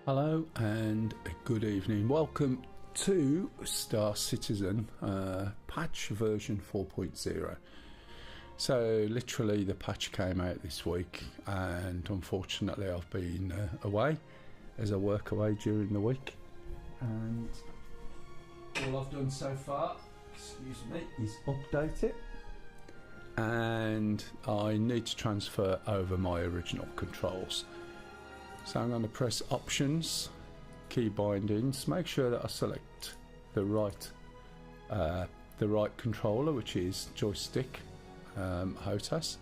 Hello and good evening. Welcome to Star Citizen patch version 4.0. So literally the patch came out this week, and unfortunately I've been away as I work away during the week, and all I've done so far, excuse me, is update it, and I need to transfer over my original controls. So I'm going to press options, key bindings, make sure that I select the right controller, which is joystick HOTAS,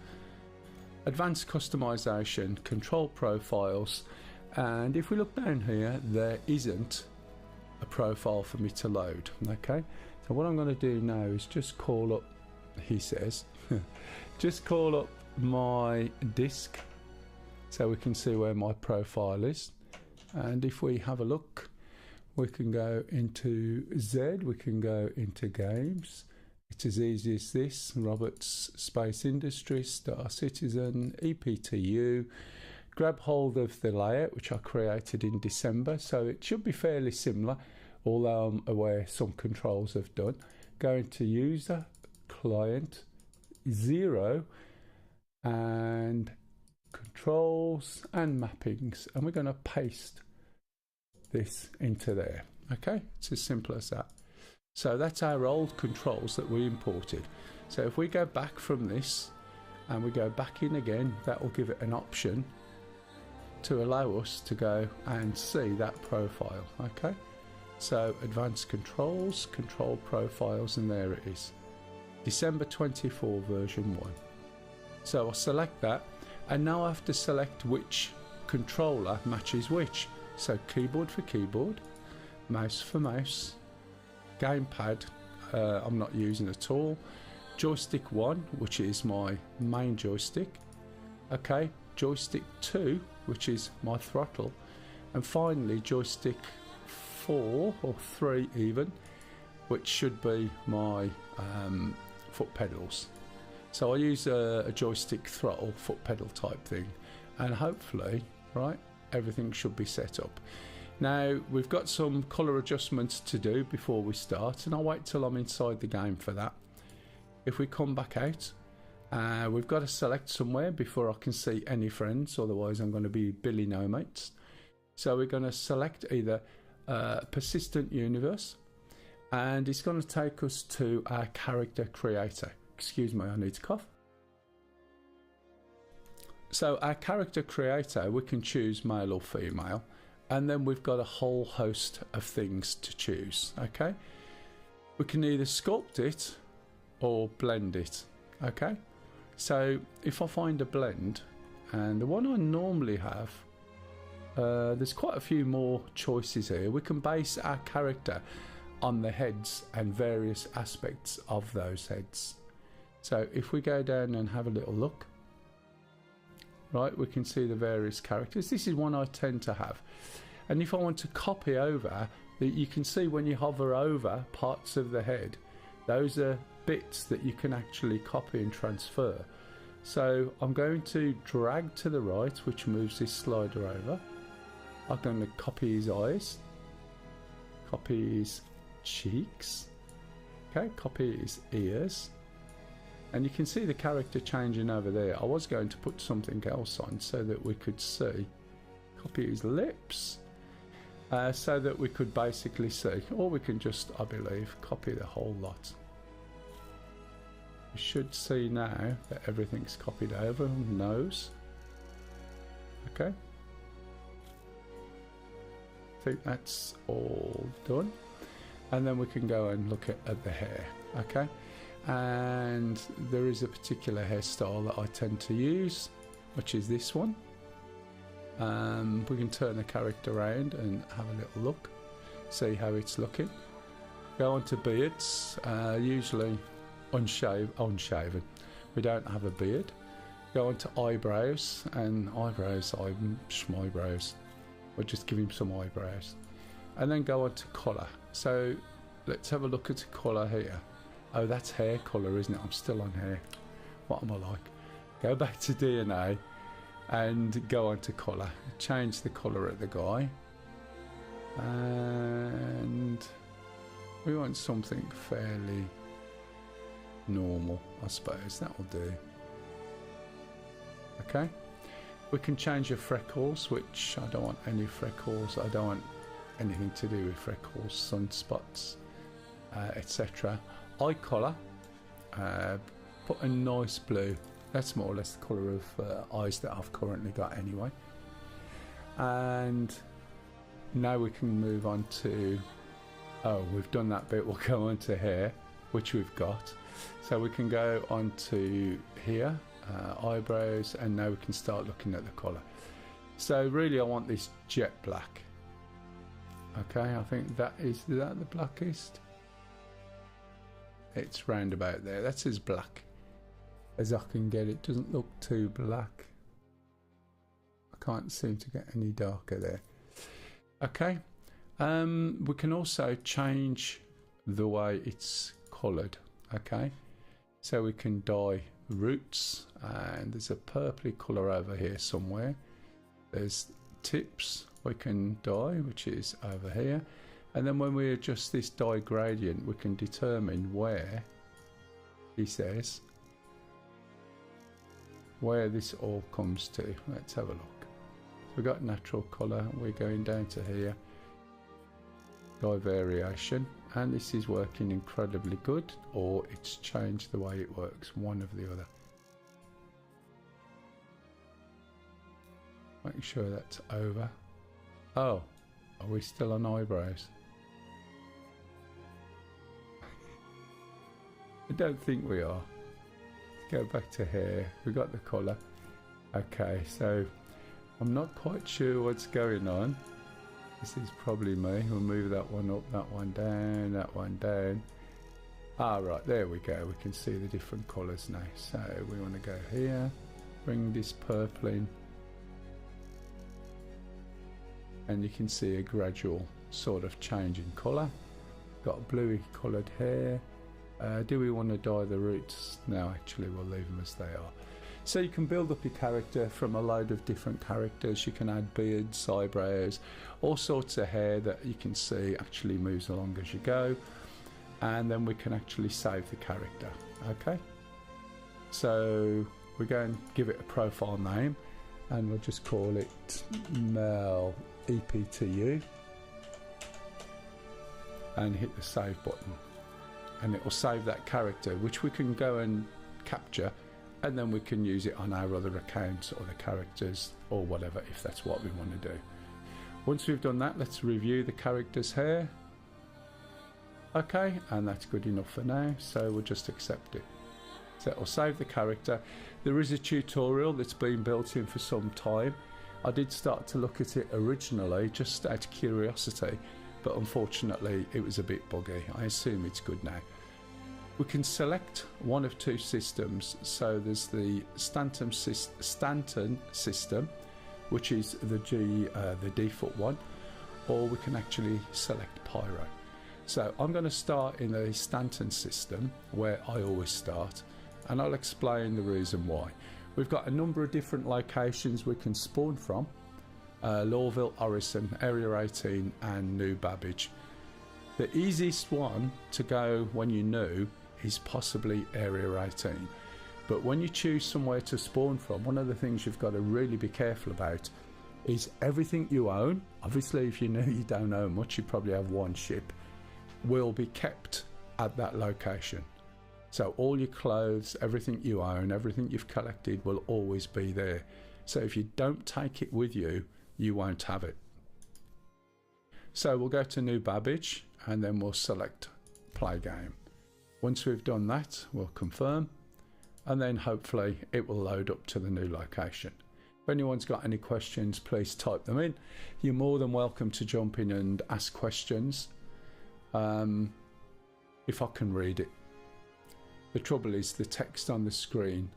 advanced customization, control profiles, and if we look down here, there isn't a profile for me to load. Okay, so what I'm going to do now is just call up, he says, just call up my disk, so we can see where my profile is. And if we have a look, we can go into Z, we can go into games. It's as easy as this: Roberts Space Industries, Star Citizen, EPTU. Grab hold of the layout which I created in December, so it should be fairly similar, although I'm aware some controls have done. Go into user, client, 0, and controls and mappings, and we're going to paste this into there. Okay, it's as simple as that. So that's our old controls that we imported. So if we go back from this and we go back in again, that will give it an option to allow us to go and see that profile. Okay, so advanced controls, control profiles, and there it is, December 24 version 1. So I'll select that, and now I have to select which controller matches which. So keyboard for keyboard, mouse for mouse, gamepad I'm not using at all, joystick 1, which is my main joystick, okay, joystick 2, which is my throttle, and finally joystick 4 or 3 even, which should be my foot pedals. So I use a joystick throttle foot pedal type thing, and hopefully, right, everything should be set up. Now we've got some colour adjustments to do before we start, and I'll wait till I'm inside the game for that. If we come back out, we've got to select somewhere before I can see any friends, otherwise I'm going to be Billy No Mates. So we're going to select either persistent universe, and it's going to take us to our character creator. Excuse me, I need to cough. So our character creator, we can choose male or female, and then we've got a whole host of things to choose. Okay, we can either sculpt it or blend it. Okay, so if I find a blend, and the one I normally have, there's quite a few more choices here. We can base our character on the heads and various aspects of those heads. So if we go down and have a little look, right, we can see the various characters. This is one I tend to have, and if I want to copy over, you can see when you hover over parts of the head, those are bits that you can actually copy and transfer. So I'm going to drag to the right, which moves this slider over. I'm going to copy his eyes, copy his cheeks, okay, copy his ears, and you can see the character changing over there. I was going to put something else on so that we could see, copy his lips, so that we could basically see, or we can just, I believe, copy the whole lot. We should see now that everything's copied over. Nose, okay, I think that's all done, and then we can go and look at the hair. Okay, and there is a particular hairstyle that I tend to use, which is this one. We can turn the character around and have a little look, see how it's looking. Go on to beards, usually unshaven. We don't have a beard. Go on to eyebrows, and eyebrows, I'm schmeyebrows. We'll just give him some eyebrows. And then go on to colour. So let's have a look at the colour here. Oh, that's hair colour, isn't it? I'm still on hair. What am I like? Go back to DNA and go on to colour. Change the colour of the guy. and we want something fairly normal, I suppose. That will do. Okay, we can change your freckles, which I don't want any freckles. I don't want anything to do with freckles, sunspots, etc. Eye colour, put a nice blue. That's more or less the colour of eyes that I've currently got anyway. And now we can move on to, oh, we've done that bit. We'll go on to hair, which we've got. So we can go on to here, eyebrows, and now we can start looking at the colour. So really I want this jet black. Okay, I think is that the blackest? It's round about there. That's as black as I can get. It doesn't look too black. I can't seem to get any darker there. Okay, we can also change the way it's coloured. Okay, so we can dye roots, and there's a purpley colour over here somewhere. There's tips we can dye, which is over here, and then when we adjust this dye gradient we can determine where, he says, where this all comes to. Let's have a look. So we've got natural colour, we're going down to here, dye variation, and this is working incredibly good, or it's changed the way it works, one of the other. Make sure that's over. Oh, are we still on eyebrows? I don't think we are. Let's go back to hair. We got the colour. Okay, so I'm not quite sure what's going on. This is probably me. We'll move that one up, that one down, that one down. Ah, right, there we go. We can see the different colours now. So we want to go here, bring this purple in, and you can see a gradual sort of change in colour. Got bluey coloured hair. Do we want to dye the roots? No, actually we'll leave them as they are. So you can build up your character from a load of different characters. You can add beards, eyebrows, all sorts of hair that you can see actually moves along as you go. And then we can actually save the character. Okay, so we're going to give it a profile name, and we'll just call it Mel EPTU, and hit the save button, and it will save that character, which we can go and capture, and then we can use it on our other accounts or the characters or whatever, if that's what we want to do. Once we've done that, let's review the character's hair. Okay, and that's good enough for now, so we'll just accept it. So it'll save the character. There is a tutorial that's been built in for some time. I did start to look at it originally just out of curiosity, but unfortunately it was a bit buggy. I assume it's good now. We can select one of two systems. So there's the Stanton system, which is the default one, or we can actually select Pyro. So I'm going to start in the Stanton system, where I always start, and I'll explain the reason why. We've got a number of different locations we can spawn from: Lawville, Orison, Area 18 and New Babbage. The easiest one to go when you're new is possibly Area 18, but when you choose somewhere to spawn from, one of the things you've got to really be careful about is everything you own. Obviously if you're new, you don't own much, you probably have one ship, will be kept at that location. So all your clothes, everything you own, everything you've collected will always be there. So if you don't take it with you, you won't have it. So we'll go to New Babbage and then we'll select play game. Once we've done that, we'll confirm, and then hopefully it will load up to the new location. If anyone's got any questions, please type them in. You're more than welcome to jump in and ask questions if I can read it. The trouble is the text on the screen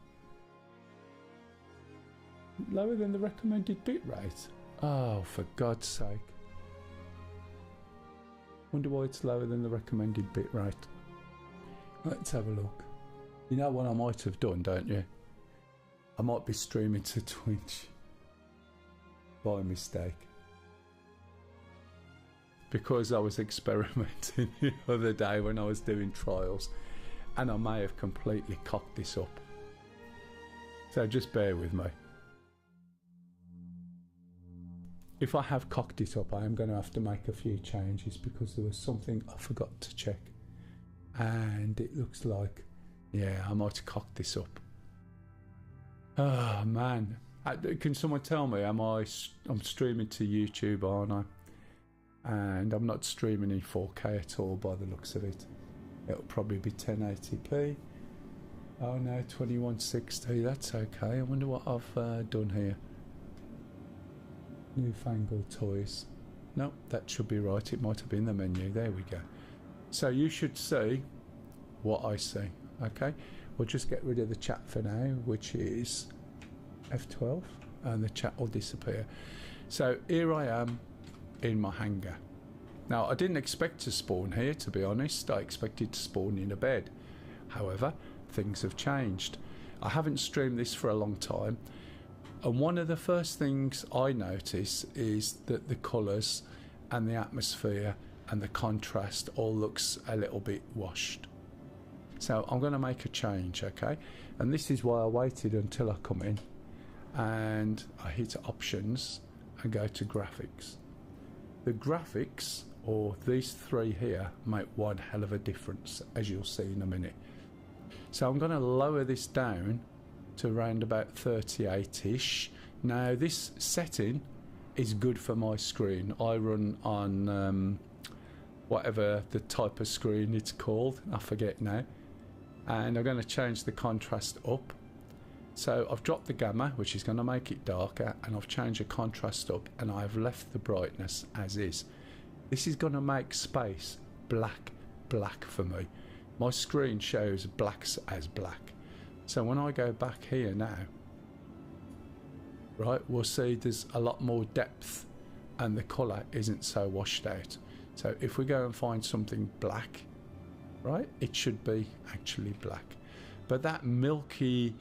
lower than the recommended bitrate. Oh, for God's sake. Wonder why it's lower than the recommended bitrate. Let's have a look. You know what I might have done, don't you? I might be streaming to Twitch by mistake. because I was experimenting the other day when I was doing trials, and I may have completely cocked this up. So just bear with me. If I have cocked it up, I am going to have to make a few changes because there was something I forgot to check. And it looks like, yeah, I might have cocked this up. Oh man, can someone tell me, I'm streaming to YouTube, aren't I? And I'm not streaming in 4K at all by the looks of it. It'll probably be 1080p. Oh no, 2160, that's okay. I wonder what I've done here. Newfangled toys. No, that should be right. It might have been the menu. There we go. So you should see what I see. Okay, we'll just get rid of the chat for now, which is F12, and the chat will disappear. So here I am in my hangar. Now I didn't expect to spawn here, to be honest. I expected to spawn in a bed. However, things have changed. I haven't streamed this for a long time, and one of the first things I notice is that the colours and the atmosphere and the contrast all looks a little bit washed. So I'm going to make a change, okay? And this is why I waited until I come in and I hit options and go to graphics. The graphics, or these three here, make one hell of a difference, as you'll see in a minute. So I'm going to lower this down to around about 38ish. Now this setting is good for my screen. I run on whatever the type of screen it's called, I forget now. And I'm going to change the contrast up. So I've dropped the gamma, which is going to make it darker, and I've changed the contrast up, and I've left the brightness as is. This is going to make space black for me. My screen shows blacks as black. So when I go back here now, right, we'll see there's a lot more depth and the colour isn't so washed out. So if we go and find something black, right, it should be actually black. But that milky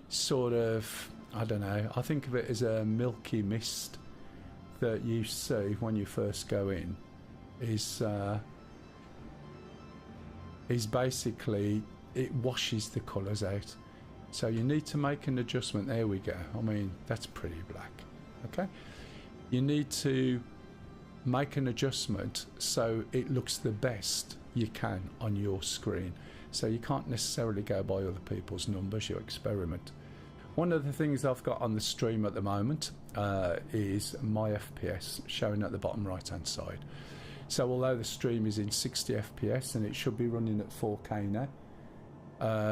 sort of, I don't know, I think of it as a milky mist that you see when you first go in, is basically, it washes the colours out. So you need to make an adjustment. There we go. I mean, that's pretty black. Okay, you need to make an adjustment so it looks the best you can on your screen. So you can't necessarily go by other people's numbers, you experiment. One of the things I've got on the stream at the moment is my FPS showing at the bottom right hand side. So although the stream is in 60 FPS and it should be running at 4K now,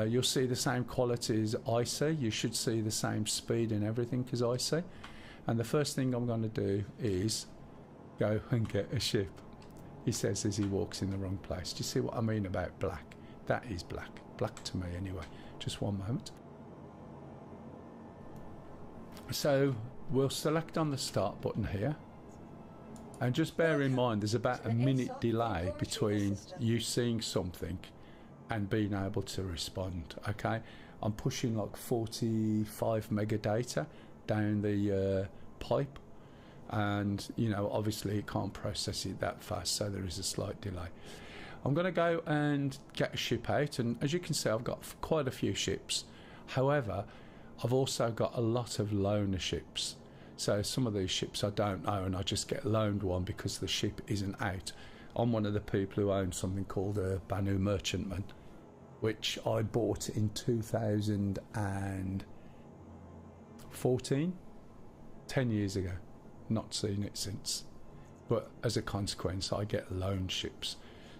you'll see the same quality as I see. You should see the same speed and everything as I see. And the first thing I'm going to do is go and get a ship. He says as he walks in the wrong place. Do you see what I mean about black? That is black. Black to me anyway. Just one moment. So we'll select on the start button here. And just bear in mind there's about a minute delay between you seeing something and being able to respond. Okay, I'm pushing like 45 mega data down the pipe, and you know, obviously it can't process it that fast, so there is a slight delay. I'm going to go and get a ship out, and as you can see I've got quite a few ships. However, I've also got a lot of loaner ships. So some of these ships I don't own, I just get loaned one because the ship isn't out. I'm one of the people who own something called a Banu Merchantman, which I bought in 2014, 10 years ago. Not seen it since. But as a consequence, I get loaned ships.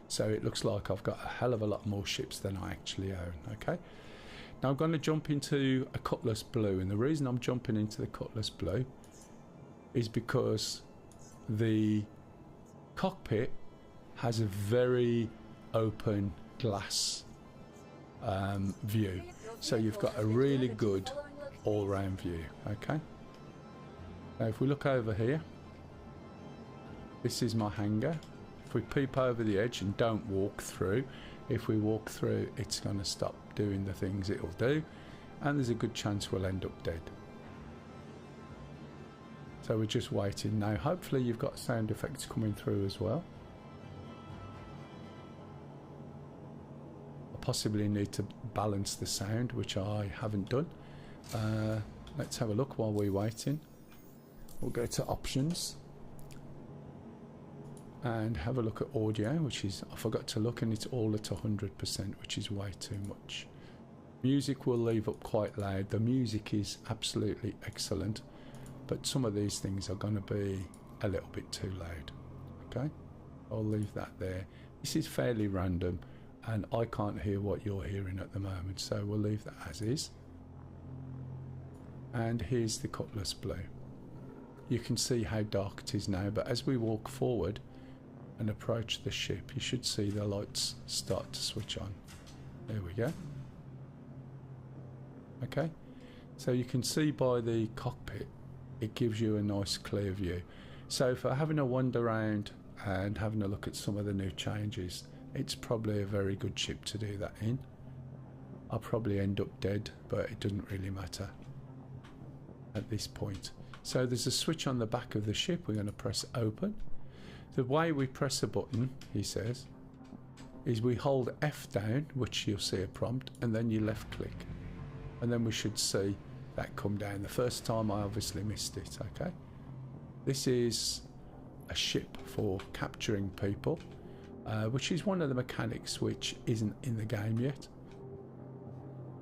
So it looks like I've got a hell of a lot more ships than I actually own, okay? Now I'm going to jump into a Cutlass Blue, and the reason I'm jumping into the Cutlass Blue is because the cockpit has a very open glass view, so you've got a really good all-round view. Okay, now if we look over here, this is my hangar. If we peep over the edge and don't walk through, if we walk through, it's going to stop doing the things it'll do, and there's a good chance we'll end up dead. So we're just waiting now. Hopefully you've got sound effects coming through as well. possibly need to balance the sound, which I haven't done. Let's have a look while we're waiting. We'll go to options and have a look at audio, which is, I forgot to look, and it's all at 100%, which is way too much. Music will leave up quite loud. The music is absolutely excellent, but some of these things are going to be a little bit too loud. Okay, I'll leave that there. This is fairly random and I can't hear what you're hearing at the moment, so we'll leave that as is. And here's the cutlass blue. You can see how dark it is now, but as we walk forward and approach the ship, you should see the lights start to switch on. There we go. Okay, so you can see by the cockpit, it gives you a nice clear view. So for having a wander around and having a look at some of the new changes, it's probably a very good ship to do that in. I'll probably end up dead, but it doesn't really matter at this point. So there's a switch on the back of the ship. We're going to press open. The way we press a button, he says, is we hold F down, which you'll see a prompt, and then you left click, and then we should see that come down. The first time I obviously missed it. Okay, this is a ship for capturing people, which is one of the mechanics which isn't in the game yet,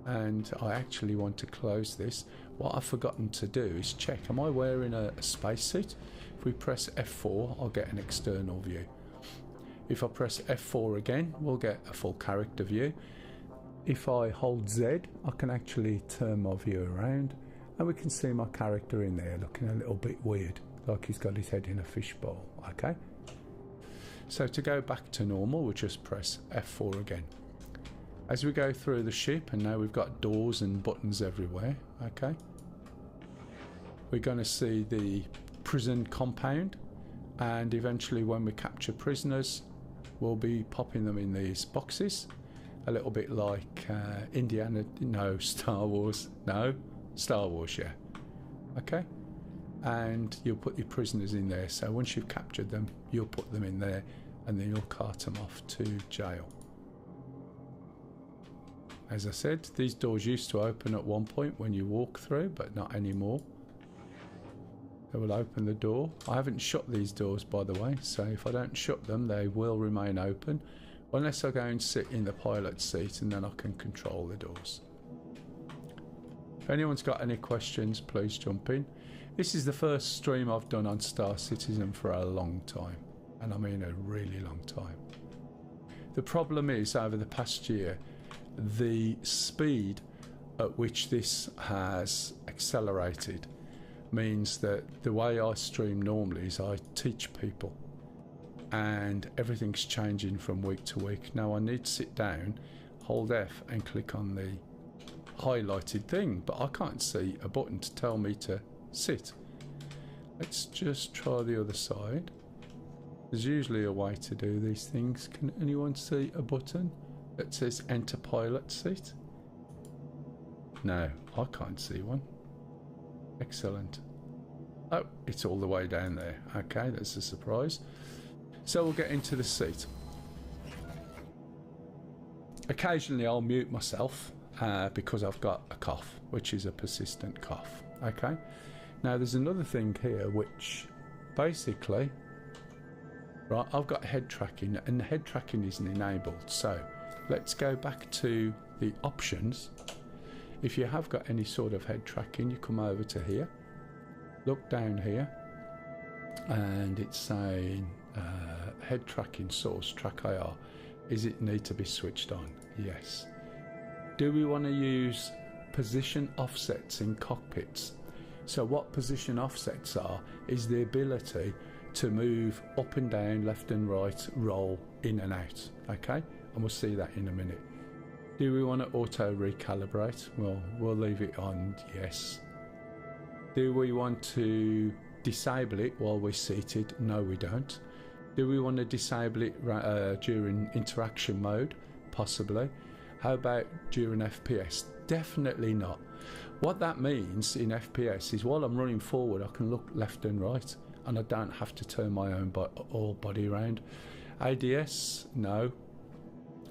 and I actually want to close this. What I've forgotten to do is check, am I wearing a spacesuit? If we press F4, I'll get an external view. If I press F4 again, we'll get a full character view. If I hold Z, I can actually turn my view around and we can see my character in there looking a little bit weird, like he's got his head in a fishbowl. Okay, so to go back to normal, we'll just press F4 again. As we go through the ship, and now we've got doors and buttons everywhere. Okay, we're going to see the prison compound, and eventually when we capture prisoners, we'll be popping them in these boxes, a little bit like Star Wars, yeah. Okay, and you'll put your prisoners in there, so once you've captured them, you'll put them in there and then you'll cart them off to jail. As I said, these doors used to open at one point when you walk through, but not anymore. They will open the door. I haven't shut these doors, by the way, so if I don't shut them, they will remain open unless I go and sit in the pilot seat, and then I can control the doors. If anyone's got any questions, please jump in. This is the first stream I've done on Star Citizen for a long time, and I mean a really long time. The problem is, over the past year, the speed at which this has accelerated means that the way I stream normally is I teach people, and everything's changing from week to week. Now I need to sit down, hold F and click on the highlighted thing, but I can't see a button to tell me to sit. Let's just try the other side. There's usually a way to do these things. Can anyone see a button that says enter pilot seat? No, I can't see one. Excellent. Oh, it's all the way down there. Okay, that's a surprise. So we'll get into the seat. Occasionally I'll mute myself because I've got a cough, which is a persistent cough. Okay, now there's another thing here which basically, right, I've got head tracking, and the head tracking isn't enabled. So let's go back to the options. If you have got any sort of head tracking, you come over to here, look down here, and it's saying head tracking source track IR. Is it need to be switched on? Yes. Do we want to use position offsets in cockpits? So what position offsets are is the ability to move up and down, left and right, roll in and out. Okay, and we'll see that in a minute. Do we want to auto recalibrate? Well, we'll leave it on yes. Do we want to disable it while we're seated? No, we don't. Do we want to disable it during interaction mode? Possibly. How about during FPS? Definitely not. What that means in FPS is while I'm running forward, I can look left and right, and I don't have to turn my own body around. ADS? No.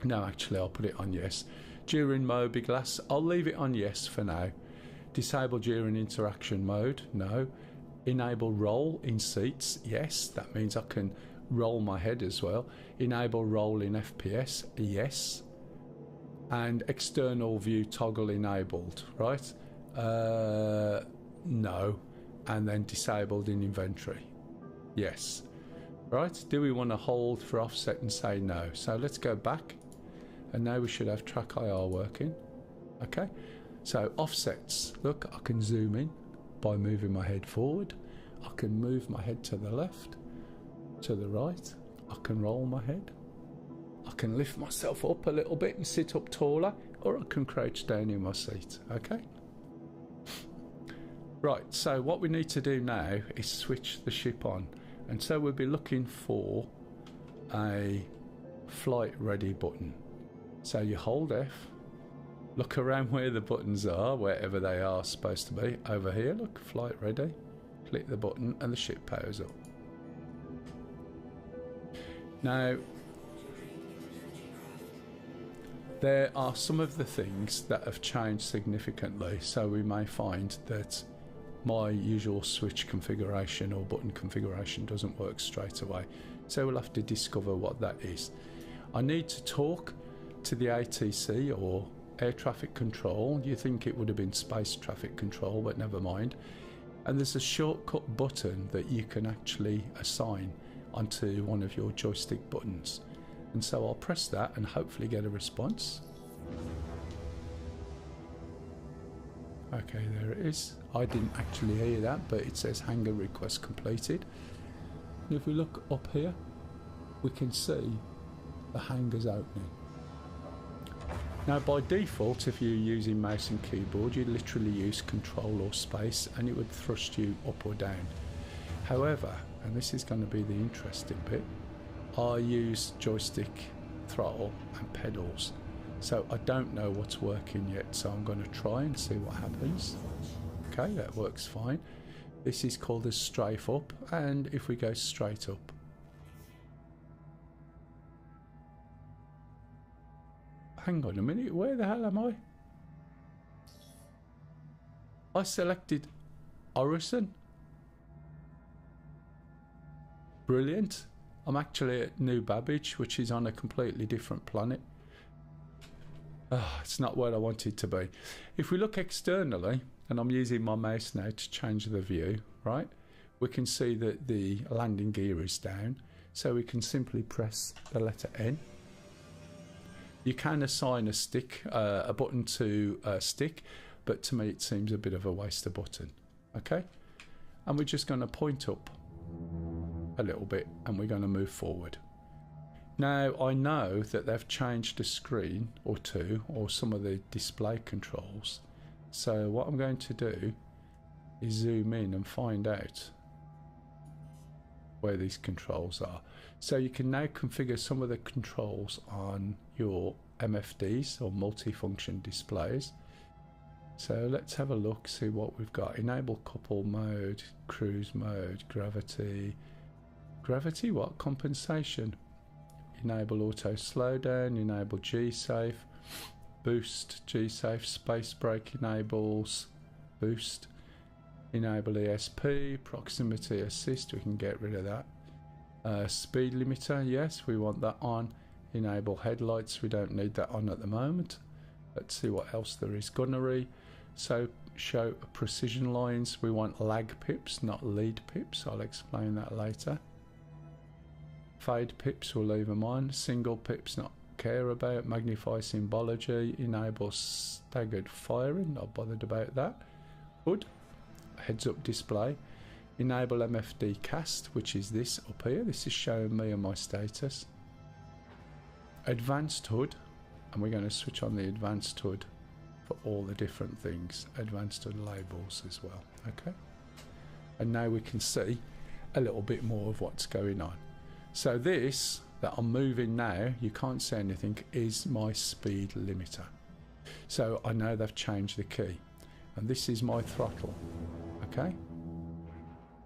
No, actually I'll put it on yes. During mobiGlas, I'll leave it on yes for now. Disable during interaction mode, no. Enable roll in seats, yes, that means I can roll my head as well. Enable roll in FPS, yes. And external view toggle enabled, right? No. And then disabled in inventory, yes. Right, do we want to hold for offset and say no? So let's go back, and now we should have track IR working. Okay, so offsets, look, I can zoom in by moving my head forward. I can move my head to the left, to the right. I can roll my head. I can lift myself up a little bit and sit up taller, or I can crouch down in my seat. Okay. Right, so what we need to do now is switch the ship on. And so we'll be looking for a flight ready button. So you hold F, look around where the buttons are, wherever they are supposed to be. Over here, look, flight ready. Click the button and the ship powers up. Now, there are some of the things that have changed significantly, so we may find that my usual switch configuration or button configuration doesn't work straight away, so we'll have to discover what that is. I need to talk to the ATC or air traffic control. You think it would have been space traffic control, but never mind. And there's a shortcut button that you can actually assign onto one of your joystick buttons, and so I'll press that and hopefully get a response. Okay, there it is. I didn't actually hear that, but it says hangar request completed. And if we look up here, we can see the hangar's opening. Now by default, if you're using mouse and keyboard, you literally use control or space and it would thrust you up or down. However, and this is going to be the interesting bit, I use joystick, throttle and pedals. So I don't know what's working yet, so I'm going to try and see what happens. Okay, that works fine. This is called a strafe up, and if we go straight up, hang on a minute, where the hell am I? I selected Orison. Brilliant. I'm actually at New Babbage, which is on a completely different planet. It's not where I want it to be. If we look externally, and I'm using my mouse now to change the view, right, we can see that the landing gear is down, so we can simply press the letter N. You can assign a button to a stick, but to me it seems a bit of a waste of button. Okay, and we're just going to point up a little bit and we're going to move forward. Now I know that they've changed a screen or two, or some of the display controls, so what I'm going to do is zoom in and find out where these controls are. So you can now configure some of the controls on your MFDs or multifunction displays. So let's have a look, see what we've got. Enable couple mode, cruise mode, gravity what? Compensation. Enable auto slowdown, enable G-safe, boost G-safe, space brake enables boost, enable ESP, proximity assist, we can get rid of that. Speed limiter, yes, we want that on. Enable headlights, we don't need that on at the moment. Let's see what else there is. Gunnery, so show precision lines, we want lag pips, not lead pips, I'll explain that later. Fade pips, we'll leave them on. Single pips, not care about. Magnify symbology, enable staggered firing, not bothered about that. Hood, heads up display. Enable MFD cast, which is this up here. This is showing me and my status. Advanced hood, and we're going to switch on the advanced hood for all the different things. Advanced hood labels as well. Okay, and now we can see a little bit more of what's going on. So this that I'm moving now, you can't see anything, is my speed limiter. So I know they've changed the key, and this is my throttle. Okay,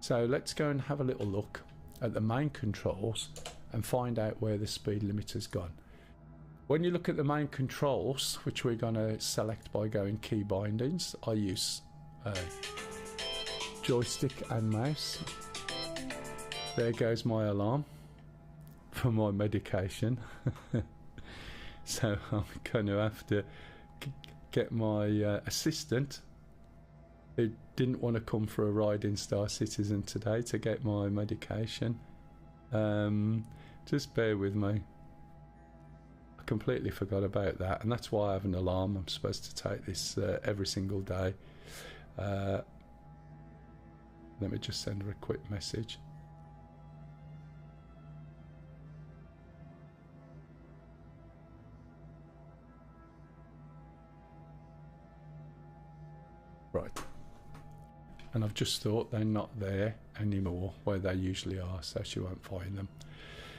so let's go and have a little look at the main controls and find out where the speed limiter's gone. When you look at the main controls, which we're going to select by going key bindings, I use joystick and mouse. There goes my alarm for my medication. So I'm going to have to get my assistant, who didn't want to come for a ride in Star Citizen today, to get my medication. Just bear with me. I completely forgot about that, and that's why I have an alarm. I'm supposed to take this every single day. Let me just send her a quick message. Right. And I've just thought they're not there anymore where they usually are, so she won't find them.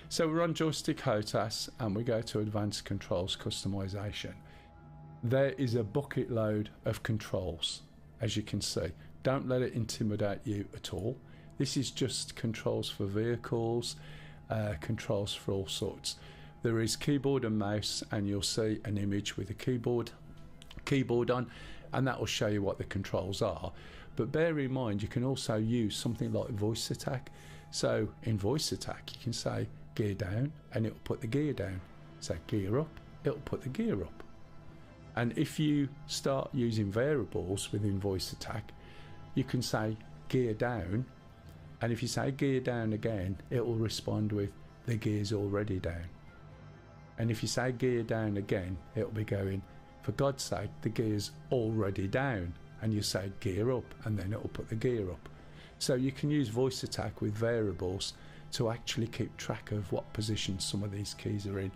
So we're on joystick HOTAS and we go to advanced controls customization. There is a bucket load of controls, as you can see. Don't let it intimidate you at all. This is just controls for vehicles, controls for all sorts. There is keyboard and mouse, and you'll see an image with a keyboard on, and that will show you what the controls are. But bear in mind, you can also use something like voice attack. So in voice attack, you can say gear down and it'll put the gear down. Say gear up, it'll put the gear up. And if you start using variables within voice attack, you can say gear down, and if you say gear down again, it will respond with the gear's already down. And if you say gear down again, it'll be going, for God's sake, the gear's already down. And you say gear up, and then it'll put the gear up. So you can use voice attack with variables to actually keep track of what position some of these keys are in.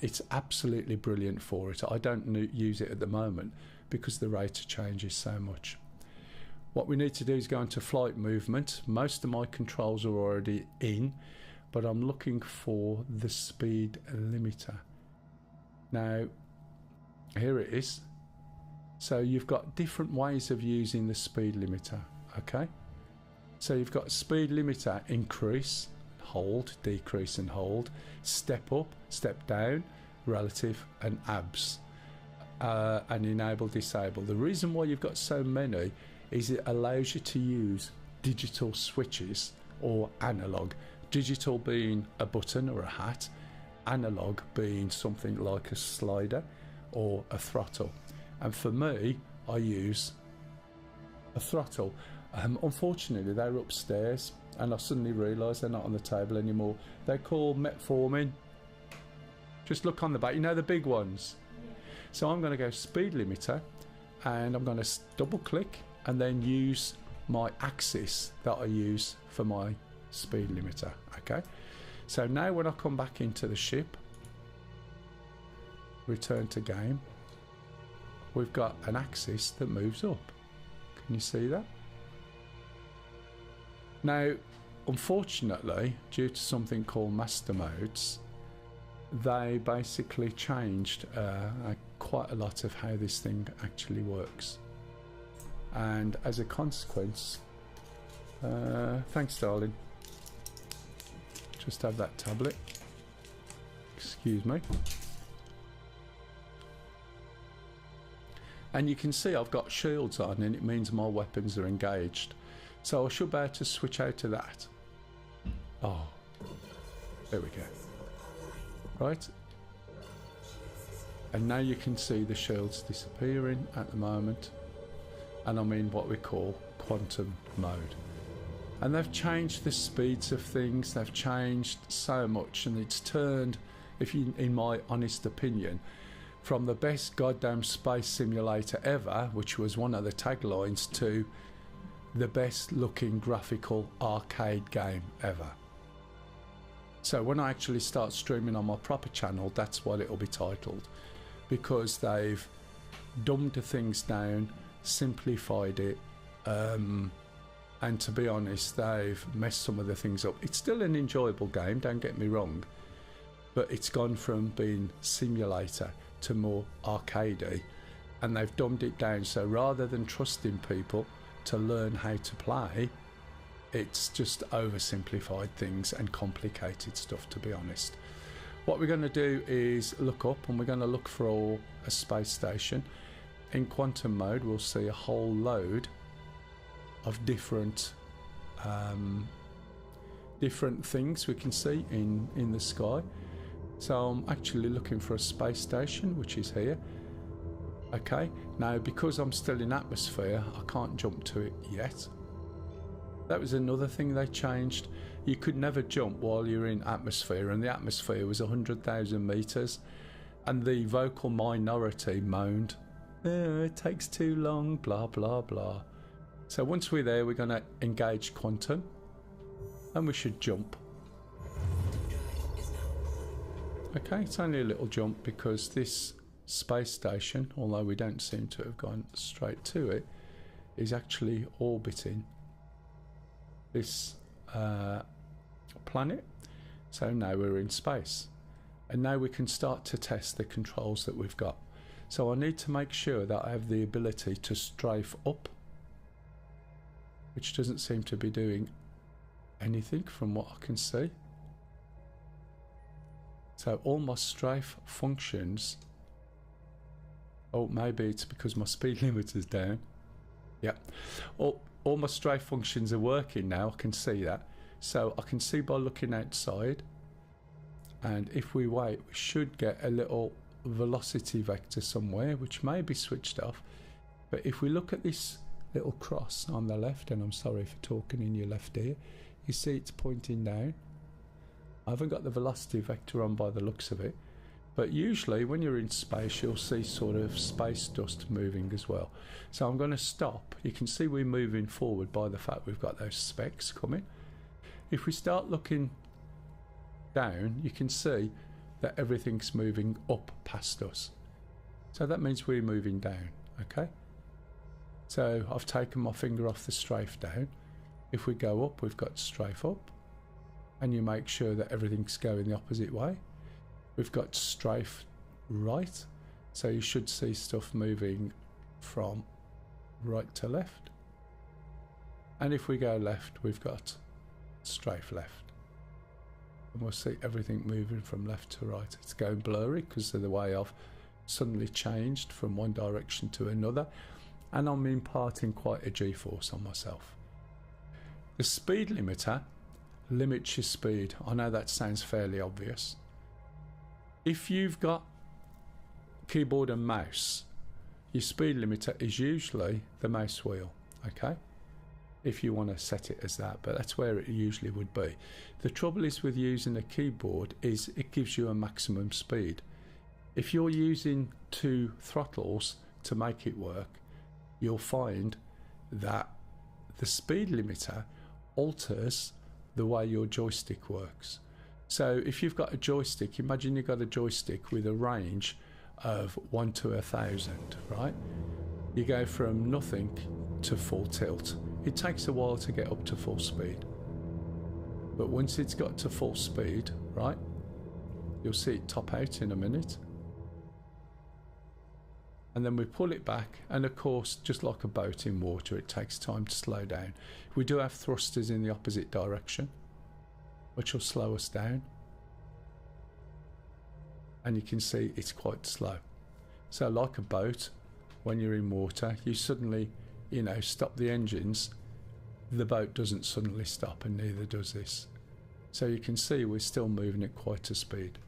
It's absolutely brilliant for it. I don't use it at the moment because the rate of change is so much. What we need to do is go into flight movement. Most of my controls are already in, but I'm looking for the speed limiter. Now, here it is. So you've got different ways of using the speed limiter, okay? So you've got speed limiter, increase, hold, decrease and hold, step up, step down, relative and abs, and enable, disable. The reason why you've got so many is it allows you to use digital switches or analog. Digital being a button or a hat, analog being something like a slider or a throttle. And for me, I use a throttle. Unfortunately, they're upstairs, and I suddenly realised they're not on the table anymore. They're called metformin. Just look on the back, you know, the big ones. Yeah. So I'm going to go speed limiter, and I'm going to double click and then use my axis that I use for my speed limiter. Okay. So now when I come back into the ship, return to game, we've got an axis that moves up. Can you see that? Now, unfortunately, due to something called master modes, they basically changed quite a lot of how this thing actually works. And as a consequence, thanks darling, just have that tablet, excuse me. And you can see I've got shields on, and it means my weapons are engaged. So I should be able to switch out to that. Oh, there we go. Right. And now you can see the shields disappearing at the moment. And I'm in what we call quantum mode. And they've changed the speeds of things. They've changed so much, and it's turned, in my honest opinion, from the best goddamn space simulator ever, which was one of the taglines, to the best looking graphical arcade game ever. So when I actually start streaming on my proper channel, that's what it'll be titled, because they've dumbed things down, simplified it, and to be honest, they've messed some of the things up. It's still an enjoyable game, don't get me wrong, but it's gone from being simulator to more arcadey, and they've dumbed it down. So rather than trusting people to learn how to play, it's just oversimplified things and complicated stuff, to be honest. What we're going to do is look up, and we're going to look for a space station. In quantum mode, we'll see a whole load of different things we can see in the sky. So I'm actually looking for a space station, which is here. Okay, now because I'm still in atmosphere, I can't jump to it yet. That was another thing they changed. You could never jump while you're in atmosphere, and the atmosphere was 100,000 meters, and the vocal minority moaned, "Oh, it takes too long, blah blah blah." So once we're there, we're going to engage quantum, and we should jump. Okay, it's only a little jump because this space station, although we don't seem to have gone straight to it, is actually orbiting this planet. So now we're in space, and now we can start to test the controls that we've got. So I need to make sure that I have the ability to strafe up, which doesn't seem to be doing anything from what I can see. So all my strafe functions, oh, maybe it's because my speed limiter's down. Yeah, all my strafe functions are working now, I can see that. So I can see by looking outside, and if we wait, we should get a little velocity vector somewhere, which may be switched off. But if we look at this little cross on the left, and I'm sorry for talking in your left ear, you see it's pointing down. I haven't got the velocity vector on by the looks of it, but usually when you're in space you'll see sort of space dust moving as well. So I'm going to stop. You can see we're moving forward by the fact we've got those specks coming. If we start looking down, you can see that everything's moving up past us. So that means we're moving down, okay? So I've taken my finger off the strafe down. If we go up, we've got strafe up, and you make sure that everything's going the opposite way. We've got strafe right, so you should see stuff moving from right to left. And if we go left, we've got strafe left. And we'll see everything moving from left to right. It's going blurry because of the way I've suddenly changed from one direction to another, and I'm imparting quite a G-force on myself. The speed limiter limits your speed. I know that sounds fairly obvious. If you've got keyboard and mouse, your speed limiter is usually the mouse wheel, okay? If you want to set it as that, but that's where it usually would be. The trouble is with using a keyboard is it gives you a maximum speed. If you're using two throttles to make it work, you'll find that the speed limiter alters the way your joystick works. So if you've got a joystick, imagine you've got a joystick with a range of 1 to 1,000, right? You go from nothing to full tilt. It takes a while to get up to full speed. But once it's got to full speed, right, you'll see it top out in a minute. And then we pull it back, and of course, just like a boat in water, it takes time to slow down. We do have thrusters in the opposite direction, which will slow us down. And you can see it's quite slow. So like a boat, when you're in water, you suddenly, stop the engines. The boat doesn't suddenly stop, and neither does this. So you can see we're still moving at quite a speed.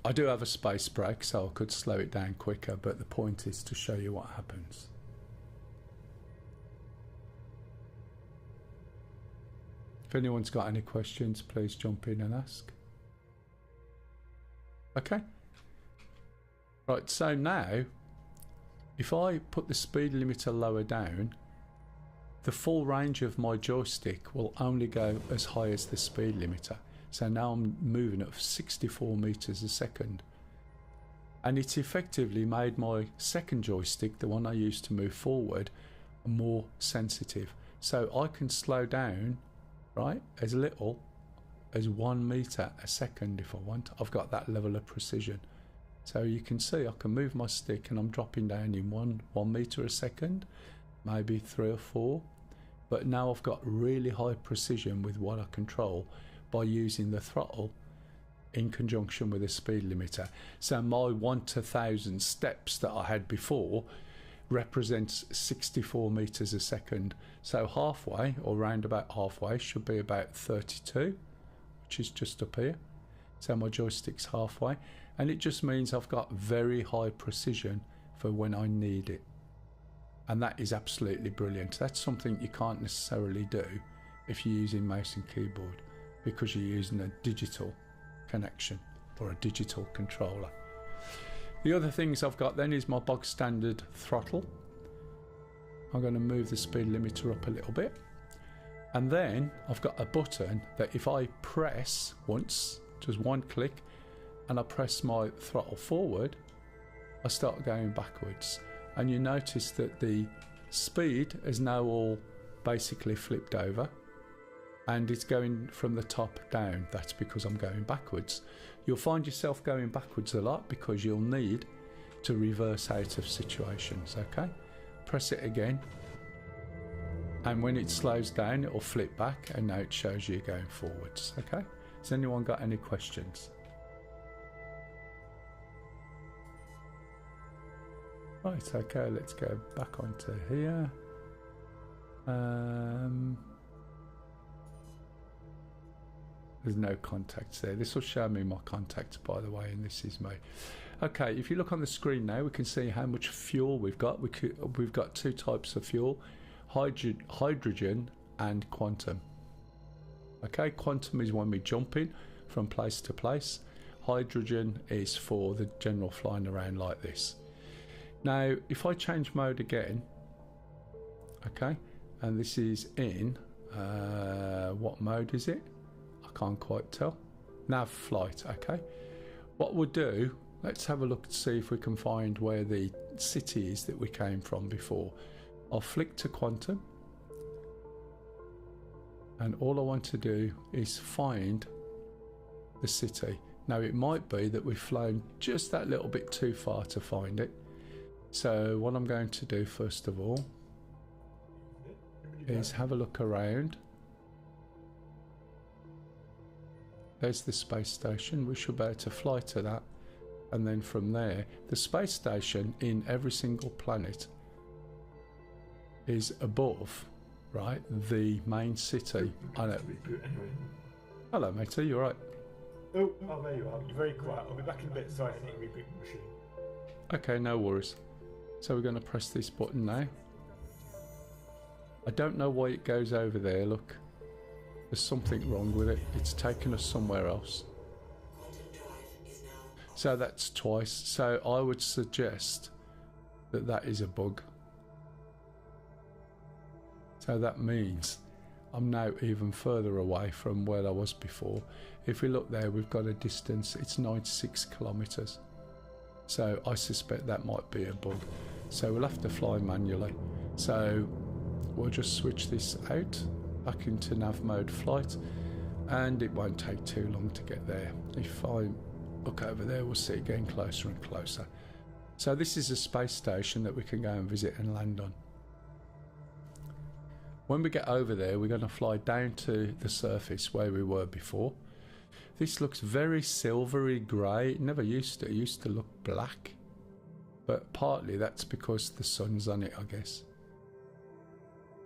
I do have a space brake, so I could slow it down quicker, but the point is to show you what happens. If anyone's got any questions, please jump in and ask. Okay. Right, so now, if I put the speed limiter lower down, the full range of my joystick will only go as high as the speed limiter. So now I'm moving at 64 meters a second. And it's effectively made my second joystick, the one I use to move forward, more sensitive. So I can slow down, right, as little as 1 meter a second if I want. I've got that level of precision. So you can see I can move my stick and I'm dropping down in one meter a second, maybe 3 or 4. But now I've got really high precision with what I control by using the throttle in conjunction with a speed limiter. So my 1 to 1,000 steps that I had before represents 64 meters a second. So halfway, or round about halfway, should be about 32, which is just up here. So my joystick's halfway, and it just means I've got very high precision for when I need it. And that is absolutely brilliant. That's something you can't necessarily do if you're using mouse and keyboard, because you're using a digital connection or a digital controller. The other things I've got then is my bog standard throttle. I'm going to move the speed limiter up a little bit, and then I've got a button that if I press once, just one click, and I press my throttle forward, I start going backwards, and you notice that the speed is now all basically flipped over and it's going from the top down. That's because I'm going backwards. You'll find yourself going backwards a lot because you'll need to reverse out of situations. Okay, press it again, and when it slows down it'll flip back, and now it shows you going forwards. Okay, has anyone got any questions? Right, okay, let's go back onto here. There's no contacts there. This will show me my contacts, by the way, and this is me. Okay, if you look on the screen now, we can see how much fuel we've got. We've got two types of fuel, hydrogen and quantum. Okay, quantum is when we're jumping from place to place. Hydrogen is for the general flying around like this. Now, if I change mode again, okay, and this is in, what mode is it? I can't quite tell. Nav flight, okay. What we'll do, let's have a look to see if we can find where the city is that we came from before. I'll flick to quantum, and all I want to do is find the city. Now, it might be that we've flown just that little bit too far to find it. So what I'm going to do first of all is have a look around. There's the space station. We should be able to fly to that, and then from there, the space station in every single planet is above, right, the main city. I know. Hello, matey, you alright? Oh, there you are. You're very quiet. I'll be back in a bit. Sorry, I need to reboot the machine. Okay, no worries. So we're going to press this button now. I don't know why it goes over there. Look, there's something wrong with it. It's taken us somewhere else. So that's twice. So I would suggest that that is a bug. So that means I'm now even further away from where I was before. If we look there, we've got a distance. It's 96 kilometers. So I suspect that might be a bug. So we'll have to fly manually. So we'll just switch this out, back into nav mode flight, and it won't take too long to get there. If I look over there, we'll see it getting closer and closer. So this is a space station that we can go and visit and land on. When we get over there, we're going to fly down to the surface where we were before. This looks very silvery grey. It never used to. It used to look black. But partly that's because the sun's on it, I guess.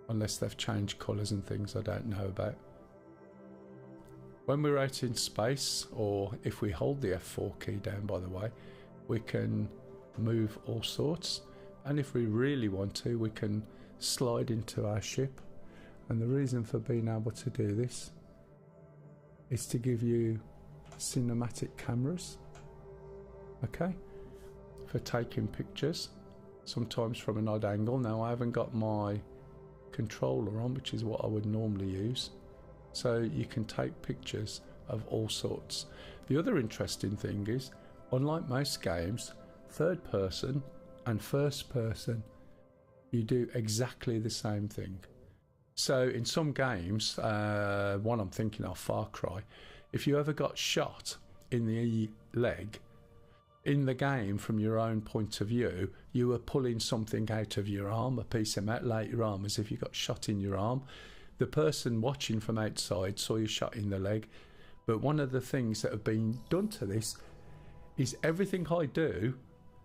Unless they've changed colours and things I don't know about. When we're out in space, or if we hold the F4 key down, by the way, we can move all sorts. And if we really want to, we can slide into our ship. And the reason for being able to do this is to give you cinematic cameras, okay, for taking pictures, sometimes from an odd angle. Now, I haven't got my controller on, which is what I would normally use, so you can take pictures of all sorts. The other interesting thing is, unlike most games, third person and first person, you do exactly the same thing. So in some games, one I'm thinking of, Far Cry, if you ever got shot in the leg, in the game from your own point of view, you were pulling something out of your arm, a piece of metal out your arm, as if you got shot in your arm. The person watching from outside saw you shot in the leg, But one of the things that have been done to this is everything I do,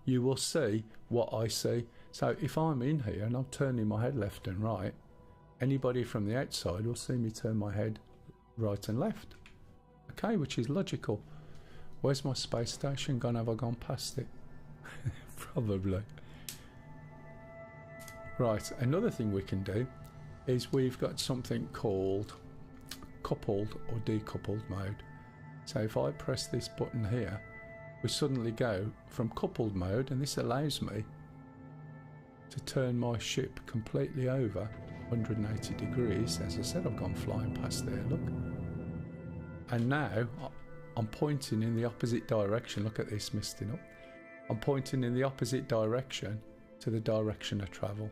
you will see what I see. So if I'm in here and I'm turning my head left and right, anybody from the outside will see me turn my head right and left. Okay, which is logical. Where's my space station gone? Have I gone past it? Probably. Right, another thing we can do is we've got something called coupled or decoupled mode. So if I press this button here, we suddenly go from coupled mode, and this allows me to turn my ship completely over 180 degrees. As I said, I've gone flying past there, look. And now I'm pointing in the opposite direction. Look at this misting up. I'm pointing in the opposite direction to the direction of travel.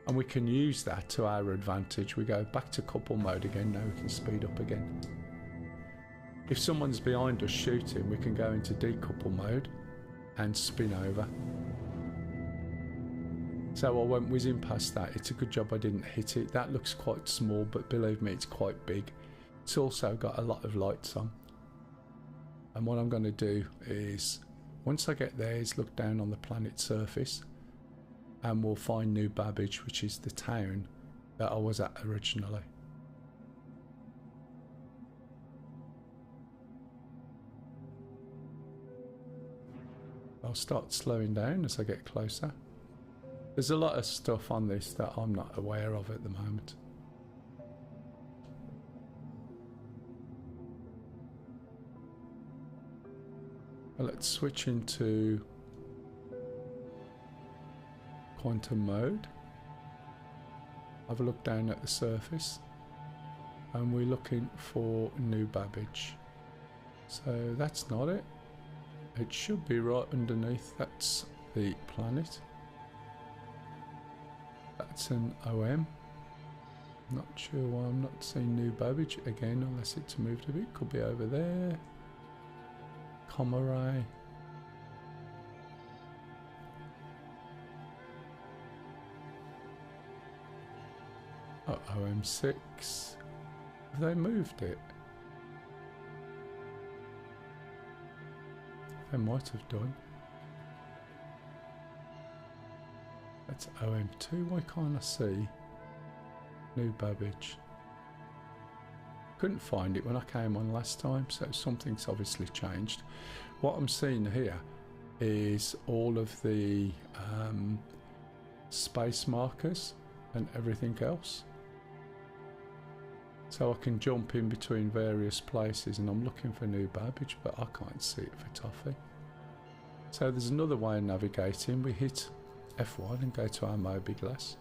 And we can use that to our advantage. We go back to couple mode again. Now we can speed up again. If someone's behind us shooting, we can go into decouple mode and spin over. So I went whizzing past that. It's a good job I didn't hit it. That looks quite small, but believe me, it's quite big. It's also got a lot of lights on. And what I'm going to do is, once I get there, is look down on the planet's surface, and we'll find New Babbage, which is the town that I was at originally. I'll start slowing down as I get closer. There's a lot of stuff on this that I'm not aware of at the moment. Well, let's switch into quantum mode. Have a look down at the surface, and we're looking for New Babbage. So that's not it. It should be right underneath. That's the planet. That's an OM. Not sure why I'm not seeing New Babbage again, unless it's moved a bit. Could be over there. Comaray. Oh, OM6. Have they moved it? They might have done. That's OM2. Why can't I see New Babbage? Couldn't find it when I came on last time, so something's obviously changed. What I'm seeing here is all of the space markers and everything else. So I can jump in between various places, and I'm looking for New Babbage, but I can't see it for toffee. So there's another way of navigating. We hit F1 and go to our Mobiglass,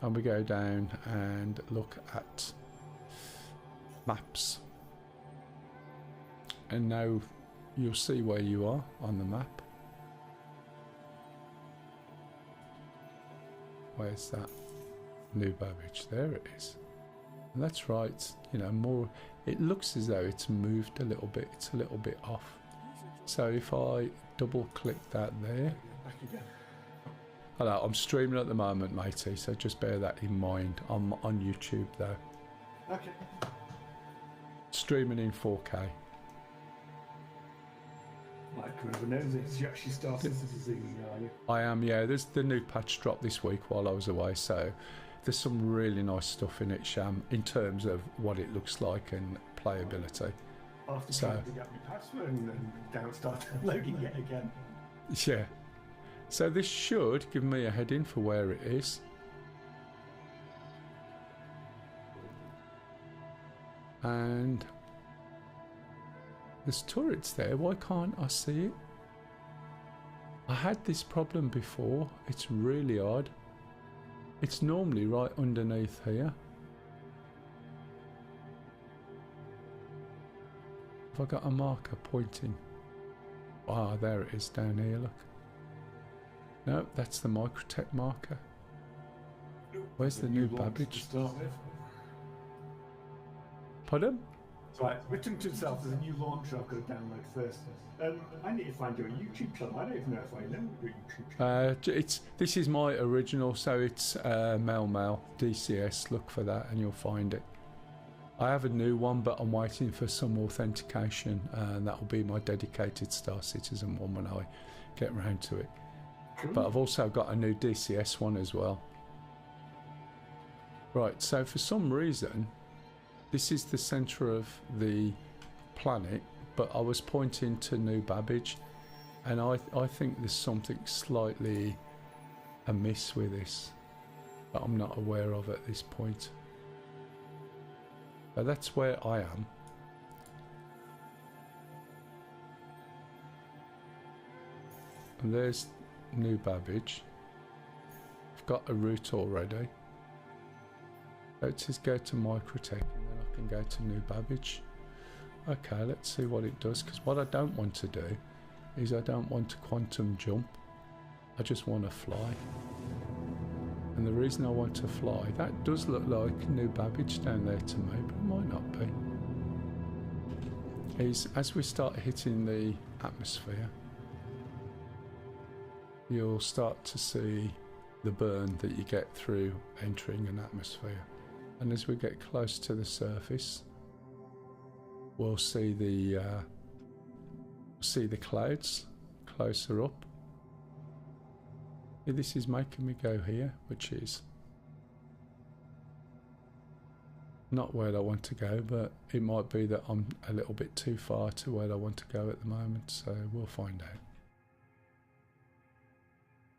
and we go down and look at maps. And now you'll see where you are on the map. Where's that New Babbage? There it is. And that's right, you know, more, it looks as though it's moved a little bit, it's a little bit off. So if I double click that there. Back again. Hello, I'm streaming at the moment, matey, so just bear that in mind. I'm on YouTube though. Okay. Streaming in 4K. Like whoever knows it, you actually started this as a Zoom, are you? I am, yeah. There's the new patch drop this week while I was away, so there's some really nice stuff in it, Sham, in terms of what it looks like and playability. After So- trying to get my password and then down start loading it again. Yeah. So this should give me a heading for where it is. And there's turrets there. Why can't I see it? I had this problem before. It's really odd. It's normally right underneath here. Have I got a marker pointing? Ah, there it is down here, look. No, that's the Microtech marker. Where's the New launch Babbage? to start with. Pardon? Right, written to itself, there's a new launcher I've got to download first. I need to find your YouTube channel. I don't even know if I know your YouTube channel. This is my original, so it's Mel DCS. Look for that and you'll find it. I have a new one, but I'm waiting for some authentication, and that will be my dedicated Star Citizen one when I get around to it. Cool. But I've also got a new DCS one as well. Right, so for some reason, this is the centre of the planet, but I was pointing to New Babbage, and I think there's something slightly amiss with this that I'm not aware of at this point. But that's where I am. And there's New Babbage. I've got a route already. Let's just go to Microtech and then I can go to New Babbage. Okay, let's see what it does, because what I don't want to do is I don't want to quantum jump. I just want to fly. And the reason I want to fly, that does look like New Babbage down there to me, but it might not be. Is as we start hitting the atmosphere, you'll start to see the burn that you get through entering an atmosphere. And as we get close to the surface, we'll see the clouds closer up. Yeah, this is making me go here, which is not where I want to go, but it might be that I'm a little bit too far to where I want to go at the moment, so we'll find out.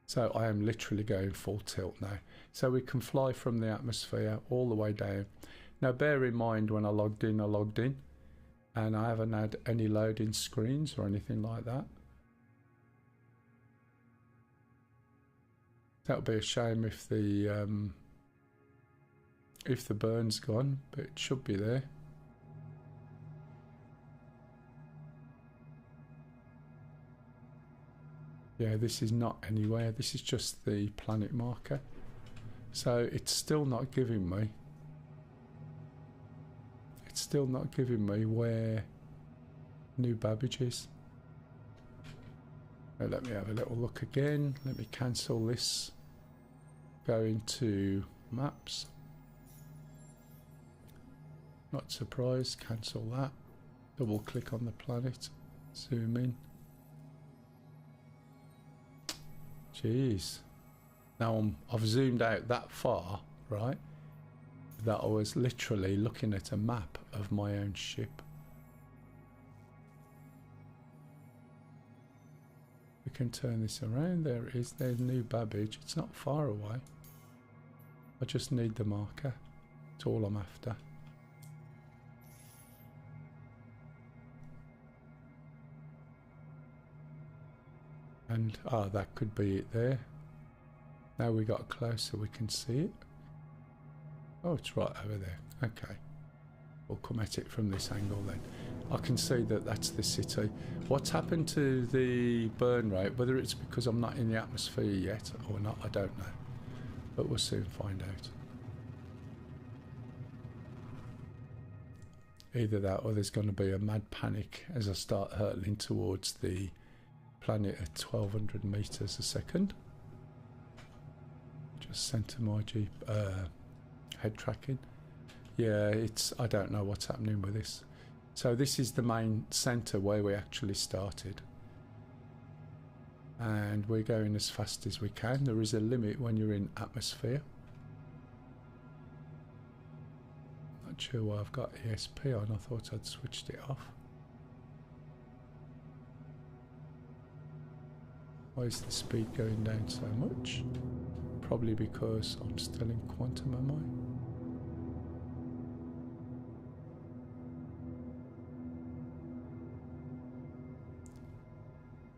So I am literally going full tilt now. So we can fly from the atmosphere all the way down. Now bear in mind, when I logged in, and I haven't had any loading screens or anything like that. That would be a shame if the burn's gone, but it should be there. Yeah, this is not anywhere. This is just the planet marker. So it's still not giving me. It's still not giving me where New Babbage is. Now let me have a little look again. Let me cancel this. Go into maps. Not surprised. Cancel that. Double click on the planet. Zoom in. Jeez. Now I've zoomed out that far, right? That I was literally looking at a map of my own ship. We can turn this around. There it is. There's New Babbage. It's not far away. I just need the marker. That's all I'm after. And that could be it there. Now we got closer, we can see it. Oh, it's right over there. Okay. We'll come at it from this angle then. I can see that that's the city. What's happened to the burn rate, whether it's because I'm not in the atmosphere yet or not, I don't know. But we'll soon find out. Either that or there's going to be a mad panic as I start hurtling towards the planet at 1200 meters a second. Just center my Jeep head tracking. Yeah, I don't know what's happening with this. So this is the main center where we actually started. And we're going as fast as we can. There is a limit when you're in atmosphere. Not sure why I've got ESP on. I thought I'd switched it off. Why is the speed going down so much? Probably because I'm still in quantum, am I?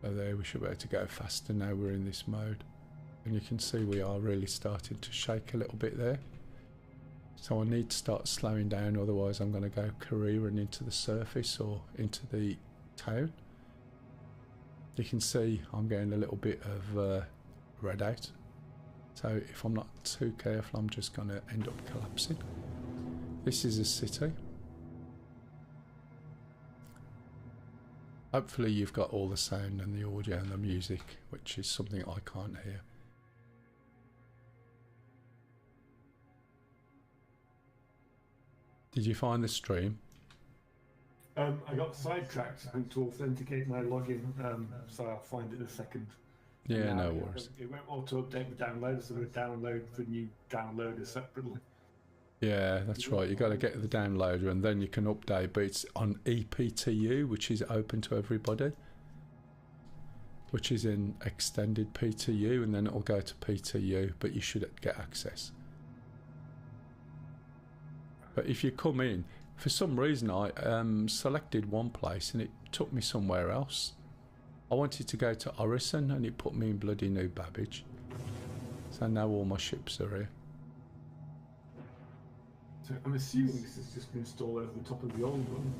Oh, there, we should be able to go faster now we're in this mode. And you can see we are really starting to shake a little bit there. So I need to start slowing down, otherwise I'm going to go careering into the surface or into the town. You can see I'm getting a little bit of red out. So if I'm not too careful, I'm just going to end up collapsing. This is a city. Hopefully you've got all the sound and the audio and the music, which is something I can't hear. Did you find the stream? I got sidetracked to authenticate my login, so I'll find it in a second. Yeah, no worries. It won't auto-update the downloader, so we'll download for new downloaders separately. Yeah, that's right. You got to get the downloader and then you can update, but it's on ePTU, which is open to everybody, which is in extended PTU, and then it'll go to PTU, but you should get access. But if you come in, for some reason I selected one place and it took me somewhere else. I wanted to go to Orison and it put me in bloody New Babbage. So now all my ships are here. So I'm assuming this is just installed over the top of the old one.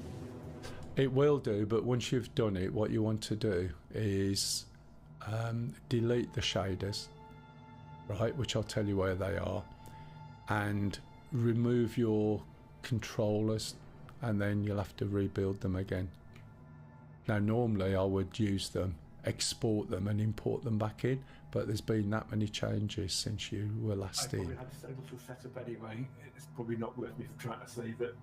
It will do, but once you've done it, what you want to do is delete the shaders, right, which I'll tell you where they are, and remove your controllers, and then you'll have to rebuild them again. Now normally I would use them, export them and import them back in, but there's been that many changes since you were last in. I probably had to save a setup anyway. It's probably not worth me trying to save it.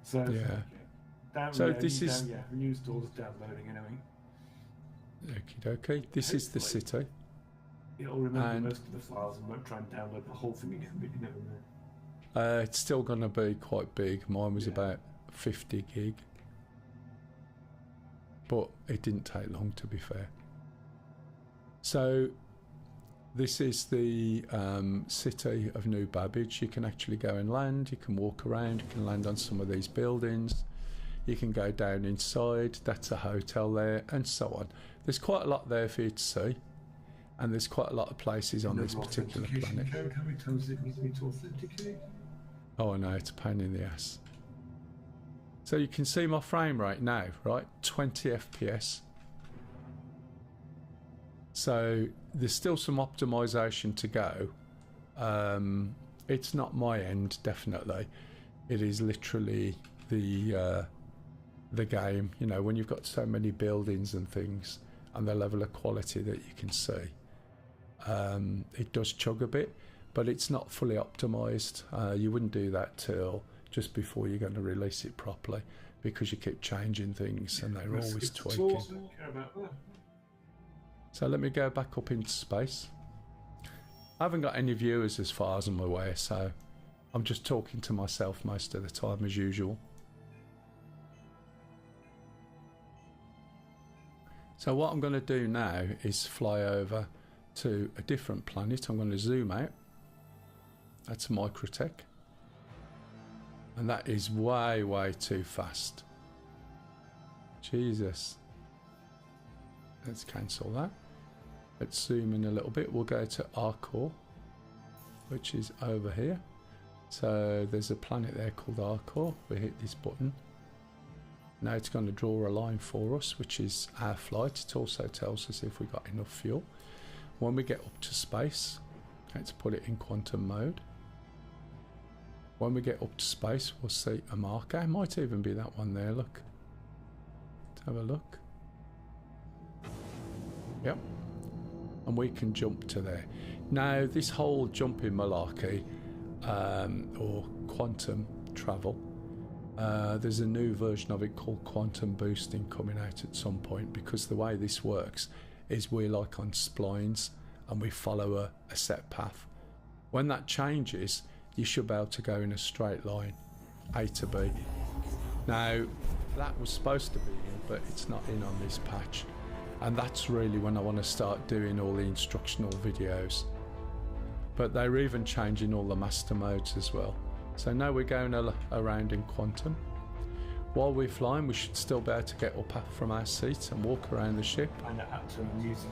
So yeah. So this is new installs downloading anyway. Okie dokie. This is the city. It'll remember most of the files and won't try and download the whole thing again, but you never know. It's still going to be quite big. Mine was about 50 gig. But it didn't take long, to be fair. So this is the city of New Babbage. You can actually go and land. You can walk around. You can land on some of these buildings. You can go down inside. That's a hotel there, and so on. There's quite a lot there for you to see. And there's quite a lot of places on this particular planet. Code, how many times does it need me to authenticate? Oh no, it's a pain in the ass. So you can see my frame rate now, right? 20 FPS. So there's still some optimization to go. It's not my end, definitely. It is literally the game. You know, when you've got so many buildings and things, and the level of quality that you can see, it does chug a bit, but it's not fully optimized. You wouldn't do that till just before you're going to release it properly, because you keep changing things and they're always tweaking. So let me go back up into space. I haven't got any viewers as far as I'm aware, so I'm just talking to myself most of the time as usual. So what I'm going to do now is fly over to a different planet. I'm going to zoom out. That's Microtech. And that is way, way too fast. Jesus. Let's cancel that. Let's zoom in a little bit. We'll go to Arcor, which is over here. So there's a planet there called Arcor. We hit this button. Now it's going to draw a line for us, which is our flight. It also tells us if we've got enough fuel. When we get up to space, let's put it in quantum mode. When we get up to space, we'll see a marker. It might even be that one there, look. Let's have a look. Yep. And we can jump to there. Now, this whole jumping malarkey, or quantum travel, there's a new version of it called quantum boosting coming out at some point, because the way this works is we're like on splines and we follow a set path. When that changes, you should be able to go in a straight line, A to B. Now, that was supposed to be in, but it's not in on this patch. And that's really when I want to start doing all the instructional videos. But they're even changing all the master modes as well. So now we're going around in quantum. While we're flying, we should still be able to get up from our seats and walk around the ship. And actual music.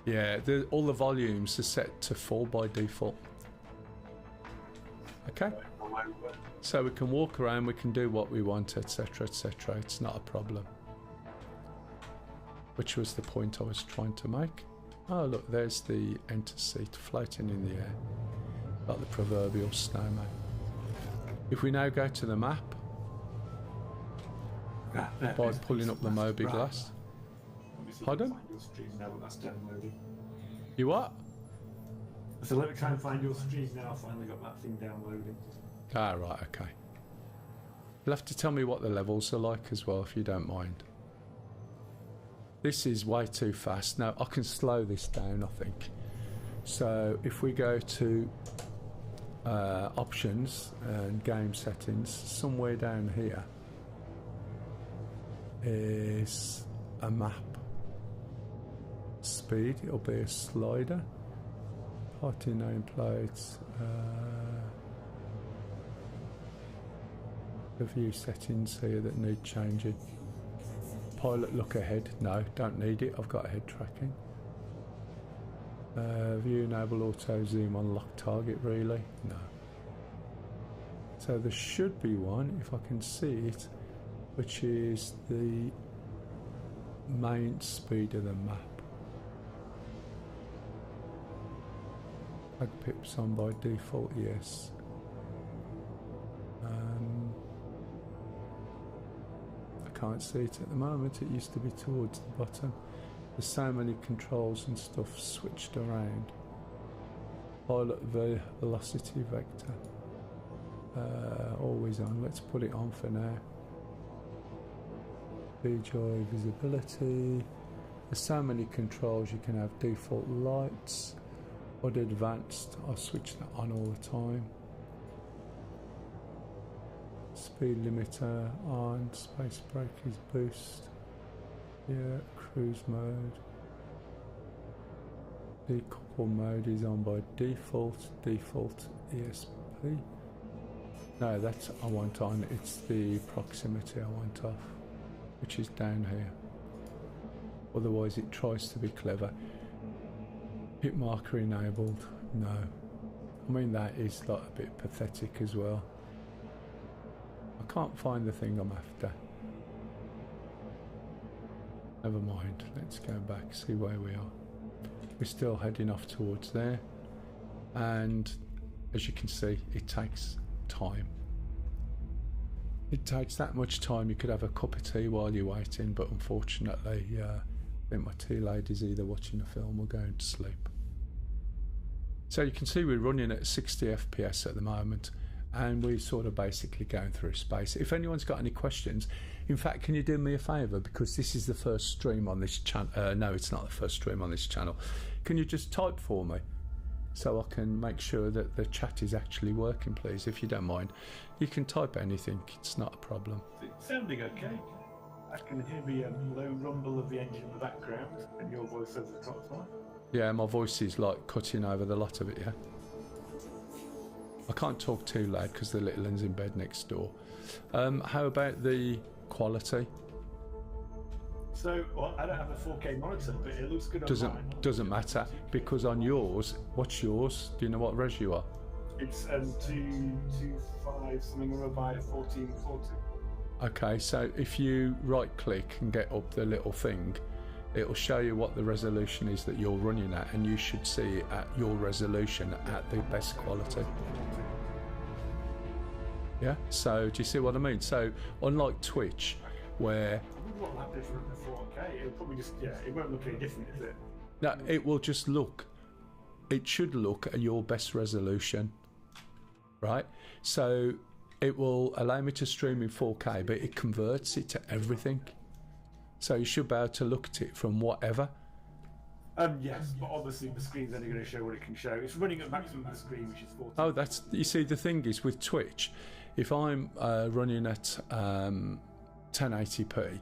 Yeah, all the volumes are set to full by default. Okay, so we can walk around, we can do what we want, etc, etc. It's not a problem. Which was the point I was trying to make. Oh look, there's the enter seat floating in the air, like the proverbial snowman. If we now go to the map, by pulling up the Moby glass. Pardon? You what? So let me try and find your stream now. I finally got that thing downloading. Ah, right, okay. You'll have to tell me what the levels are like as well, if you don't mind. This is way too fast. Now, I can slow this down, I think. So, if we go to options and game settings, somewhere down here is a map. Speed, it'll be a slider. Party nameplates. The view settings here that need changing. Pilot look ahead. No, don't need it. I've got head tracking. View enable auto zoom on lock target relay. No. So there should be one, if I can see it, which is the main speed of the map. Flag pips on by default, yes. I can't see it at the moment. It used to be towards the bottom. There's so many controls and stuff switched around. Pilot velocity vector. Always on. Let's put it on for now. VJoy visibility. There's so many controls. You can have default lights. Or advanced. I'll switch that on all the time. Speed limiter on. Space brake is boost. Yeah, cruise mode. Decouple mode is on by default. Default ESP. No, that's I want on. It's the proximity I want off, which is down here. Otherwise, it tries to be clever. Hit marker enabled. No. I mean, that is like a bit pathetic as well. I can't find the thing I'm after. Never mind. Let's go back, see where we are. We're still heading off towards there. And as you can see, it takes time. It takes that much time. You could have a cup of tea while you're waiting, but unfortunately, I think my tea lady's either watching a film or going to sleep. So you can see we're running at 60 FPS at the moment, and we're sort of basically going through space. If anyone's got any questions, in fact, can you do me a favour, because this is the first stream on this channel. No, it's not the first stream on this channel. Can you just type for me so I can make sure that the chat is actually working, please, if you don't mind. You can type anything, it's not a problem. It's sounding okay. I can hear the low rumble of the engine in the background, and your voice over the top line. Yeah, my voice is like cutting over the lot of it, yeah. I can't talk too loud because the little one's in bed next door. How about the quality? So, well, I don't have a 4K monitor, but it looks good online. Doesn't matter, because on yours, what's yours? Do you know what res you are? It's 225 something or by 1440. Okay, so if you right click and get up the little thing, it'll show you what the resolution is that you're running at, and you should see it at your resolution at the best quality. Yeah, so do you see what I mean? So unlike Twitch, where It wouldn't look that different than 4K. It'll probably just, it won't look any different, is it? no, it will just look, it should look at your best resolution, right? So it will allow me to stream in 4K, but it converts it to everything. So you should be able to look at it from whatever. Yes, but obviously the screen's only going to show what it can show. It's running at maximum of the screen, which is 40. Oh, that's, you see, the thing is with Twitch, if I'm running at 1080p,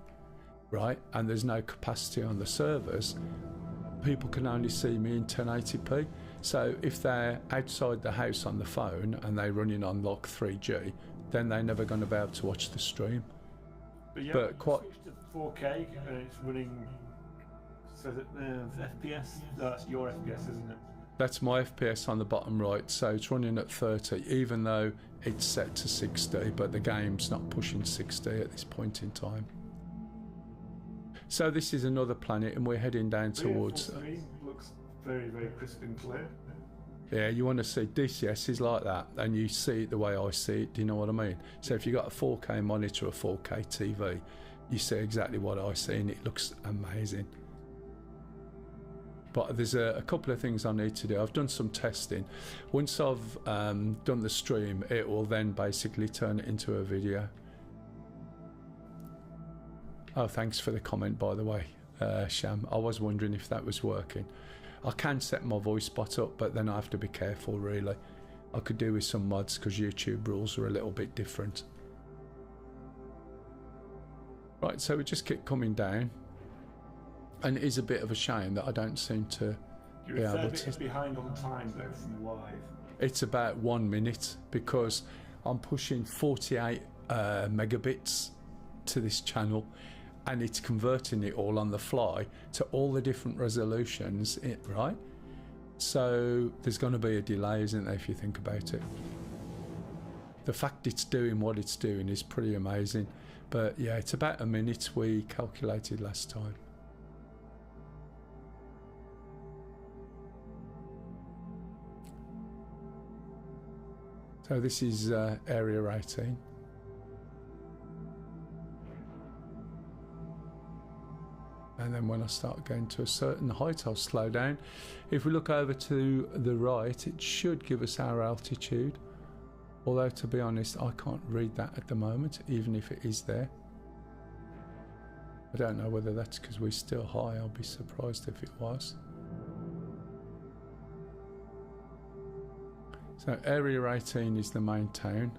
right, and there's no capacity on the servers, people can only see me in 1080p. So if they're outside the house on the phone and they're running on like 3G, then they're never going to be able to watch the stream. But yeah, but quite switched to 4K and it's running. So that FPS, that's your FPS, isn't it? That's my FPS on the bottom right, so it's running at 30, even though it's set to 60, but the game's not pushing 60 at this point in time. So this is another planet, and we're heading down towards. Full screen looks very, very crisp and clear. Yeah, you want to see DCS is like that, and you see it the way I see it. Do you know what I mean? So if you've got a 4K monitor or 4K TV, you see exactly what I see, and it looks amazing. But there's a couple of things I need to do. I've done some testing. Once I've done the stream, it will then basically turn it into a video. Oh, thanks for the comment, by the way, Sham. I was wondering if that was working. I can set my voice bot up, but then I have to be careful, really. I could do with some mods because YouTube rules are a little bit different. Right, so we just keep coming down. And it is a bit of a shame that I don't seem to be able to... You're behind on time, though, from live. It's about 1 minute because I'm pushing 48 megabits to this channel, and it's converting it all on the fly to all the different resolutions, right? So there's going to be a delay, isn't there, if you think about it? The fact it's doing what it's doing is pretty amazing. But yeah, it's about a minute we calculated last time. So this is area 18. And then when I start going to a certain height, I'll slow down. If we look over to the right, it should give us our altitude. Although, to be honest, I can't read that at the moment, even if it is there. I don't know whether that's because we're still high. I'll be surprised if it was. So area 18 is the main town.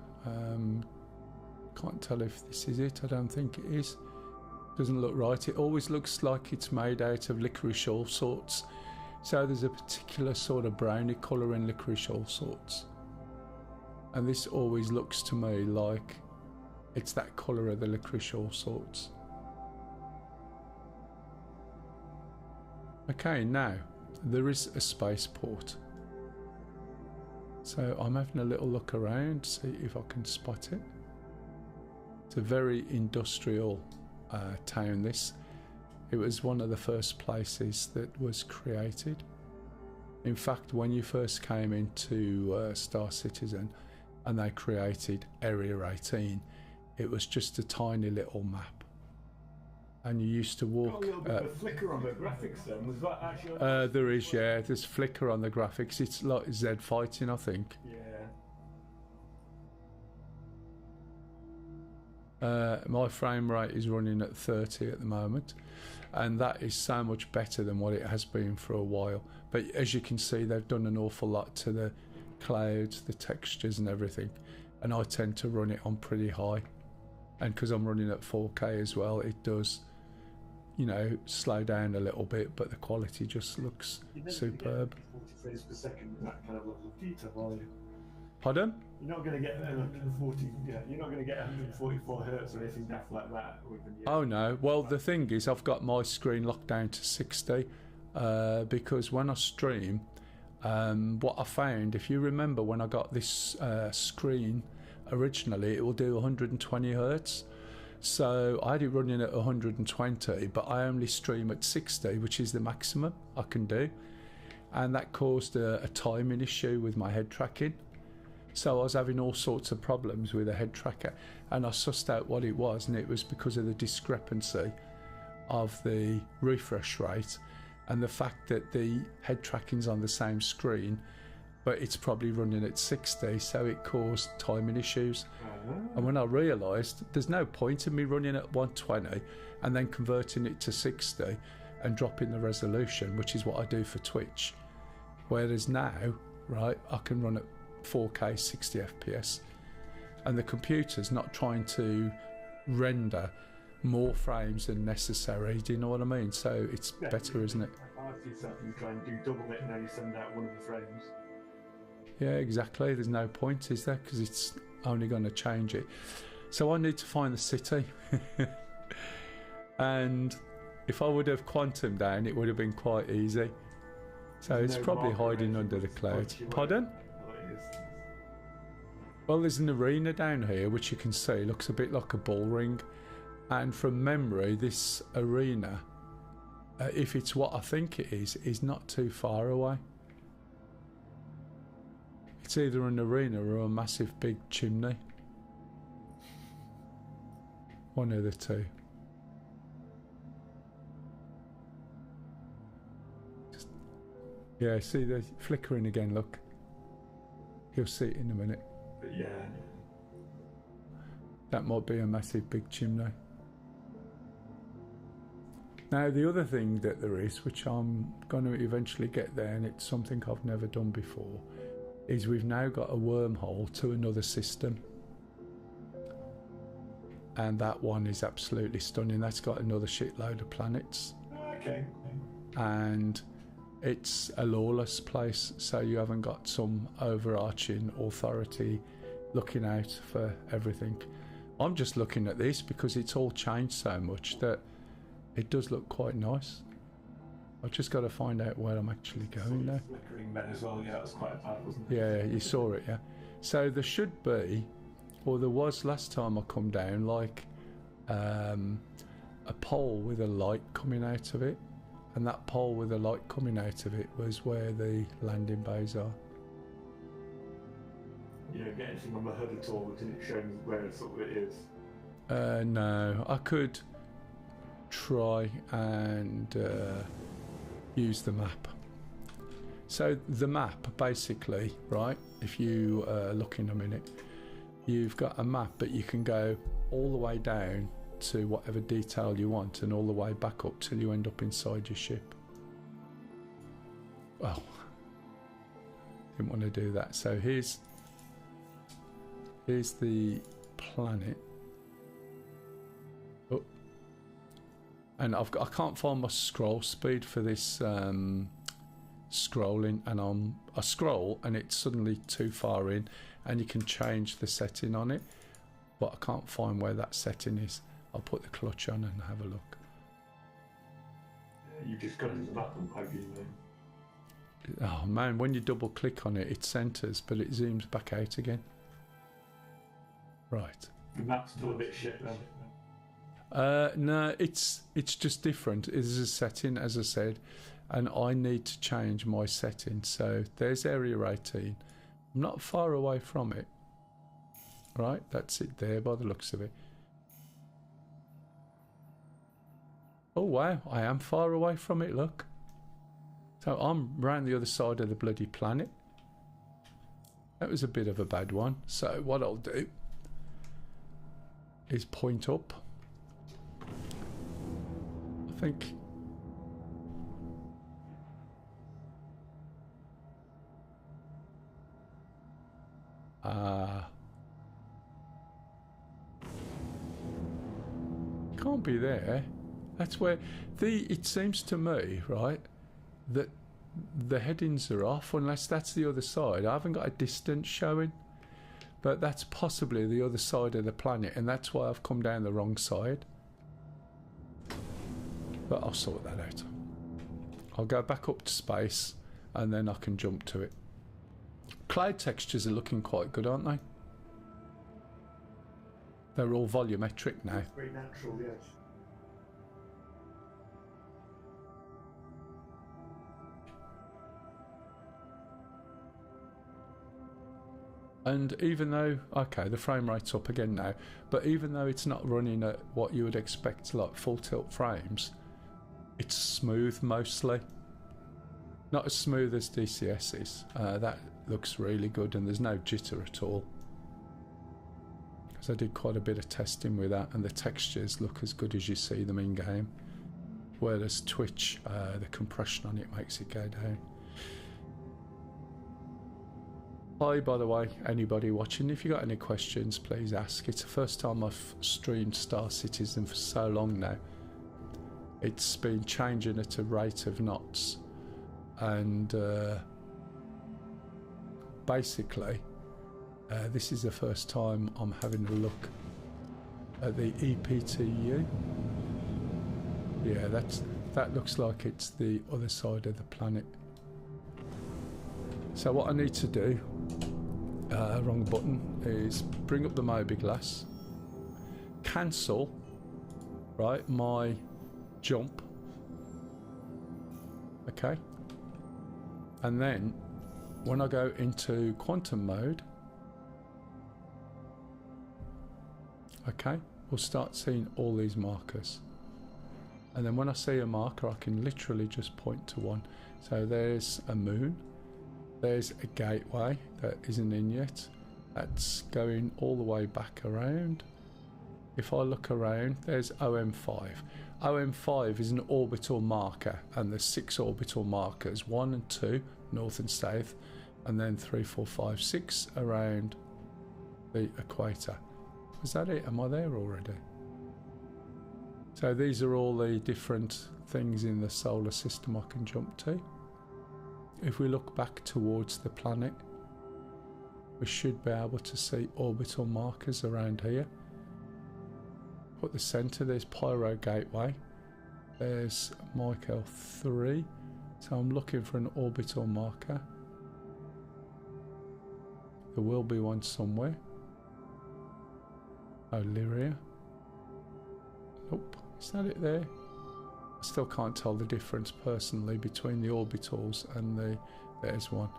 Can't tell if this is it. I don't think it is. Doesn't look right. It always looks like it's made out of licorice all sorts. So there's a particular sort of browny colour in licorice all sorts. And this always looks to me like it's that colour of the licorice all sorts. Okay, now there is a spaceport. So I'm having a little look around, see if I can spot it. It's a very industrial town, this. It was one of the first places that was created. In fact, when you first came into Star Citizen and they created Area 18, it was just a tiny little map. And you used to walk... Got a little bit of flicker on the graphics then. Was that actually... there is, yeah. There's flicker on the graphics. It's like Z fighting, I think. Yeah. My frame rate is running at 30 at the moment, and that is so much better than what it has been for a while. But as you can see, they've done an awful lot to the clouds, the textures and everything, and I tend to run it on pretty high. And because I'm running at 4K as well, it does, you know, slow down a little bit, but the quality just looks superb. 40 frames per second with that kind of level of detail, are you? Pardon? You're not going to get 40. Yeah, you're not going to get 144 hertz or anything daft like that. Oh no. Well, the thing is, I've got my screen locked down to 60 because when I stream, what I found, if you remember, when I got this screen originally, it will do 120 hertz. So I had it running at 120, but I only stream at 60, which is the maximum I can do, and that caused a timing issue with my head tracking. So I was having all sorts of problems with the head tracker, and I sussed out what it was, and it was because of the discrepancy of the refresh rate and the fact that the head tracking's on the same screen, but it's probably running at 60, so it caused timing issues. And when I realised there's no point in me running at 120 and then converting it to 60 and dropping the resolution, which is what I do for Twitch, whereas now, right, I can run at 4K 60 FPS, and the computer's not trying to render more frames than necessary. Do you know what I mean? So it's better, isn't it? I like yourself, you try and do double it and then you send out one of the frames. Yeah, exactly. There's no point, is there? Because it's only going to change it. So I need to find the city. And if I would have quantum down, it would have been quite easy. So it's probably hiding under the clouds. Pardon? Well, there's an arena down here, which you can see looks a bit like a ball ring. And from memory, this arena, if it's what I think it is not too far away. It's either an arena or a massive big chimney. One of the two. Yeah, see the flickering again, look. You'll see it in a minute. But yeah. That might be a massive big chimney. Now the other thing that there is, which I'm going to eventually get there, and it's something I've never done before, is we've now got a wormhole to another system. And that one is absolutely stunning. That's got another shitload of planets. Okay. And it's a lawless place, so you haven't got some overarching authority looking out for everything. I'm just looking at this because it's all changed so much that it does look quite nice. I've just got to find out where I'm actually going now. Flickering then as well, yeah, that was quite bad, wasn't it? Yeah, you saw it, yeah. So there should be, or there was last time I come down, like a pole with a light coming out of it, and that pole with a light coming out of it was where the landing bays are. You don't get anything on the HUD at all, didn't it show where it sort of it is? No, I could try and use the map. So the map basically, right, if you look in a minute, you've got a map, but you can go all the way down to whatever detail you want and all the way back up till you end up inside your ship. Well, didn't want to do that. So here's the planet. Oh, and I can't find my scroll speed for this scrolling, and I scroll and it's suddenly too far in, and you can change the setting on it, but I can't find where that setting is. I'll put the clutch on and have a look. You've just got into that one, have you? Oh man, when you double click on it, it centres, but it zooms back out again. Right. The map's still a bit shit then. No, it's just different. It is a setting, as I said, and I need to change my setting. So there's area 18. I'm not far away from it. Right, that's it there by the looks of it. Oh wow, I am far away from it, look. So I'm round the other side of the bloody planet. That was a bit of a bad one. So what I'll do is point up. I think can't be there. That's where it seems to me, right, that the headings are off, unless that's the other side. I haven't got a distance showing, but that's possibly the other side of the planet, and that's why I've come down the wrong side. But I'll sort that out. I'll go back up to space and then I can jump to it. Cloud textures are looking quite good, aren't they? They're all volumetric now. Very natural, yes. And even though, okay, the frame rate's up again now, but even though it's not running at what you would expect, like full tilt frames, it's smooth mostly. Not as smooth as DCS is. That looks really good, and there's no jitter at all. Because I did quite a bit of testing with that, and the textures look as good as you see them in game. Whereas Twitch, the compression on it makes it go down. Hi, by the way, anybody watching, if you got any questions, please ask. It's the first time I've streamed Star Citizen for so long now. It's been changing at a rate of knots, and basically this is the first time I'm having a look at the EPTU. Yeah, that looks like it's the other side of the planet. So what I need to do, wrong button, is bring up the mobi-glass, cancel, right, my jump, okay, and then when I go into quantum mode, okay, we'll start seeing all these markers. And then when I see a marker, I can literally just point to one. So there's a moon. There's a gateway that isn't in yet. That's going all the way back around. If I look around, there's OM5. OM5 is an orbital marker, and there's 6 orbital markers, 1 and 2, north and south, and then 3, 4, 5, 6 around the equator. Is that it? Am I there already? So these are all the different things in the solar system I can jump to. If we look back towards the planet, we should be able to see orbital markers around here. At the centre, there's Pyro Gateway. There's Michael 3. So I'm looking for an orbital marker. There will be one somewhere. Lyria. Nope, is that it there? I still can't tell the difference personally between the orbitals and there's one.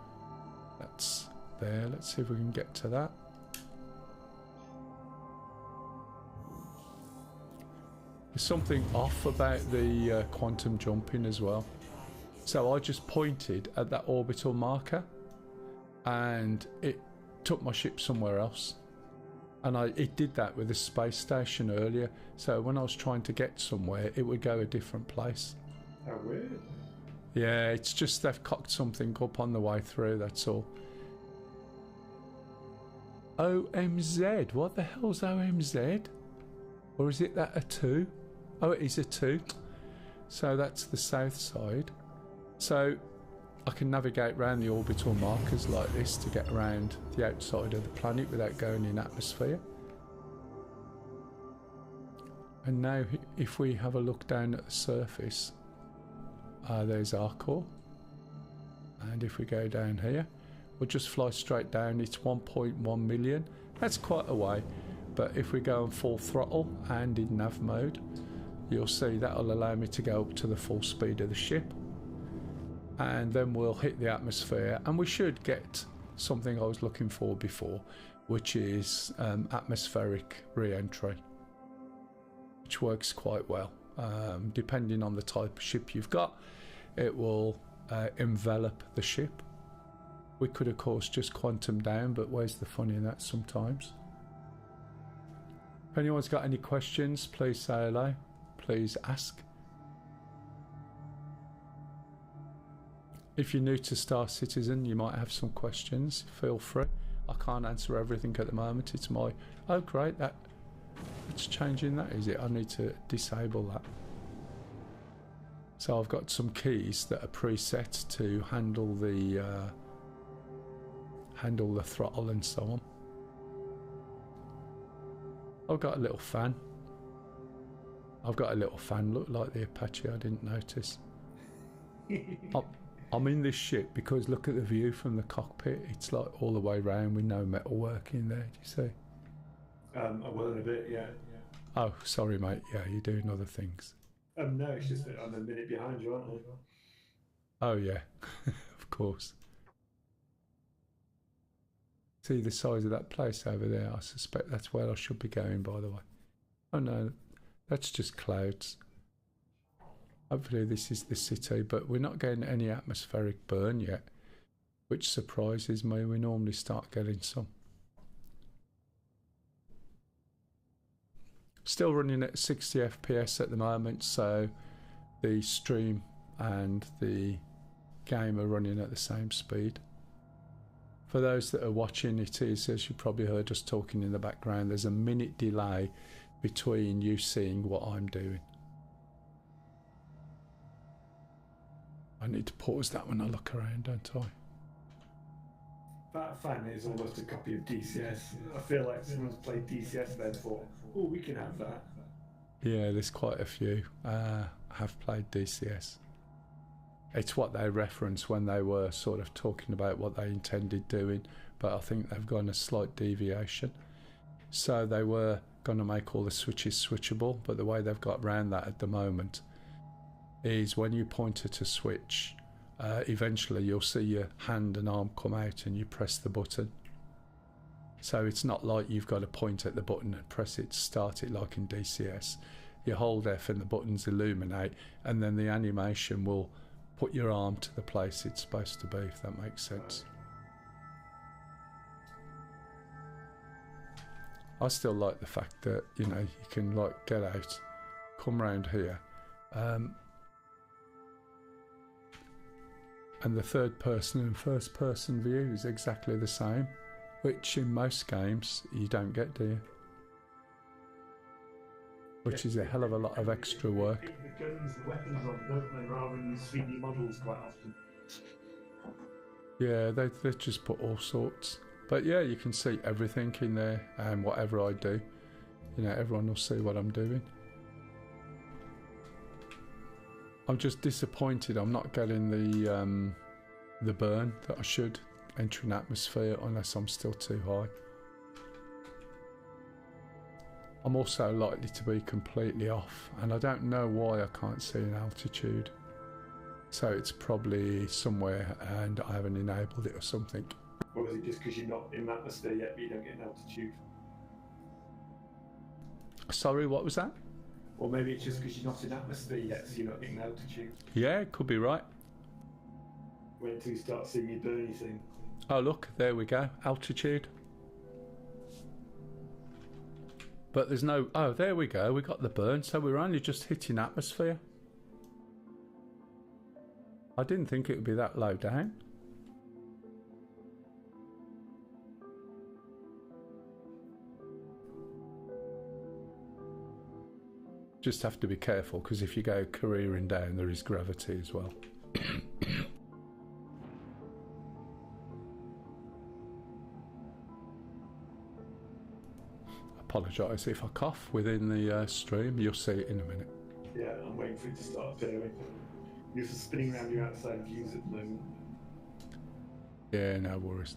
That's there. Let's see if we can get to that. There's something off about the quantum jumping as well. So I just pointed at that orbital marker and it took my ship somewhere else. And it did that with the space station earlier. So when I was trying to get somewhere, it would go a different place. How weird. Yeah, it's just they've cocked something up on the way through, that's all. OMZ, what the hell's OMZ? Or is it that a 2? Oh, it is a 2. So that's the south side. So I can navigate around the orbital markers like this to get around the outside of the planet without going in atmosphere. And now if we have a look down at the surface, there's our core. And if we go down here, we'll just fly straight down. It's 1.1 million. That's quite a way. But if we go on full throttle and in nav mode, you'll see that'll allow me to go up to the full speed of the ship. And then we'll hit the atmosphere and we should get something I was looking for before, which is atmospheric re-entry, which works quite well. Depending on the type of ship you've got, it will envelop the ship. We could of course just quantum down, but where's the fun in that sometimes? If anyone's got any questions, please say hello, please ask. If you're new to Star Citizen, you might have some questions. Feel free. I can't answer everything at the moment. It's my... Oh, great. It's changing that, is it? I need to disable that. So I've got some keys that are preset to handle the throttle and so on. I've got a little fan. Look like the Apache. I didn't notice. I'm in this ship because look at the view from the cockpit. It's like all the way round with no metalwork in there. Do you see? I will in a bit, yeah. Oh, sorry, mate. Yeah, you're doing other things. No, it's just that I'm a minute behind you, aren't I? Oh, yeah. Of course. See the size of that place over there? I suspect that's where I should be going, by the way. Oh, no. That's just clouds. Hopefully this is the city, but we're not getting any atmospheric burn yet, which surprises me. We normally start getting some. Still running at 60 FPS at the moment, so the stream and the game are running at the same speed. For those that are watching, it is, as you probably heard us talking in the background, there's a minute delay between you seeing what I'm doing. I need to pause that when I look around, don't I? That fan is almost a copy of DCS. I feel like someone's played DCS and then thought, oh, we can have that. Yeah, there's quite a few have played DCS. It's what they referenced when they were sort of talking about what they intended doing, but I think they've gone a slight deviation. So they were going to make all the switches switchable, but the way they've got around that at the moment is when you point at a switch, eventually you'll see your hand and arm come out and you press the button. So it's not like you've got to point at the button and press it to start it like in DCS. you hold F and the buttons illuminate, and then the animation will put your arm to the place it's supposed to be, if that makes sense. I still like the fact that, you know, you can like get out, come round here, and the third person and first person view is exactly the same, which in most games you don't get, do you? Which is a hell of a lot of extra work. The guns, the weapons on, don't they, rather than use 3D models quite often. Yeah, they just put all sorts. But yeah, you can see everything in there, and whatever I do, you know, everyone will see what I'm doing. I'm just disappointed I'm not getting the burn that I should entering atmosphere, unless I'm still too high. I'm also likely to be completely off, and I don't know why I can't see an altitude. So it's probably somewhere and I haven't enabled it or something. Or is it just because you're not in atmosphere yet, but you don't get an altitude? Sorry, what was that? Or maybe it's just because you're not in atmosphere yet, so you're not getting altitude. Yeah, could be right. Wait until you start seeing your burny thing. Oh look, there we go, altitude. But there's no, oh there we go, we got the burn, so we're only just hitting atmosphere. I didn't think it would be that low down. Just have to be careful, because if you go careering down, there is gravity as well. Apologise if I cough within the stream, you'll see it in a minute. Yeah, I'm waiting for it to start appearing. You're just spinning around your outside views at the moment. Yeah, no worries.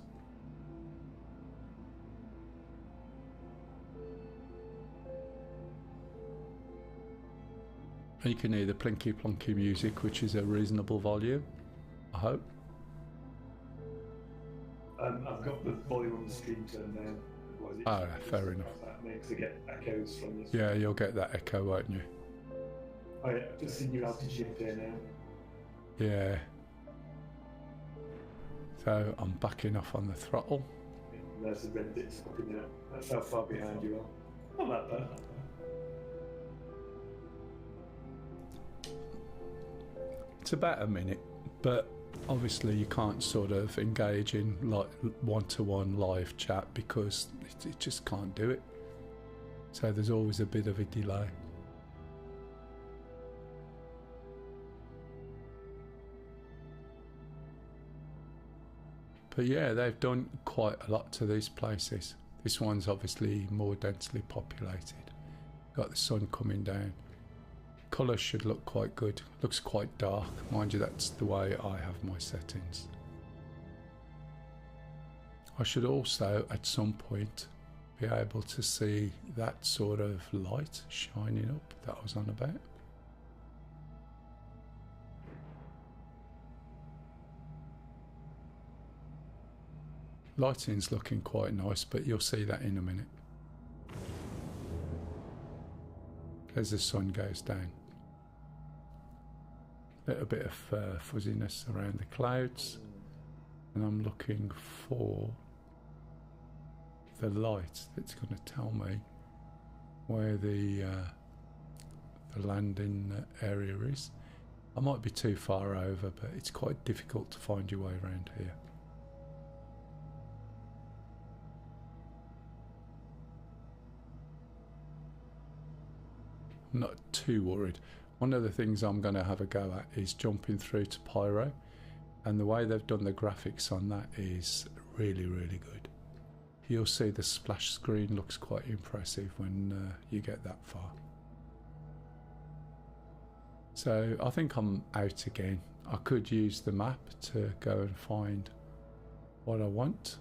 You can hear the plinky plonky music, which is a reasonable volume, I hope. I've got the volume on the stream turned down. Oh, fair enough. That makes it get echoes from this. Yeah, you'll get that echo, won't you? Oh yeah, I've just seen your altitude appear now. Yeah. So I'm backing off on the throttle. And there's the red bits popping out. That's how far behind you are. Not that bad. It's about a minute, but obviously you can't sort of engage in like one-to-one live chat because it just can't do it. So there's always a bit of a delay. But yeah, they've done quite a lot to these places. This one's obviously more densely populated. Got the sun coming down. Colour should look quite good. Looks quite dark. Mind you, that's the way I have my settings. I should also, at some point, be able to see that sort of light shining up that I was on about. Lighting's looking quite nice, but you'll see that in a minute. As the sun goes down. A little bit of fuzziness around the clouds, and I'm looking for the light that's going to tell me where the landing area is. I might be too far over, but it's quite difficult to find your way around here. I'm not too worried. One of the things I'm going to have a go at is jumping through to Pyro, and the way they've done the graphics on that is really, really good. You'll see the splash screen looks quite impressive when you get that far. So I think I'm out again. I could use the map to go and find what I want,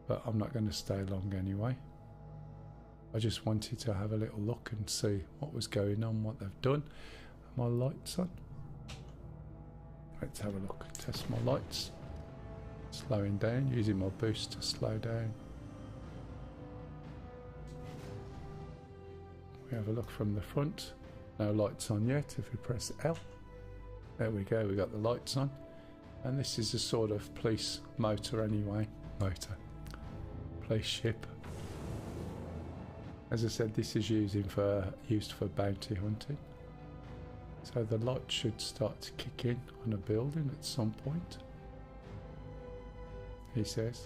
but I'm not going to stay long anyway. I just wanted to have a little look and see what was going on, what they've done. Are my lights on? Let's have a look. Test my lights. Slowing down, using my boost to slow down. We have a look from the front. No lights on yet. If we press L, there we go, we got the lights on. And this is a sort of police motor anyway. Police ship. As I said, this is used for bounty hunting. So the light should start to kick in on a building at some point, he says.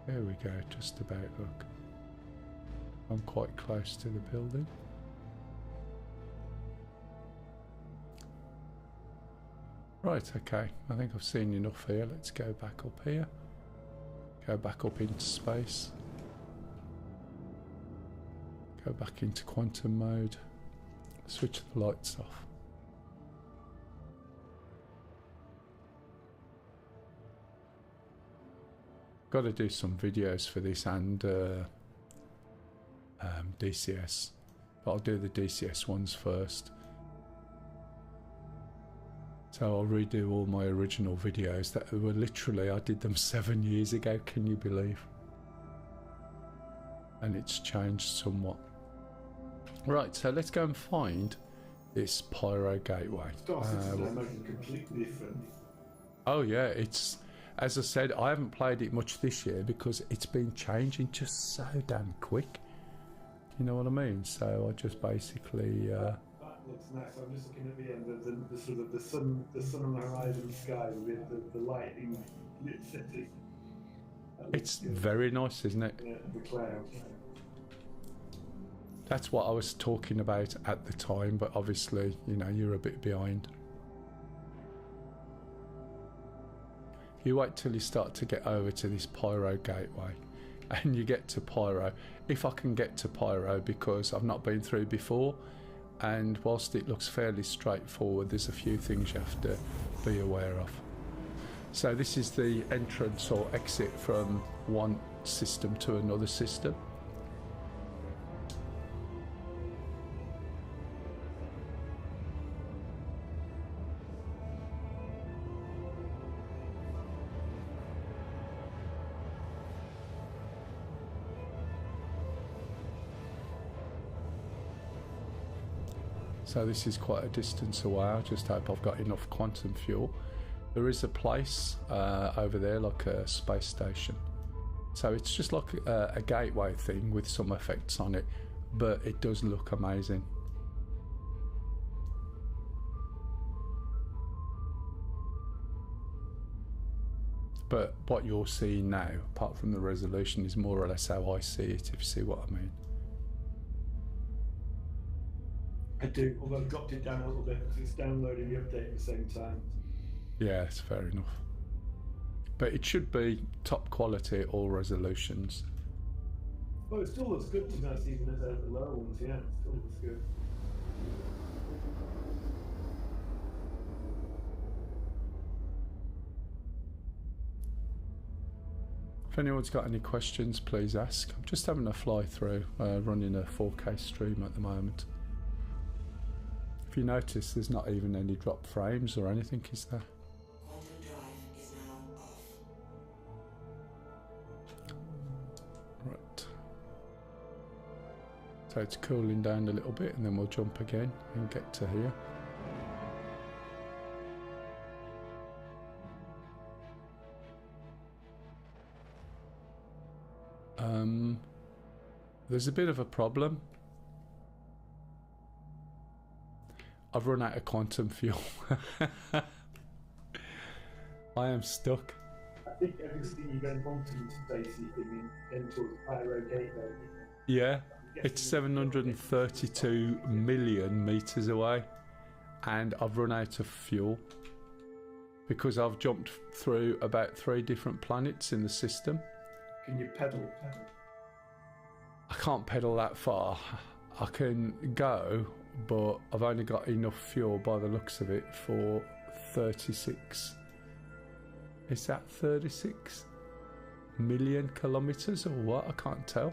There we go, just about, look. I'm quite close to the building. Right, okay, I think I've seen enough here. Let's go back up here. Go back up into space. Go back into quantum mode. Switch the lights off. Got to do some videos for this and DCS. But I'll do the DCS ones first. So I'll redo all my original videos that were literally, I did them 7 years ago, can you believe? And it's changed somewhat. Right, so let's go and find this Pyro Gateway. Completely different. Oh yeah, it's, as I said, I haven't played it much this year because it's been changing just so damn quick. You know what I mean? So I just basically... that looks nice. I'm just looking at the end, the sort of the sun on the horizon sky with the lighting lit city. It's good. Very nice, isn't it? Yeah, the clouds. That's what I was talking about at the time, but obviously, you know, you're a bit behind. You wait till you start to get over to this Pyro Gateway, and you get to Pyro. If I can get to Pyro, because I've not been through before, and whilst it looks fairly straightforward, there's a few things you have to be aware of. So this is the entrance or exit from one system to another system. So this is quite a distance away. I just hope I've got enough quantum fuel. There is a place over there, like a space station. So it's just like a gateway thing with some effects on it, but it does look amazing. But what you're seeing now, apart from the resolution, is more or less how I see it, if you see what I mean. I do, although I've dropped it down a little bit because it's downloading the update at the same time. Yeah, it's fair enough. But it should be top quality at all resolutions. Well, it still looks good to be honest, even at the lower ones, yeah, it still looks good. If anyone's got any questions, please ask. I'm just having a fly through, running a 4K stream at the moment. If you notice, there's not even any drop frames or anything, is there? Quantum drive is now off. Right. So it's cooling down a little bit, and then we'll jump again and get to here. There's a bit of a problem. I've run out of quantum fuel. I am stuck. I think everything you're going quantum space, you can enter Pyro Gateway. Yeah, it's 732 million meters away, and I've run out of fuel because I've jumped through about 3 different planets in the system. Can you pedal? I can't pedal that far. I can go, but I've only got enough fuel by the looks of it for 36. Is that 36 million kilometers or what? I can't tell.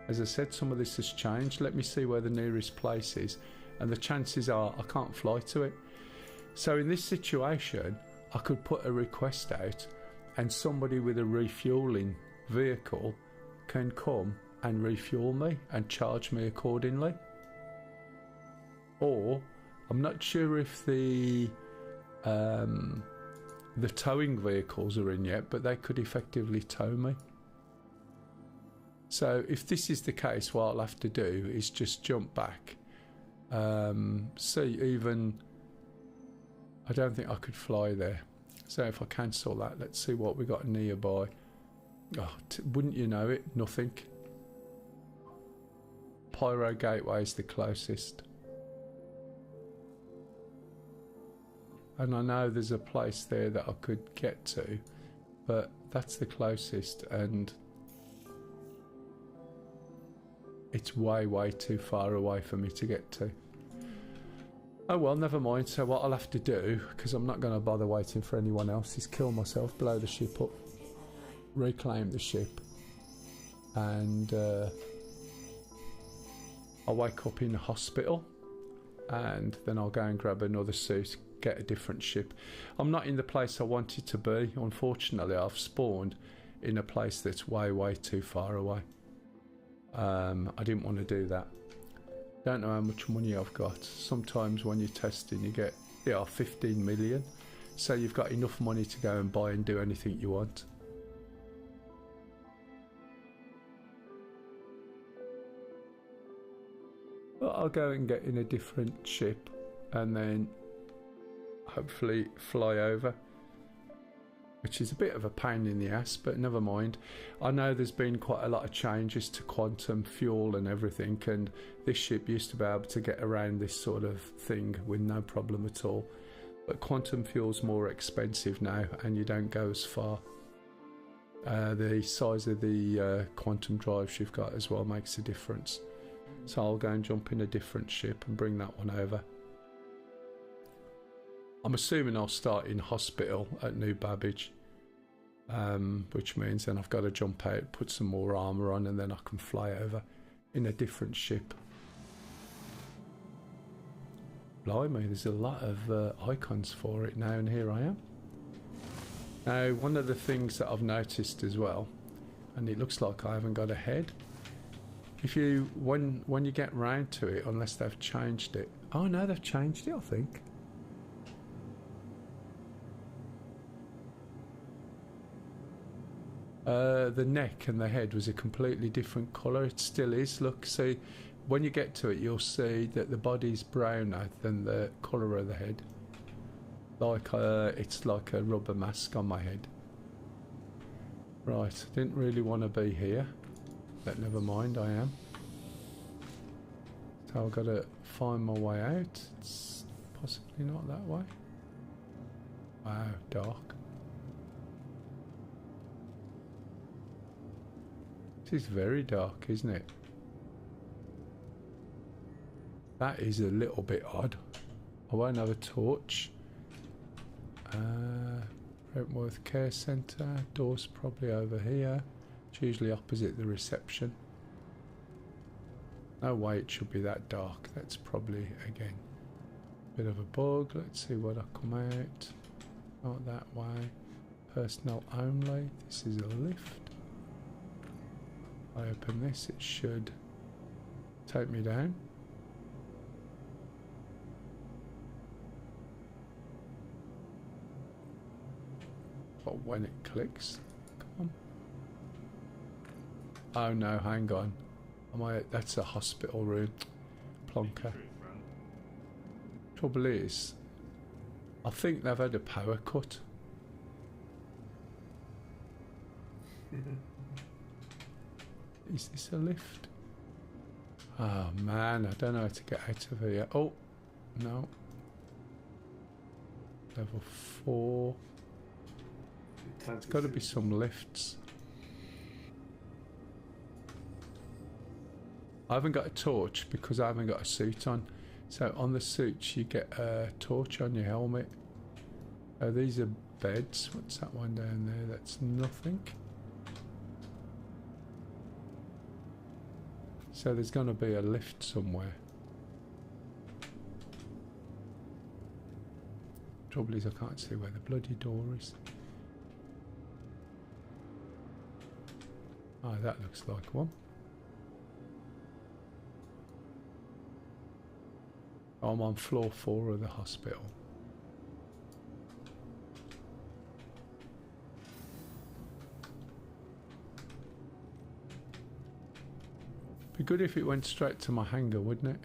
As I said, some of this has changed. Let me see where the nearest place is, and the chances are I can't fly to it. So in this situation, I could put a request out, and somebody with a refueling vehicle can come and refuel me and charge me accordingly. Or I'm not sure if the towing vehicles are in yet, but they could effectively tow me. So if this is the case, what I'll have to do is just jump back. See, even I don't think I could fly there. So if I cancel that, let's see what we got nearby. Oh, wouldn't you know it? Nothing. Pyro Gateway is the closest. And I know there's a place there that I could get to, but that's the closest, and it's way, way too far away for me to get to. Oh well, never mind. So what I'll have to do, because I'm not going to bother waiting for anyone else, is kill myself, blow the ship up, reclaim the ship, and I'll wake up in a hospital, and then I'll go and grab another suit, get a different ship. I'm not in the place I wanted to be. Unfortunately, I've spawned in a place that's way, way too far away. I didn't want to do that. Don't know how much money I've got. Sometimes when you're testing, you get 15 million. So you've got enough money to go and buy and do anything you want. But I'll go and get in a different ship and then hopefully fly over, which is a bit of a pain in the ass, but never mind. I know there's been quite a lot of changes to quantum fuel and everything, and this ship used to be able to get around this sort of thing with no problem at all, but quantum fuel's more expensive now and you don't go as far. The size of the quantum drives you've got as well makes a difference. So I'll go and jump in a different ship and bring that one over. I'm assuming I'll start in hospital at New Babbage, which means then I've got to jump out, put some more armour on, and then I can fly over in a different ship. Blimey, there's a lot of icons for it now, and here I am. Now, one of the things that I've noticed as well, and it looks like I haven't got a head, if you, when you get round to it, unless they've changed it. Oh no, they've changed it, I think. The neck and the head was a completely different colour. It still is. Look, see, when you get to it, you'll see that the body's browner than the colour of the head. Like it's like a rubber mask on my head. Right, didn't really want to be here, but never mind, I am. So I've got to find my way out. It's possibly not that way. Wow, dark. This is very dark, isn't it? That is a little bit odd. I won't have a torch. Brentworth Care Centre. Door's probably over here. It's usually opposite the reception. No way it should be that dark. That's probably, again, a bit of a bug. Let's see what I come out. Not that way. Personnel only. This is a lift. I open this, it should take me down. But when it clicks, come on. Oh no, hang on. That's a hospital room. Plonker. Trouble is, I think they've had a power cut. Is this a lift? Oh man, I don't know how to get out of here. Oh, no. Level 4. There's got to be some lifts. I haven't got a torch because I haven't got a suit on. So on the suits you get a torch on your helmet. Oh, these are beds. What's that one down there? That's nothing. So there's going to be a lift somewhere. Trouble is I can't see where the bloody door is. Oh, that looks like one. I'm on floor 4 of the hospital. Be good if it went straight to my hangar, wouldn't it?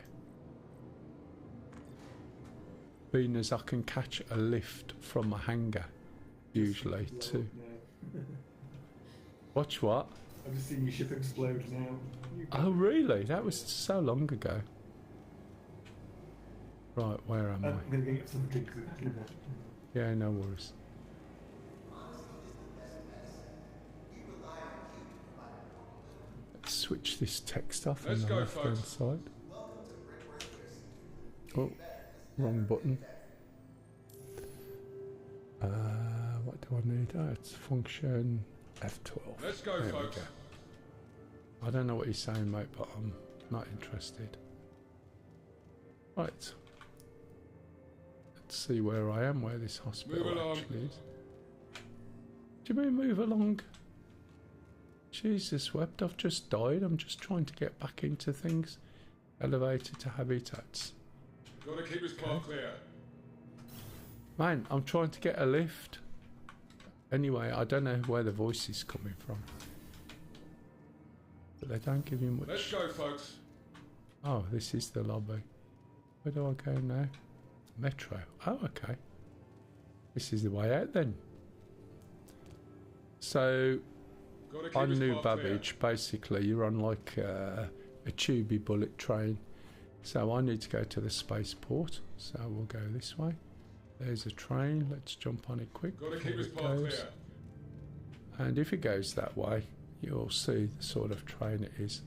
Being as I can catch a lift from my hangar, usually, too. Watch what? I've just seen your ship explode now. Oh, really? That was so long ago. Right, where am I? I'm going to get some drinks in a minute. Yeah, no worries. Let's switch this text off on the left-hand side. Oh, wrong button. What do I need? Oh, it's function F12. Let's go, there folks. We go. I don't know what he's saying, mate, but I'm not interested. Right. Let's see where I am, where this hospital actually is. Do you mean move along? Jesus wept, I've just died. I'm just trying to get back into things. Elevator to habitats. Gotta keep his path clear. Man, I'm trying to get a lift. Anyway, I don't know where the voice is coming from. But they don't give you much. Let's go, folks. Oh, this is the lobby. Where do I go now? Metro. Oh, okay. This is the way out then. So, Gotta keep on his New path Babbage, basically, you're on like a tubey bullet train. So I need to go to the spaceport. So we'll go this way. There's a train. Let's jump on it quick. Gotta before keep his it path goes. clear. And if it goes that way, you'll see the sort of train it is.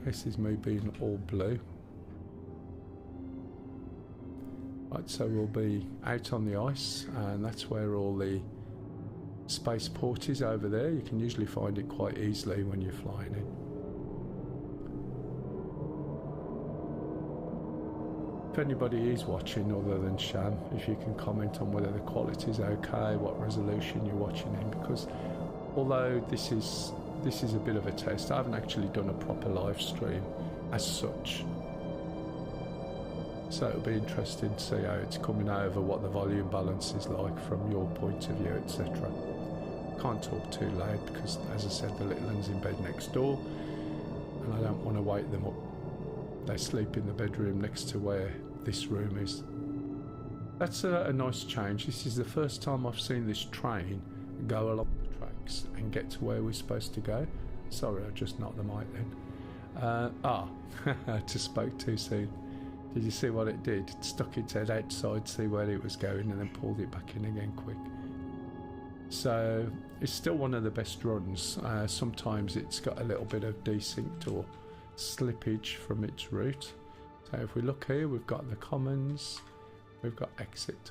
This is me being all blue. Right, so we'll be out on the ice, and that's where all the spaceport is over there. You can usually find it quite easily when you're flying in. If anybody is watching other than Sham, if you can comment on whether the quality is okay, what resolution you're watching in, because although this is a bit of a test, I haven't actually done a proper live stream as such. So it'll be interesting to see how it's coming over, what the volume balance is like from your point of view, etc. Can't talk too loud because, as I said, the little one's in bed next door and I don't want to wake them up. They sleep in the bedroom next to where this room is. That's a nice change. This is the first time I've seen this train go along the tracks and get to where we're supposed to go. Sorry, I just knocked the mic then. I just spoke too soon. Did you see what it did? It stuck its head outside, see where it was going, and then pulled it back in again quick. So it's still one of the best runs. Sometimes it's got a little bit of desync or slippage from its route. So if we look here, we've got the commons, we've got exit.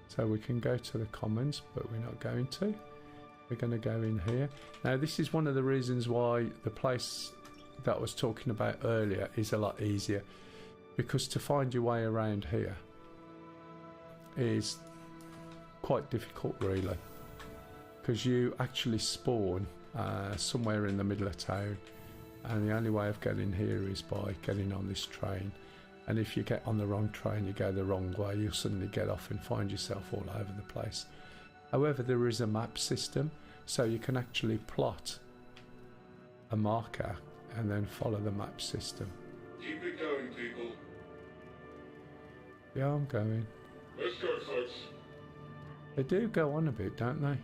So we can go to the commons, but we're not going to. We're going to go in here. Now this is one of the reasons why the place that I was talking about earlier is a lot easier, because to find your way around here is quite difficult really, because you actually spawn somewhere in the middle of town, and the only way of getting here is by getting on this train. And if you get on the wrong train, you go the wrong way, you'll suddenly get off and find yourself all over the place. However, there is a map system, so you can actually plot a marker and then follow the map system. Keep it going, people. Yeah, I'm going. Let's go, folks. They do go on a bit, don't they?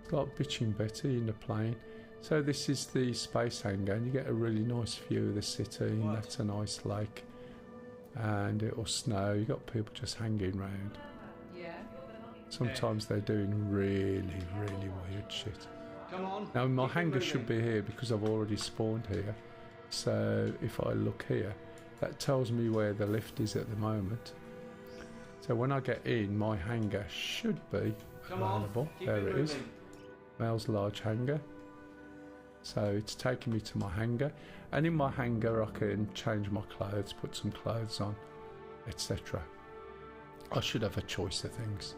It's like bitching Betty in the plane. So this is the space hangar, and you get a really nice view of the city, and that's a nice lake. And it'll snow, you got people just hanging around. Sometimes they're doing really, really weird shit. Come on. Now my hangar should be here because I've already spawned here. So if I look here, that tells me where the lift is at the moment. So when I get in, my hangar should be available. There it is. Mel's large hangar. So it's taking me to my hangar, and in my hangar I can change my clothes, put some clothes on, etc. I should have a choice of things.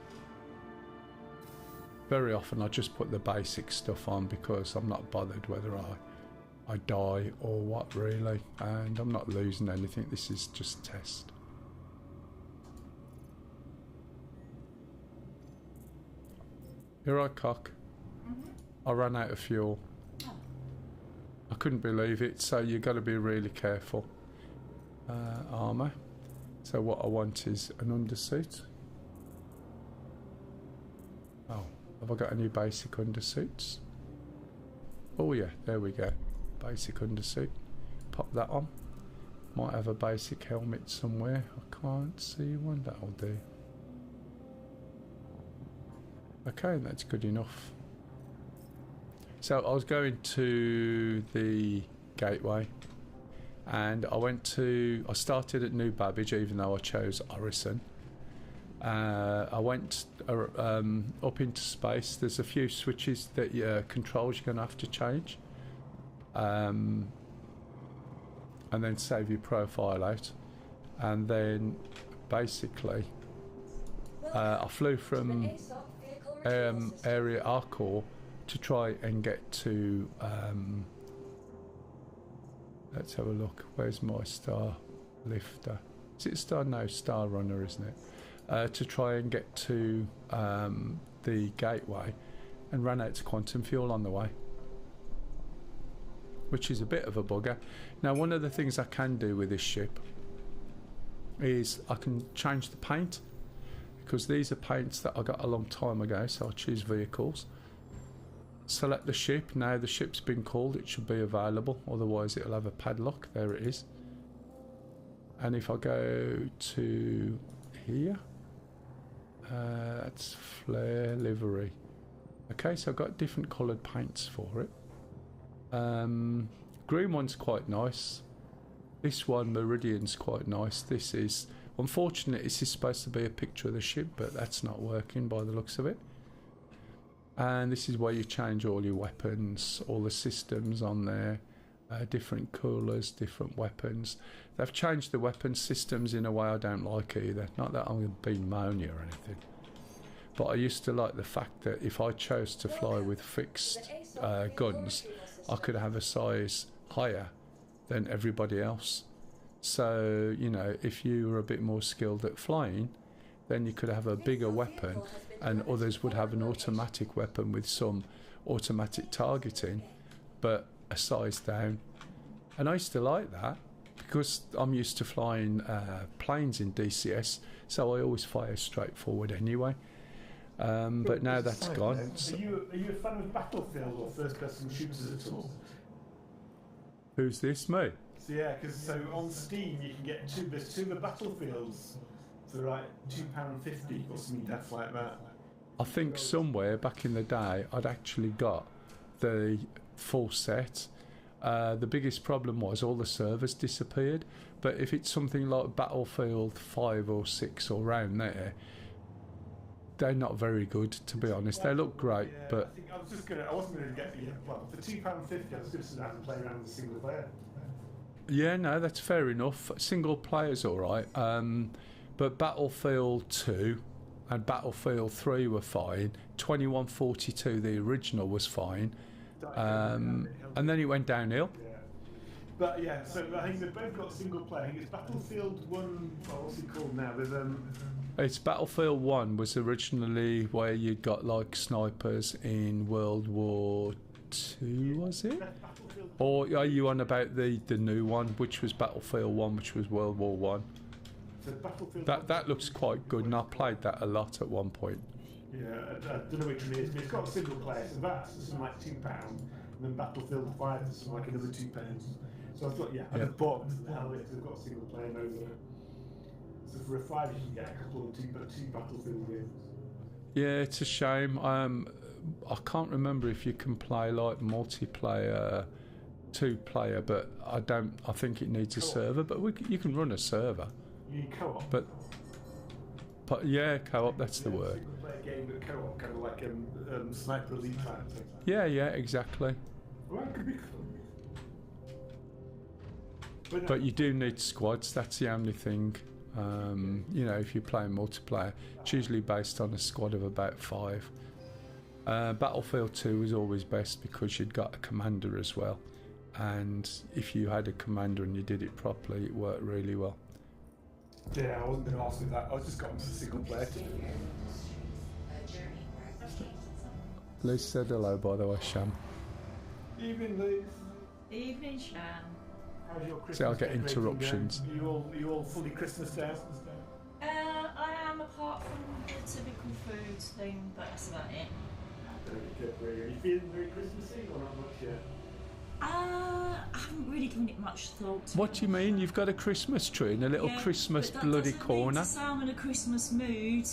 Very often I just put the basic stuff on because I'm not bothered whether I I die or what, really. And I'm not losing anything. This is just test. You're right, cock. I ran out of fuel. I couldn't believe it, so you've got to be really careful. Armour. So what I want is an undersuit. Oh, have I got any basic undersuits? Oh yeah, there we go. Basic undersuit. Pop that on. Might have a basic helmet somewhere. I can't see one. That'll do. Okay, that's good enough. So I was going to the gateway, and I started at New Babbage, even though I chose Orison. I went up into space. There's a few switches that controls you're going to have to change, and then save your profile out, and then basically I flew from area Arcor to try and get to let's have a look. Where's my star lifter? Is it star? No, star runner, isn't it? To try and get to the gateway, and ran out of quantum fuel on the way, which is a bit of a bugger. Now, one of the things I can do with this ship is I can change the paint, because these are paints that I got a long time ago. So I'll choose vehicles, select the ship. Now the ship's been called, it should be available, otherwise it'll have a padlock. There it is. And if I go to here, that's flare livery. Okay, so I've got different coloured paints for it. Green one's quite nice. This one, Meridian's quite nice. This is, unfortunately, this is supposed to be a picture of the ship, but that's not working by the looks of it. And this is where you change all your weapons, all the systems on there, different coolers, different weapons. They've changed the weapon systems in a way I don't like either. Not that I'm being moany or anything, but I used to like the fact that if I chose to fly with fixed guns, I could have a size higher than everybody else. So, you know, if you were a bit more skilled at flying, then you could have a bigger weapon, and others would have an automatic weapon with some automatic targeting, but a size down. And I used to like that, because I'm used to flying planes in DCS, so I always fire straight forward anyway. But now that's gone. So. Are you a fan of Battlefield or first-person shooters at all? Who's this, me? So yeah, because so on Steam you can get there's two of the Battlefields for like £2.50 or something daft like that. I think somewhere back in the day I'd actually got the full set. The biggest problem was all the servers disappeared, but if it's something like Battlefield 5 or 6 or around there, they're not very good, to be honest. They look great, yeah, but I wasn't gonna get well for £2.50 I was just gonna have to play around with a single player. yeah, no, that's fair enough. Single player's all right, but Battlefield 2 and Battlefield 3 were fine. 2142, the original, was fine, and then it went downhill. Yeah. But yeah, so I think they've both got single player. I think it's Battlefield 1, what's it called now? There's It's Battlefield 1 was originally where you got like snipers in World War 2, was it? Or are you on about the new one, which was Battlefield 1, which was World War 1? So Battlefield That looks quite good, and I played that a lot at one point. Yeah, I don't know which one it is, but it's got a single player, so that's something like £2, and then Battlefield 5 is something like another £2. So I thought, I just bought them now because they've got a single player mode. So for a £5 you can get a couple of two Battlefield games. Yeah, it's a shame. I can't remember if you can play like multiplayer, 2-player, but I think it needs a server. But you can run a server. You need co-op. But yeah, co-op. That's the word. You can play a game but co-op, kind of like Sniper Elite type thing. Yeah, exactly. Well, that could be fun. But you do need squads. That's the only thing. You know, if you're playing multiplayer, it's usually based on a squad of about 5. Battlefield 2 was always best because you'd got a commander as well, and if you had a commander and you did it properly, it worked really well. Yeah, I wasn't going to ask you that. I was just got into the single player. Liz said hello, by the way, Sham. Evening, Liz. Evening, Sham. How's your Christmas See, I'll get decorating interruptions. going? You all fully Christmased out? I am, apart from the typical food thing, but that's about it. Are you feeling very Christmassy or not much yet? I haven't really given it much thought. What do you mean? You've got a Christmas tree in a little Yeah, Christmas but that bloody doesn't corner? mean to say I'm in a Christmas mood.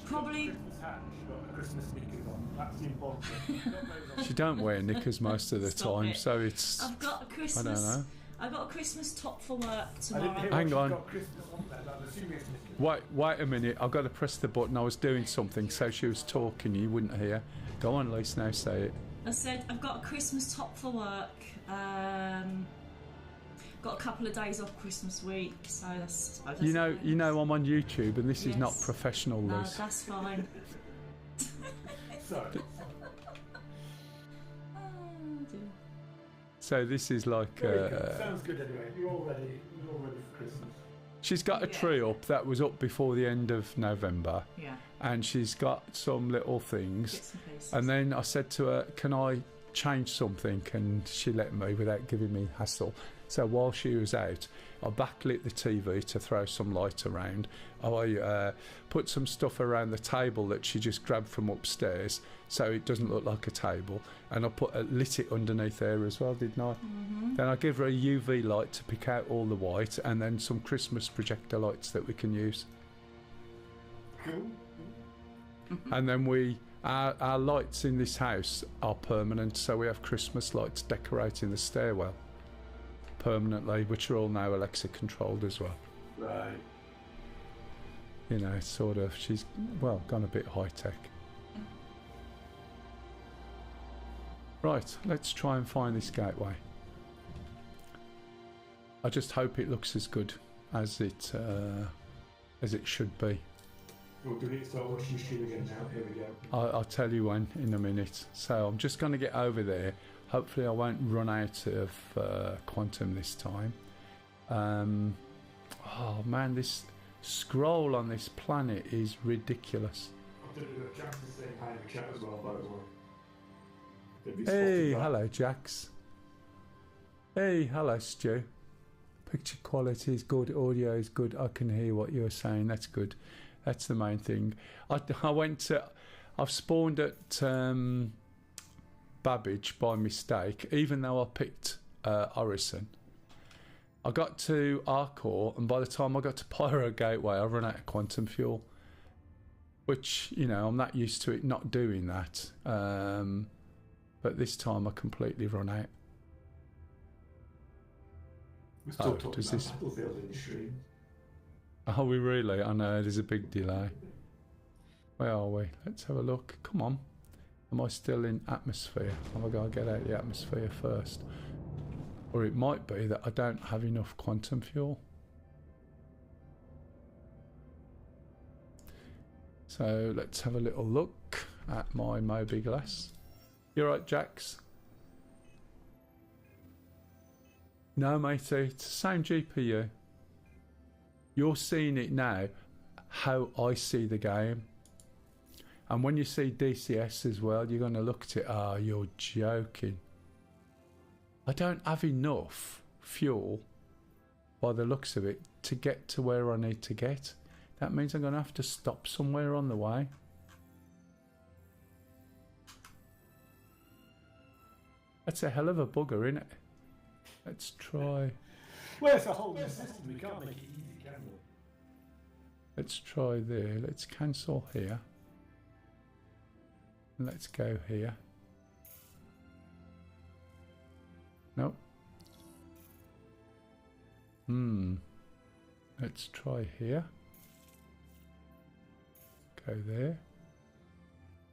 Probably. Christmas hat, she's got a Christmas knickers on. That's the important thing. She don't wear knickers most of the Stop time, it. so it's... I've got a Christmas. I don't know. I've got a Christmas top for work I didn't tomorrow. hear Hang what she's on. got Christmas on there, but I'm assuming it's knickers. Wait a minute, I've got to press the button. I was doing something, so she was talking, you wouldn't hear. Go on, Lisa, now say it. I said I've got a Christmas top for work. Got a couple of days off Christmas week, so that's. I suppose You that's know I'm on YouTube, and this is not Yes. professional, No, Liz. that's fine. So, Oh, dear. So this is like... very good. Sounds good anyway. You're all ready for Christmas. she's got a Yeah. tree up that was up before the end of November, Yeah, and she's got some little things. bits and pieces. And then I said to her, can I change something? And she let me without giving me hassle. So while she was out, I backlit the TV to throw some light around. I put some stuff around the table that she just grabbed from upstairs so it doesn't look like a table. And I lit it underneath there as well, didn't I? Mm-hmm. Then I give her a UV light to pick out all the white, and then some Christmas projector lights that we can use. Cool. And then our lights in this house are permanent, so we have Christmas lights decorating the stairwell permanently, which are all now Alexa controlled as well. Right. You know, it's sort of, she's, well, gone a bit high tech. Right, let's try and find this gateway. I just hope it looks as good as it should be. We'll do it, start watching the stream again now. Here we go. I'll tell you when in a minute. So I'm just going to get over there. Hopefully I won't run out of quantum this time. Oh man, this scroll on this planet is ridiculous. I've done it with Jackson saying hi in the chat as well, by the way. Don't be Hey, spotted by- hello Jax. Hey, hello Stu. Picture quality is good, audio is good. I can hear what you're saying. That's good. That's the main thing. I've spawned at Babbage by mistake, even though I picked Orison. I got to Arcor, and by the time I got to Pyro Gateway, I run out of quantum fuel. Which, you know, I'm not used to it not doing that. But this time I completely run out. We're still Oh, talking does about this- Battlefield in the stream. Oh, we really? I know, there's a big delay. Where are we? Let's have a look. Come on. Am I still in atmosphere? Have I got to get out of the atmosphere first? Or it might be that I don't have enough quantum fuel. So let's have a little look at my Moby glass. You right, Jax? No, matey, it's the same GPU. You're seeing it now how I see the game. And when you see DCS as well, you're going to look at it, oh, you're joking. I don't have enough fuel, by the looks of it, to get to where I need to get. That means I'm going to have to stop somewhere on the way. That's a hell of a bugger, isn't it? Let's try. Well, it's a whole new system. We can't make it easy, can we? Let's try there. Let's cancel here. Let's go here. Nope. Let's try here. Go there.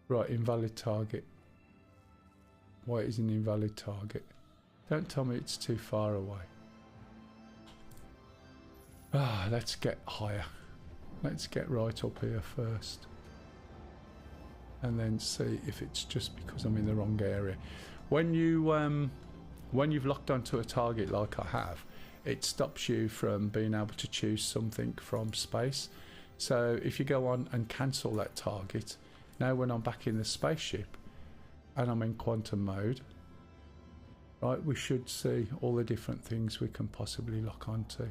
Right, invalid target. Why is an invalid target? Don't tell me it's too far away. Let's get higher. Let's get right up here first. And then see if it's just because I'm in the wrong area. When you when you've locked onto a target like I have, it stops you from being able to choose something from space. So if you go on and cancel that target, now when I'm back in the spaceship and I'm in quantum mode, right, we should see all the different things we can possibly lock onto.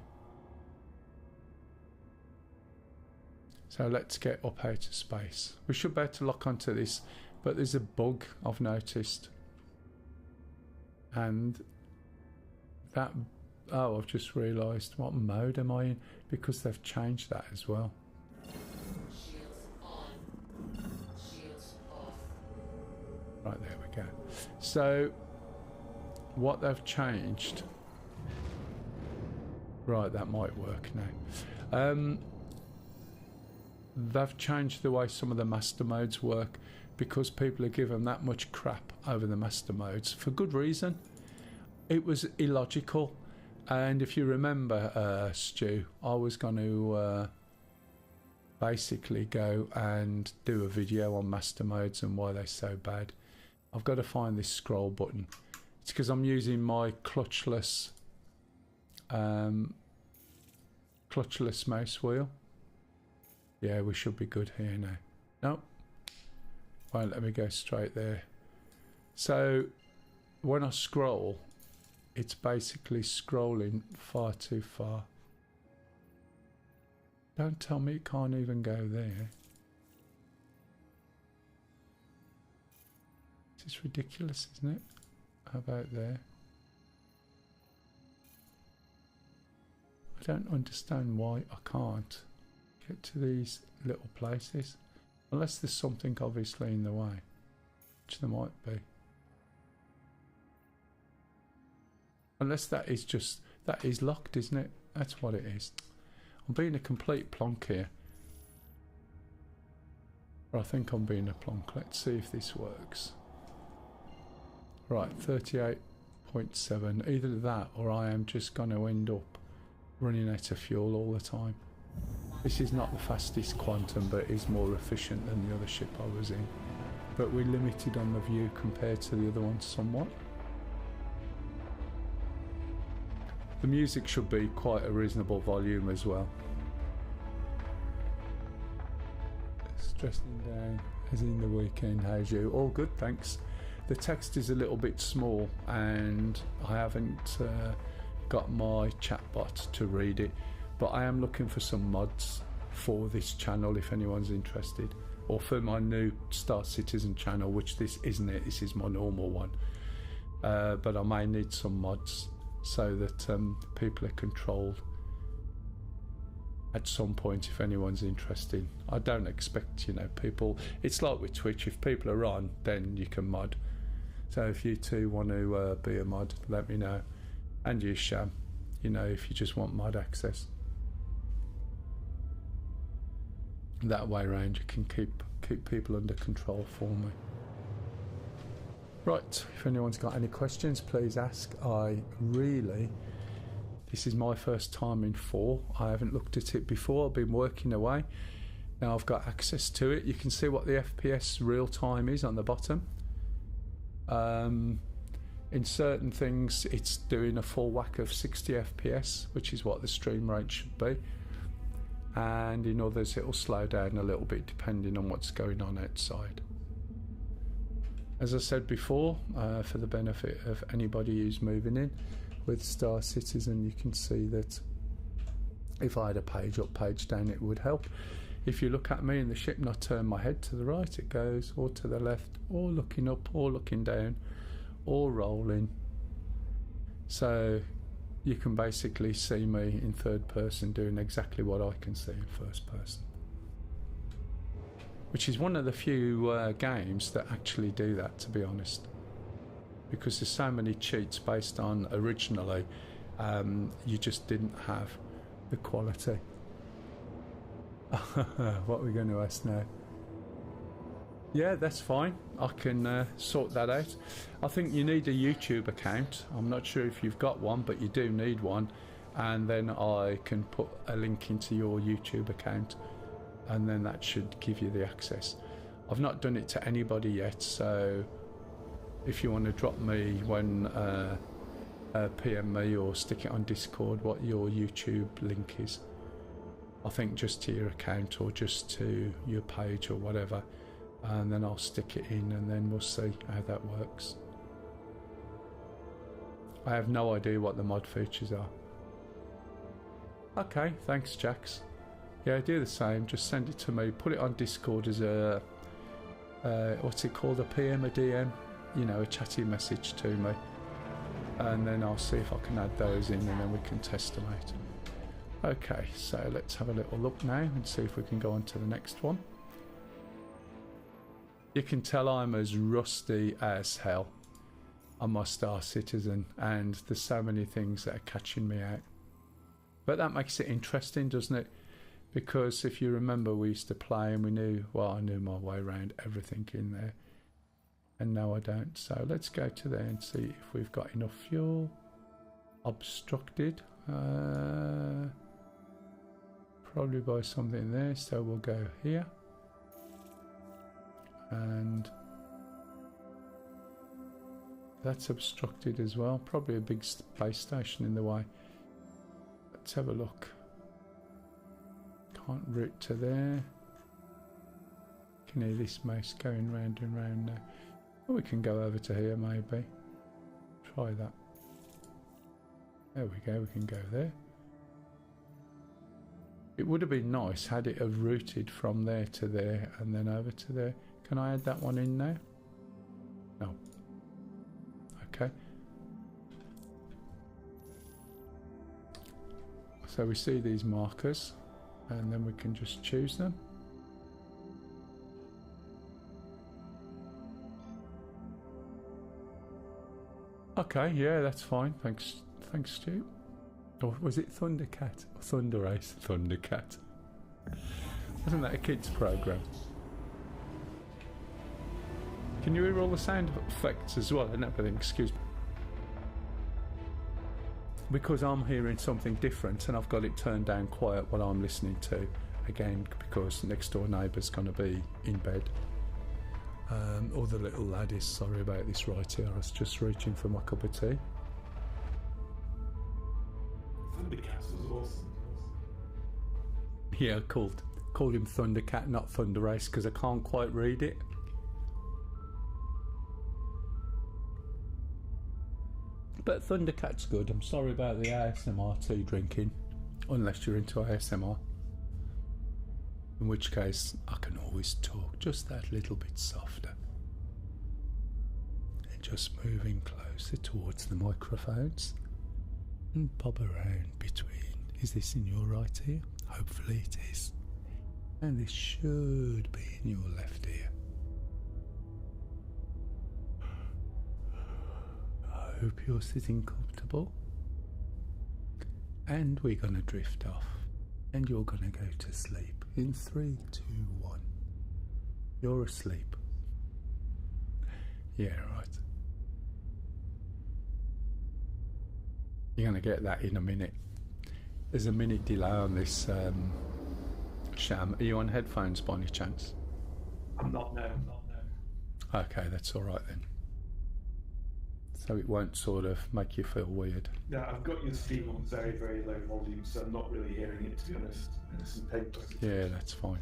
So let's get up out of space. We should be able to lock onto this, but there's a bug I've noticed. And that, oh, I've just realised, what mode am I in? Because they've changed that as well. Shields on. Shields off. Right, there we go. So what they've changed, right, that might work now. They've changed the way some of the master modes work because people are given that much crap over the master modes for good reason. It was illogical, and if you remember, Stu, I was going to basically go and do a video on master modes and why they're so bad. I've got to find this scroll button. It's because I'm using my clutchless mouse wheel. Yeah, we should be good here now. Nope. Won't let me go straight there. So when I scroll, it's basically scrolling far too far. Don't tell me it can't even go there. This is ridiculous, isn't it? How about there? I don't understand why I can't get to these little places. Unless there's something obviously in the way. Which there might be. Unless that is just, that is locked, isn't it? That's what it is. I'm being a complete plonk here. Or I think I'm being a plonk. Let's see if this works. Right, 38.7. Either that or I am just going to end up running out of fuel all the time. This is not the fastest quantum, but it is more efficient than the other ship I was in. But we're limited on the view compared to the other ones somewhat. The music should be quite a reasonable volume as well. Stressing down as in the weekend, how's you? All good, thanks. The text is a little bit small and I haven't got my chatbot to read it, but I am looking for some mods for this channel if anyone's interested, or for my new Star Citizen channel, which this isn't it, this is my normal one, but I may need some mods so that people are controlled at some point if anyone's interested. I don't expect, you know, people, it's like with Twitch, if people are on then you can mod. So if you two want to be a mod, let me know. And you, Sham, you know, if you just want mod access. That way around you can keep people under control for me. Right, if anyone's got any questions, please ask. This is my first time in 4. I haven't looked at it before. I've been working away. Now I've got access to it. You can see what the FPS real time is on the bottom. In certain things it's doing a full whack of 60 FPS, which is what the stream rate should be. And in others it'll slow down a little bit depending on what's going on outside. As I said before, for the benefit of anybody who's moving in with Star Citizen, you can see that if I had a page up, page down, it would help. If you look at me in the ship and I turn my head to the right, it goes, or to the left, or looking up, or looking down, or rolling. So you can basically see me in third person doing exactly what I can see in first person. Which is one of the few games that actually do that, to be honest. Because there's so many cheats based on originally, you just didn't have the quality. What are we going to ask now? Yeah, that's fine. I can sort that out. I think you need a YouTube account. I'm not sure if you've got one, but you do need one. And then I can put a link into your YouTube account, and then that should give you the access. I've not done it to anybody yet, so if you want to drop me when PM me or stick it on Discord what your YouTube link is. I think just to your account or just to your page or whatever, and then I'll stick it in and then we'll see how that works. I have no idea what the mod features are. Okay, thanks Jax. Yeah, do the same, just send it to me, put it on Discord as a what's it called, a PM, a DM, you know, a chatty message to me, and then I'll see if I can add those in and then we can test them out. Okay, so let's have a little look now and see if we can go on to the next one. You can tell I'm as rusty as hell on my Star Citizen, and there's so many things that are catching me out. But that makes it interesting, doesn't it? Because if you remember, we used to play and we knew, well, I knew my way around everything in there. And now I don't. So let's go to there and see if we've got enough fuel. Obstructed. Probably by something there, so we'll go here. And that's obstructed as well. Probably a big space station in the way. Let's have a look. Can't route to there. Can hear this mouse going round and round now. Oh, we can go over to here maybe. Try that. There we go, we can go there. It would have been nice had it have routed from there to there and then over to there. Can I add that one in now? No. Okay. So we see these markers and then we can just choose them. Okay, yeah, that's fine. Thanks, Stu. Or was it Thundercat? Or Thunder Ace? Thundercat. Wasn't that a kids' program? Can you hear all the sound effects as well and everything? Excuse me. Because I'm hearing something different and I've got it turned down quiet while I'm listening to. Again, because next door neighbour's going to be in bed. Or the little lad is. Sorry about this right here. I was just reaching for my cup of tea. Thundercats was awesome. Yeah, called him Thundercat, not Thunder Race, because I can't quite read it. But Thundercat's good. I'm sorry about the ASMR tea drinking, unless you're into ASMR. In which case, I can always talk just that little bit softer. And just moving closer towards the microphones. And bob around between. Is this in your right ear? Hopefully it is. And this should be in your left ear. I hope you're sitting comfortable. And we're going to drift off. And you're going to go to sleep. In 3, 2, 1. You're asleep. Yeah, right. You're going to get that in a minute. There's a minute delay on this sham. Are you on headphones by any chance? I'm not, no. Okay, that's alright then. So it won't sort of make you feel weird. No, I've got your stream on very, very low volume, so I'm not really hearing it, to be honest. There's some paper. Yeah, that's fine.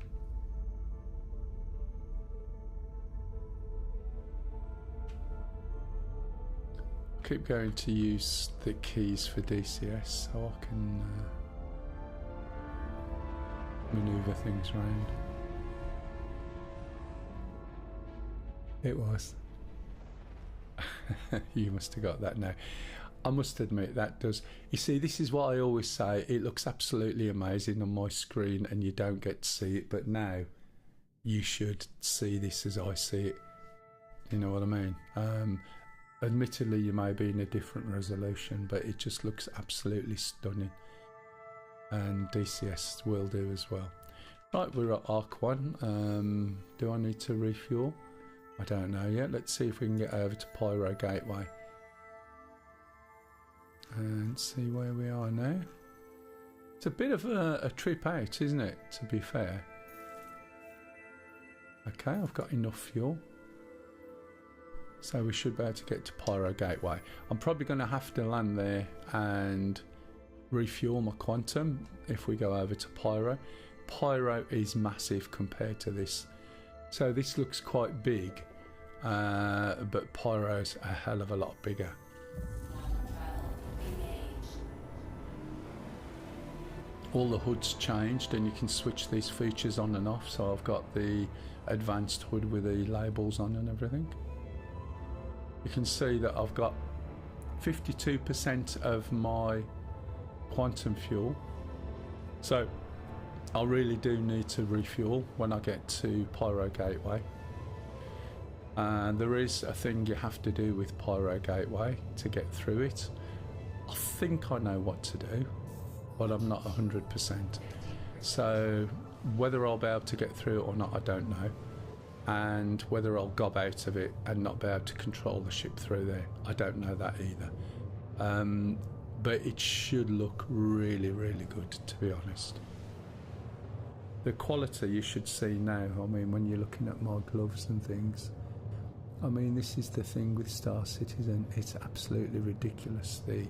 Keep going to use the keys for DCS so I can maneuver things around. It was. You must have got that now. I must admit that does. You see, this is what I always say. It looks absolutely amazing on my screen and you don't get to see it, but now you should see this as I see it. You know what I mean? Admittedly, you may be in a different resolution, but it just looks absolutely stunning. And DCS will do as well. Right, we're at Arc 1. Do I need to refuel? I don't know yet. Let's see if we can get over to Pyro Gateway. And see where we are now. It's a bit of a trip out, isn't it, to be fair? Okay, I've got enough fuel. So we should be able to get to Pyro Gateway. I'm probably going to have to land there and refuel my Quantum if we go over to Pyro. Pyro is massive compared to this. So this looks quite big, but Pyro's a hell of a lot bigger. All the hoods changed and you can switch these features on and off. So I've got the advanced hood with the labels on and everything. You can see that I've got 52% of my Quantum fuel. So I really do need to refuel when I get to Pyro Gateway. And there is a thing you have to do with Pyro Gateway to get through it. I think I know what to do, but I'm not 100%. So whether I'll be able to get through it or not, I don't know. And whether I'll gob out of it and not be able to control the ship through there, I don't know that either. But it should look really, really good, to be honest. The quality you should see now, I mean, when you're looking at my gloves and things, I mean, this is the thing with Star Citizen, it's absolutely ridiculous, the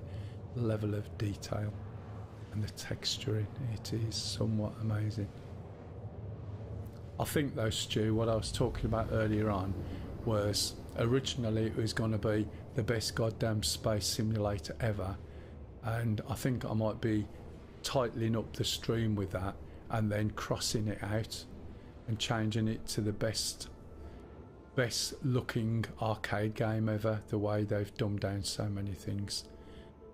level of detail and the texturing. It is somewhat amazing. I think though, Stu, what I was talking about earlier on was originally it was going to be the best goddamn space simulator ever, and I think I might be tightening up the stream with that and then crossing it out and changing it to the best looking arcade game ever, the way they've dumbed down so many things.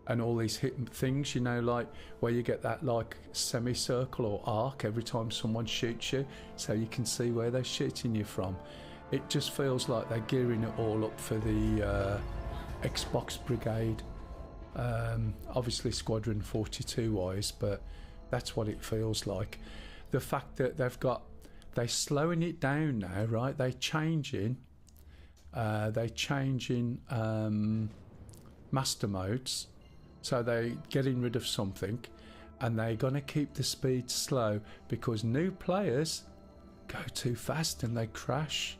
And all these hidden things, you know, like where you get that like semicircle or arc every time someone shoots you, so you can see where they're shooting you from. It just feels like they're gearing it all up for the Xbox Brigade. Obviously Squadron 42 wise, but that's what it feels like. The fact that they're slowing it down now, right? They're changing master modes. So they're getting rid of something and they're going to keep the speed slow because new players go too fast and they crash.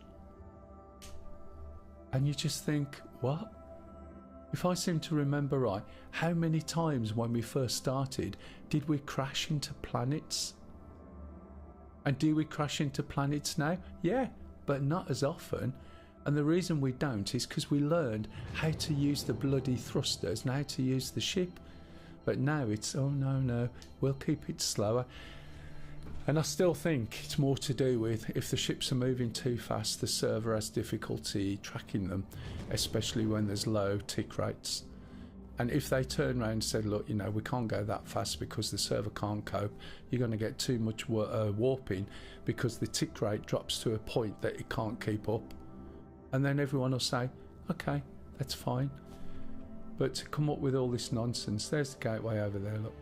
And you just think, what? If I seem to remember right, how many times when we first started did we crash into planets? And do we crash into planets now? Yeah, but not as often. And the reason we don't is because we learned how to use the bloody thrusters and how to use the ship. But now it's, oh no, we'll keep it slower. And I still think it's more to do with if the ships are moving too fast, the server has difficulty tracking them, especially when there's low tick rates. And if they turn around and said, look, you know, we can't go that fast because the server can't cope, you're going to get too much warping because the tick rate drops to a point that it can't keep up. And then everyone will say, okay, that's fine. But to come up with all this nonsense, there's the gateway over there, look.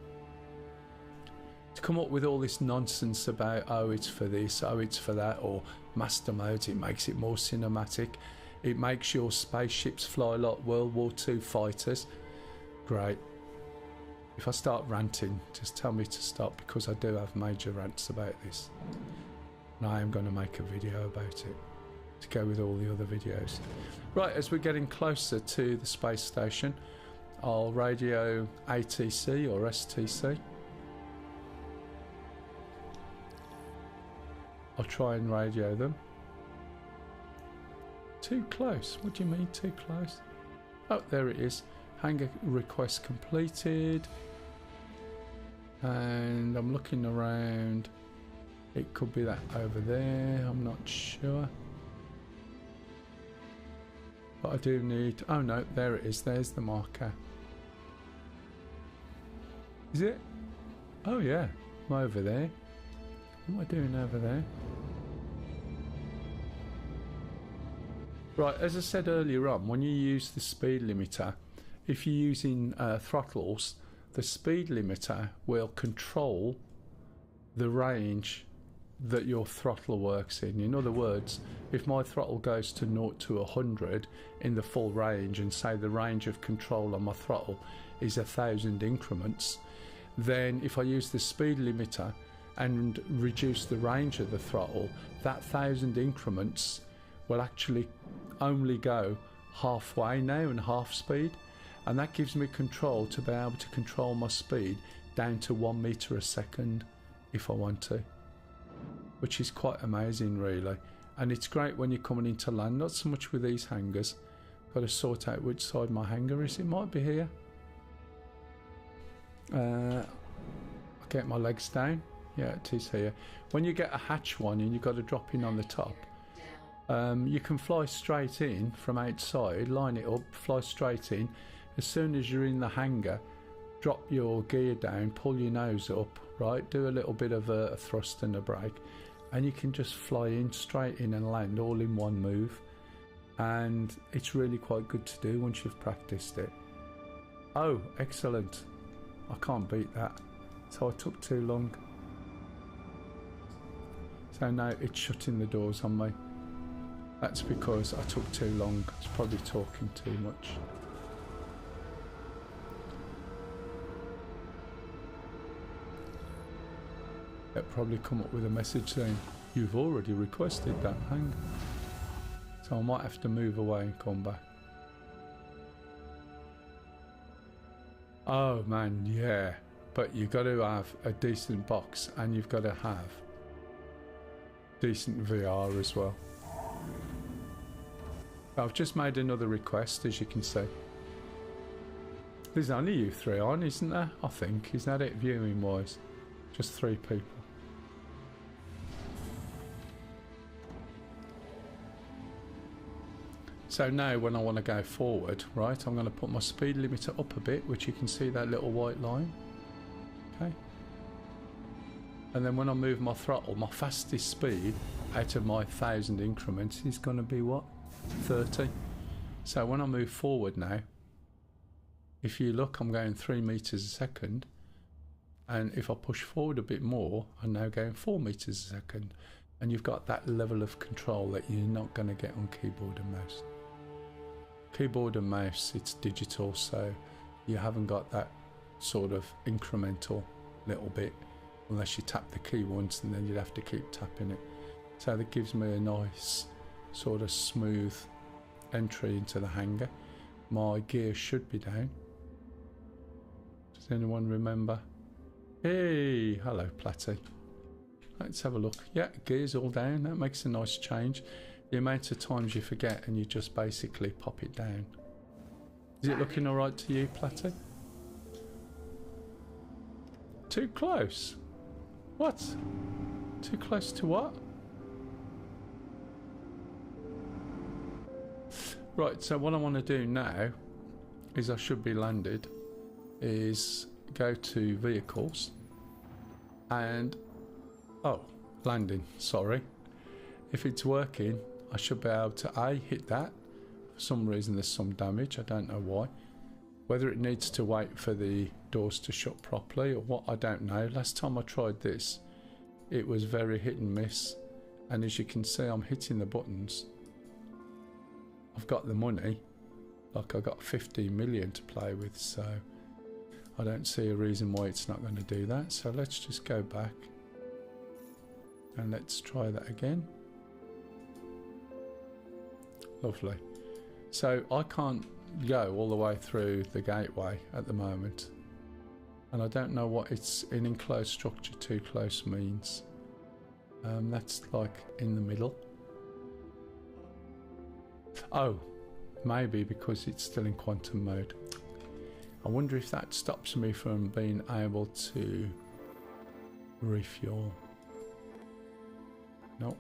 To come up with all this nonsense about, oh, it's for this, oh, it's for that, or master modes, it makes it more cinematic. It makes your spaceships fly like World War II fighters. Great. If I start ranting, just tell me to stop, because I do have major rants about this. And I am going to make a video about it to go with all the other videos. Right, as we're getting closer to the space station, I'll radio ATC or STC. I'll try and radio them. Too close? What do you mean too close? Oh, there it is. Hangar request completed. And I'm looking around. It could be that over there. I'm not sure. But I do need... Oh no, there it is. There's the marker. Is it? Oh yeah. I'm over there. What am I doing over there? Right, as I said earlier on, when you use the speed limiter, if you're using throttles, the speed limiter will control the range that your throttle works in. In other words, if my throttle goes to 0 to 100 in the full range, and say the range of control on my throttle is 1,000 increments, then if I use the speed limiter and reduce the range of the throttle, that 1,000 increments will actually only go halfway now and half speed, and that gives me control to be able to control my speed down to 1 meter a second if I want to, which is quite amazing really. And it's great when you're coming into land, not so much with these hangars. Got to sort out which side my hangar is. It might be here. I'll get my legs down. Yeah, it is here. When you get a hatch one and you've got to drop in on the top, you can fly straight in from outside, line it up, fly straight in. As soon as you're in the hangar, drop your gear down, pull your nose up, right, do a little bit of a thrust and a brake, and you can just fly in straight in and land all in one move. And it's really quite good to do once you've practiced it. Oh, excellent. I can't beat that. So I took too long. So now it's shutting the doors on me. That's because I took too long. I was probably talking too much. It'll probably come up with a message saying, you've already requested that hang. So I might have to move away and come back. Oh man, yeah. But you've got to have a decent box and you've got to have decent VR as well. I've just made another request, as you can see. There's only you three on, isn't there? I think. Is that it, viewing wise? Just 3 people. So now when I want to go forward, right, I'm going to put my speed limiter up a bit, which you can see that little white line. Okay. And then when I move my throttle, my fastest speed out of my 1,000 increments is going to be what? 30. So when I move forward now, if you look, I'm going 3 meters a second, and if I push forward a bit more, I'm now going 4 meters a second, and you've got that level of control that you're not going to get on keyboard and mouse. Keyboard and mouse, it's digital, so you haven't got that sort of incremental little bit unless you tap the key once, and then you'd have to keep tapping it. So that gives me a nice sort of smooth entry into the hangar. My gear should be down. Does anyone remember? Hey, hello Platty. Let's have a look. Yeah, gear's all down. That makes a nice change. The amount of times you forget and you just basically pop it down. Is it looking alright to you, Platty? Too close? What? Too close to what? Right, so what I want to do now is I should be landed, is go to vehicles and, oh, landing, sorry. If it's working, I should be able to A, hit that. For some reason there's some damage, I don't know why. Whether it needs to wait for the doors to shut properly or what, I don't know. Last time I tried this, it was very hit and miss. And as you can see, I'm hitting the buttons. I've got the money, like I got 15 million to play with, so I don't see a reason why it's not going to do that. So let's just go back and let's try that again. Lovely. So I can't go all the way through the gateway at the moment, and I don't know what it's in enclosed structure too close means. That's like in the middle. Oh, maybe because it's still in quantum mode. I wonder if that stops me from being able to refuel. Nope.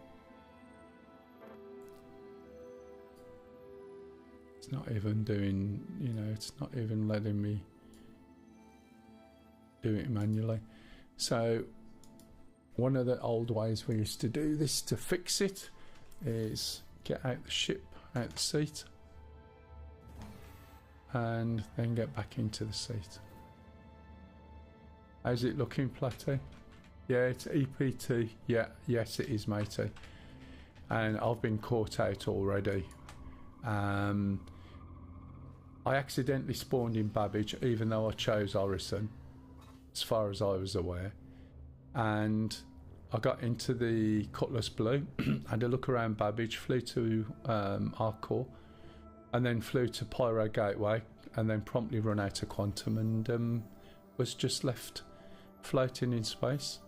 It's not even doing, you know, it's not even letting me do it manually. So one of the old ways we used to do this to fix it is get out the ship, out the seat, and then get back into the seat. How's it looking, Platty? Yeah, it's EPT. Yeah, yes it is, matey. And I've been caught out already. I accidentally spawned in Babbage, even though I chose Orison, as far as I was aware. And I got into the Cutlass Blue, had a look around Babbage, flew to Arcor, and then flew to Pyro Gateway, and then promptly run out of quantum and was just left floating in space.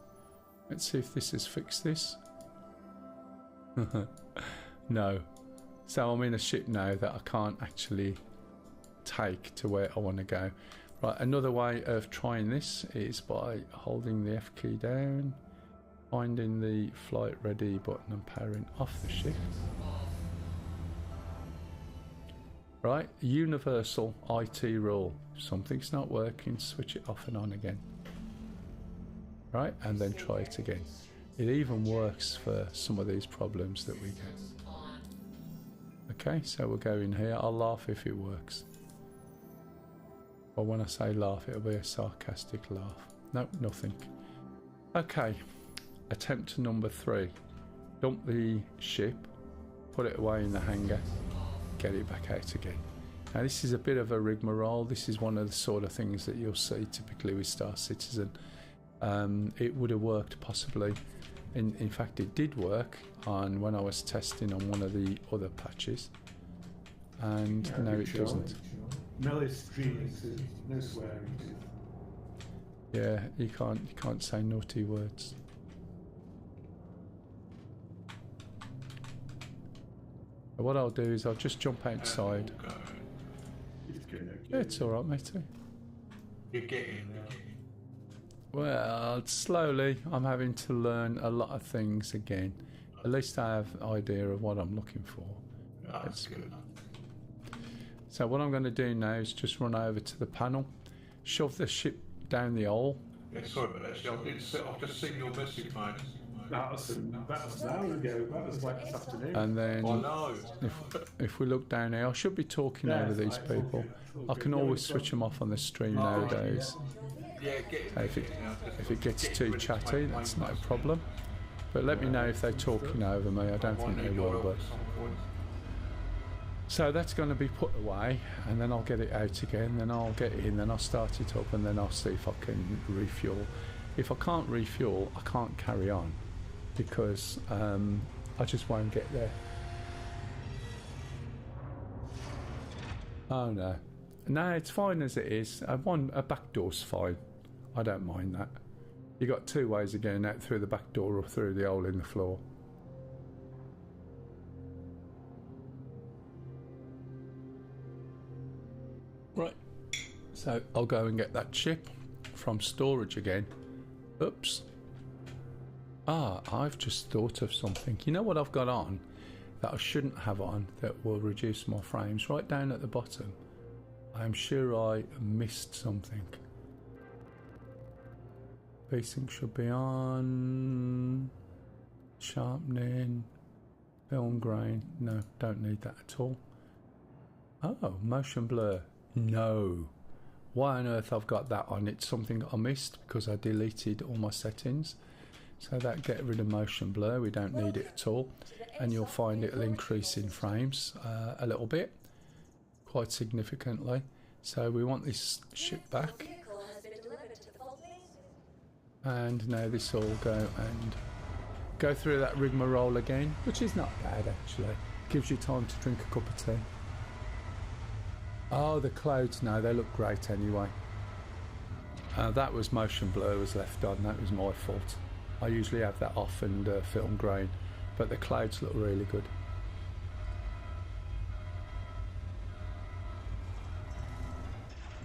Let's see if this has fixed this. No. So I'm in a ship now that I can't actually take to where I want to go. Right, another way of trying this is by holding the F key down, finding the flight ready button and powering off the ship. Right, universal IT rule. If something's not working, switch it off and on again. Right, and then try it again. It even works for some of these problems that we get. Okay, so we'll go in here. I'll laugh if it works. Well, when I say laugh, it'll be a sarcastic laugh. Nope, nothing. Okay, attempt number 3. Dump the ship, put it away in the hangar, get it back out again. Now this is a bit of a rigmarole. This is one of the sort of things that you'll see typically with Star Citizen. It would have worked possibly. In fact, it did work on when I was testing on one of the other patches, and Yeah, no, good it show, doesn't. good show. Mel is streaming, so no swearing. Yeah, you can't say naughty words. But what I'll do is I'll just jump outside. Yeah, it's all right, matey. You're getting there. Well, slowly, I'm having to learn a lot of things again. At least I have an idea of what I'm looking for. That's good. So what I'm going to do now is just run over to the panel, shove the ship down the hole. Yeah, sorry about that. I've just seen your message, mate. That was an hour ago. That was like this afternoon. And then I know. if we look down here, I should be talking Yeah, over it's these fine, it's all people. good, it's all I good. can Yeah, always we've switch them off on the stream Oh, nowadays. Yeah, get it. If it gets too chatty, that's not a problem. But let me know if they're talking over me. I don't think they will, but... So that's going to be put away, and then I'll get it out again, then I'll get it in, then I'll start it up, and then I'll see if I can refuel. If I can't refuel, I can't carry on, because I just won't get there. Oh no. No, it's fine as it is. A back door's fine. I don't mind that. You got 2 ways of getting out, through the back door or through the hole in the floor. Right. So I'll go and get that chip from storage again. Oops. Ah, I've just thought of something. You know what I've got on that I shouldn't have on that will reduce my frames? Right down at the bottom. I'm sure I missed something. Pacing should be on. Sharpening. Film grain. No, don't need that at all. Oh, motion blur. No. Why on earth I've got that on? It's something I missed because I deleted all my settings. So that get rid of motion blur. We don't need it at all. And you'll find it'll increase in frames a little bit. Quite significantly. So we want this ship back. And now this will go through that rigmarole again, which is not bad actually. Gives you time to drink a cup of tea. Oh, the clouds now, they look great anyway. That was motion blur was left on, that was my fault. I usually have that off and film grain, but the clouds look really good.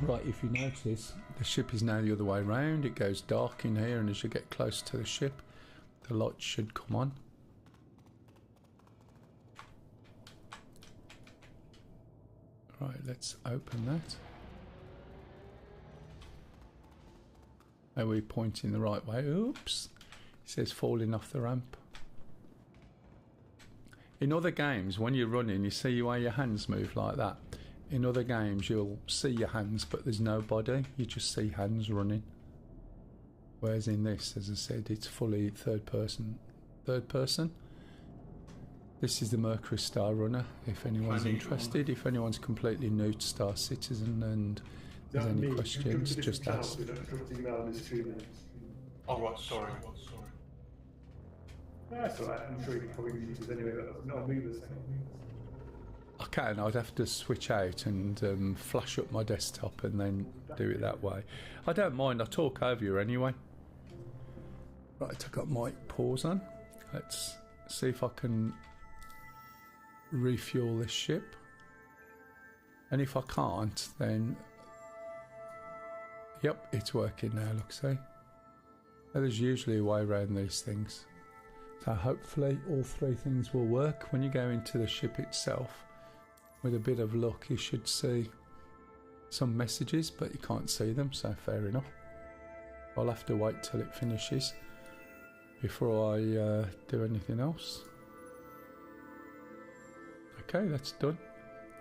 Right, if you notice, the ship is now the other way around. It goes dark in here, and as you get close to the ship, the lights should come on. Right, let's open that. Are we pointing the right way? Oops! It says falling off the ramp. In other games, when you're running, you see why your hands move like that. In other games, you'll see your hands, but there's no body. You just see hands running. Whereas in this, as I said, it's fully third person. Third person. This is the Mercury Star Runner, if anyone's interested. If anyone's completely new to Star Citizen and there's any questions, just ask. Oh, right, sorry. That's alright, I'm sure you can probably use it anyway, but not me this time. I can, I'd have to switch out and flash up my desktop and then do it that way. I don't mind, I talk over you anyway. Right, I've got my pause on. Let's see if I can refuel this ship. And if I can't, then... Yep, it's working now, look, see? There's usually a way around these things. So hopefully all three things will work. When you go into the ship itself, with a bit of luck, you should see some messages, but you can't see them, so fair enough. I'll have to wait till it finishes before I do anything else. Okay, that's done.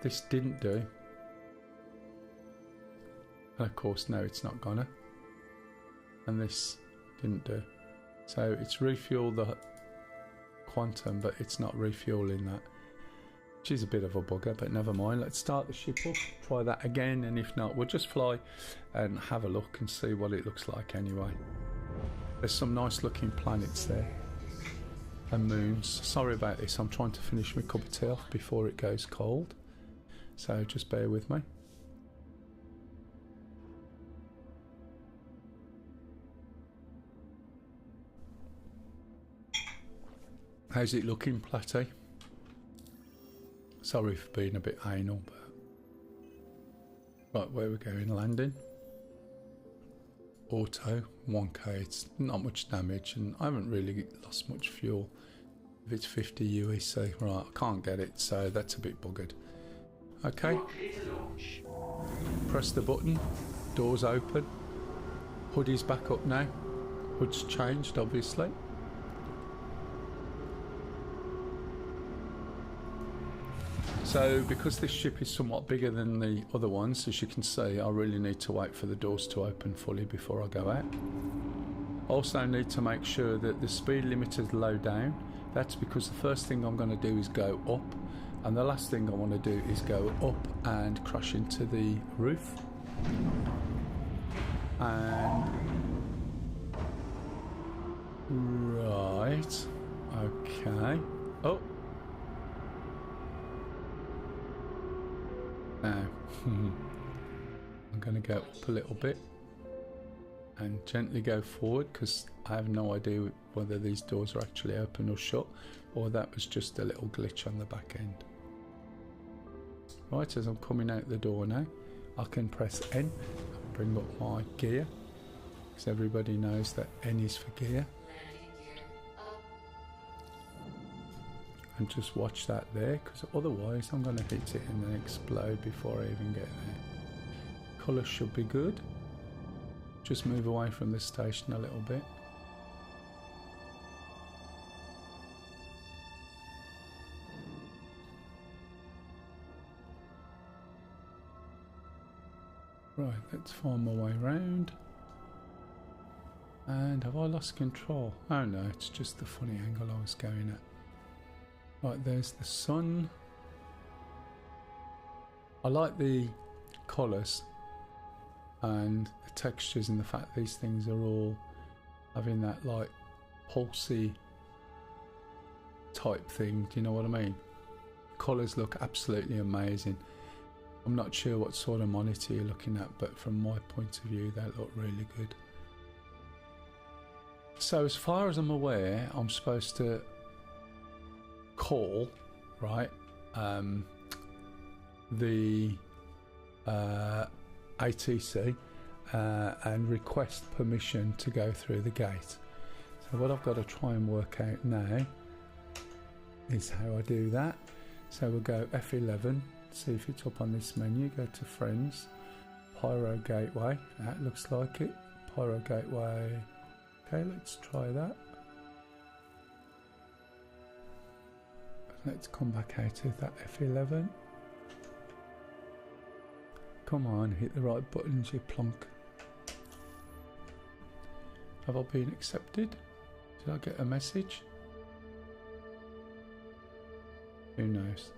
This didn't do. And of course, no, it's not gonna. And this didn't do. So it's refueled the quantum, but it's not refueling that. Which is a bit of a bugger, but never mind. Let's start the ship up, try that again, and if not, we'll just fly and have a look and see what it looks like anyway. There's some nice looking planets there. And moons. Sorry about this, I'm trying to finish my cup of tea off before it goes cold. So just bear with me. How's it looking, Platty? Sorry for being a bit anal, but... Right, where we're going, landing. Auto, 1k, it's not much damage, and I haven't really lost much fuel. If it's 50 UEC, right, I can't get it, so that's a bit buggered. Okay. Press the button, doors open. Hoodie's back up now. Hood's changed, obviously. So, because this ship is somewhat bigger than the other ones, as you can see, I really need to wait for the doors to open fully before I go out. Also need to make sure that the speed limiter is low down. That's because the first thing I'm going to do is go up, and the last thing I want to do is go up and crash into the roof. And... Right. Okay. Oh! Now, I'm going to go up a little bit and gently go forward, because I have no idea whether these doors are actually open or shut, or that was just a little glitch on the back end. Right, as I'm coming out the door now, I can press N and bring up my gear, because everybody knows that N is for gear. And just watch that there, because otherwise I'm going to hit it and then explode before I even get there. Colour should be good. Just move away from the station a little bit. Right, let's find my way round. And have I lost control? Oh no, it's just the funny angle I was going at. Right, there's the sun. I like the colours and the textures, and the fact these things are all having that like pulsy type thing. Do you know what I mean? Colours look absolutely amazing. I'm not sure what sort of monitor you're looking at, but from my point of view they look really good. So as far as I'm aware, I'm supposed to call, right, the ATC and request permission to go through the gate. So what I've got to try and work out now is how I do that. So we'll go F11, see if it's up on this menu, go to Friends, Pyro Gateway, that looks like it, Pyro Gateway, okay, let's try that. Let's come back out of that F11. Come on, hit the right buttons, you plonk. Have I been accepted? Did I get a message? Who knows?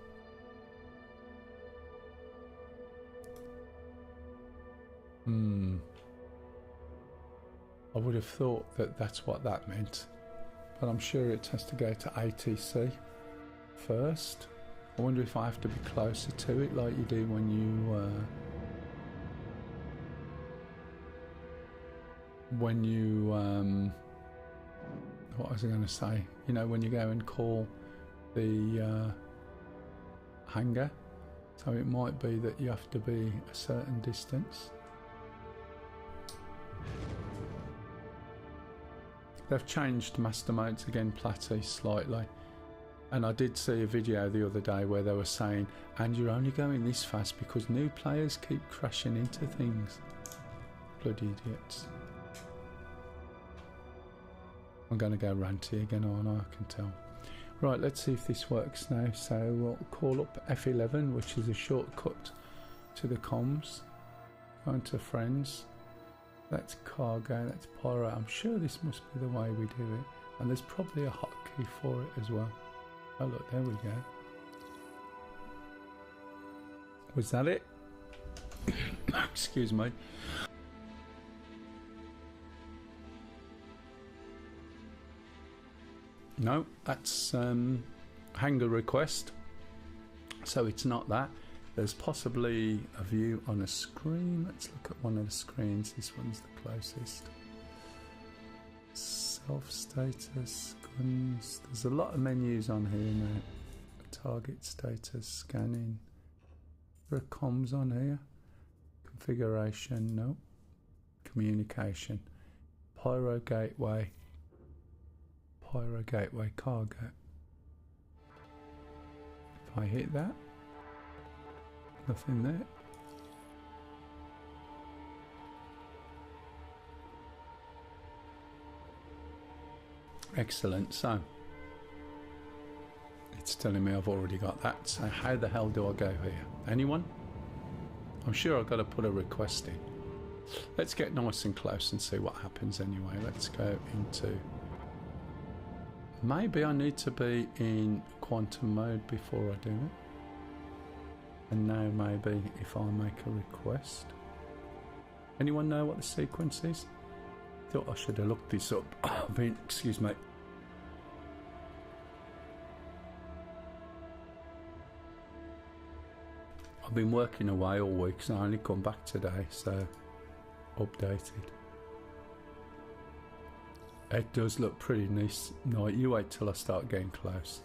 I would have thought that that's what that meant, but I'm sure it has to go to ATC first. I wonder if I have to be closer to it like you do when you what was I going to say? You know, when you go and call the hangar, so it might be that you have to be a certain distance. They've changed master modes again, Platty, slightly. And I did see a video the other day where they were saying, and you're only going this fast because new players keep crashing into things. Bloody idiots. I'm going to go ranty again, aren't I? I can tell. Right, let's see if this works now. So we'll call up F11, which is a shortcut to the comms. Go into friends. That's cargo, that's pyro. I'm sure this must be the way we do it. And there's probably a hotkey for it as well. Oh look, there we go. Was that it? Excuse me. No, that's hangar request. So it's not that. There's possibly a view on a screen. Let's look at one of the screens. This one's the closest. Self status, guns. There's a lot of menus on here now. Target status, scanning. There are comms on here. Configuration, no. Communication. Pyro gateway. Pyro gateway cargo. If I hit that, nothing there. Excellent. So it's telling me I've already got that. So how the hell do I go here? Anyone? I'm sure I've got to put a request in. Let's get nice and close and see what happens anyway. Let's go into... Maybe I need to be in quantum mode before I do it. And now maybe if I make a request. Anyone know what the sequence is? Thought I should have looked this up. Excuse me. I've been working away all week, so I only come back today, so updated. It does look pretty nice. No, you wait till I start getting close.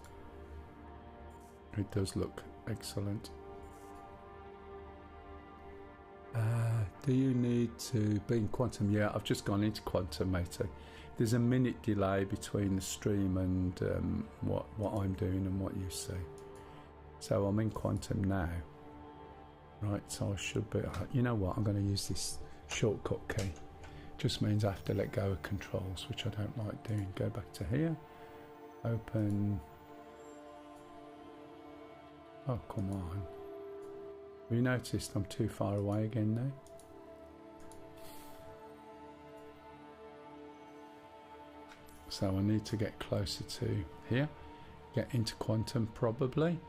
It does look excellent. Do you need to be in quantum? Yeah, I've just gone into quantum, matey. There's a minute delay between the stream and what I'm doing and what you see. So I'm in quantum now. Right, so I should be... You know what, I'm going to use this shortcut key. Just means I have to let go of controls, which I don't like doing. Go back to here. Open... Oh, come on. Have you noticed I'm too far away again now? So I need to get closer to here, get into quantum probably,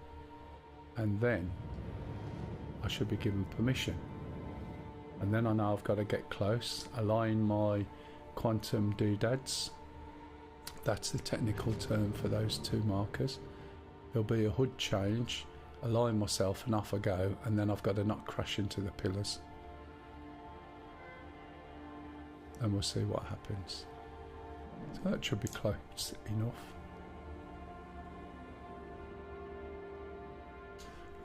and then I should be given permission. And then I know I've got to get close, align my quantum doodads. That's the technical term for those two markers. There'll be a hood change, align myself and off I go, and then I've got to not crash into the pillars. And we'll see what happens. So that should be close enough.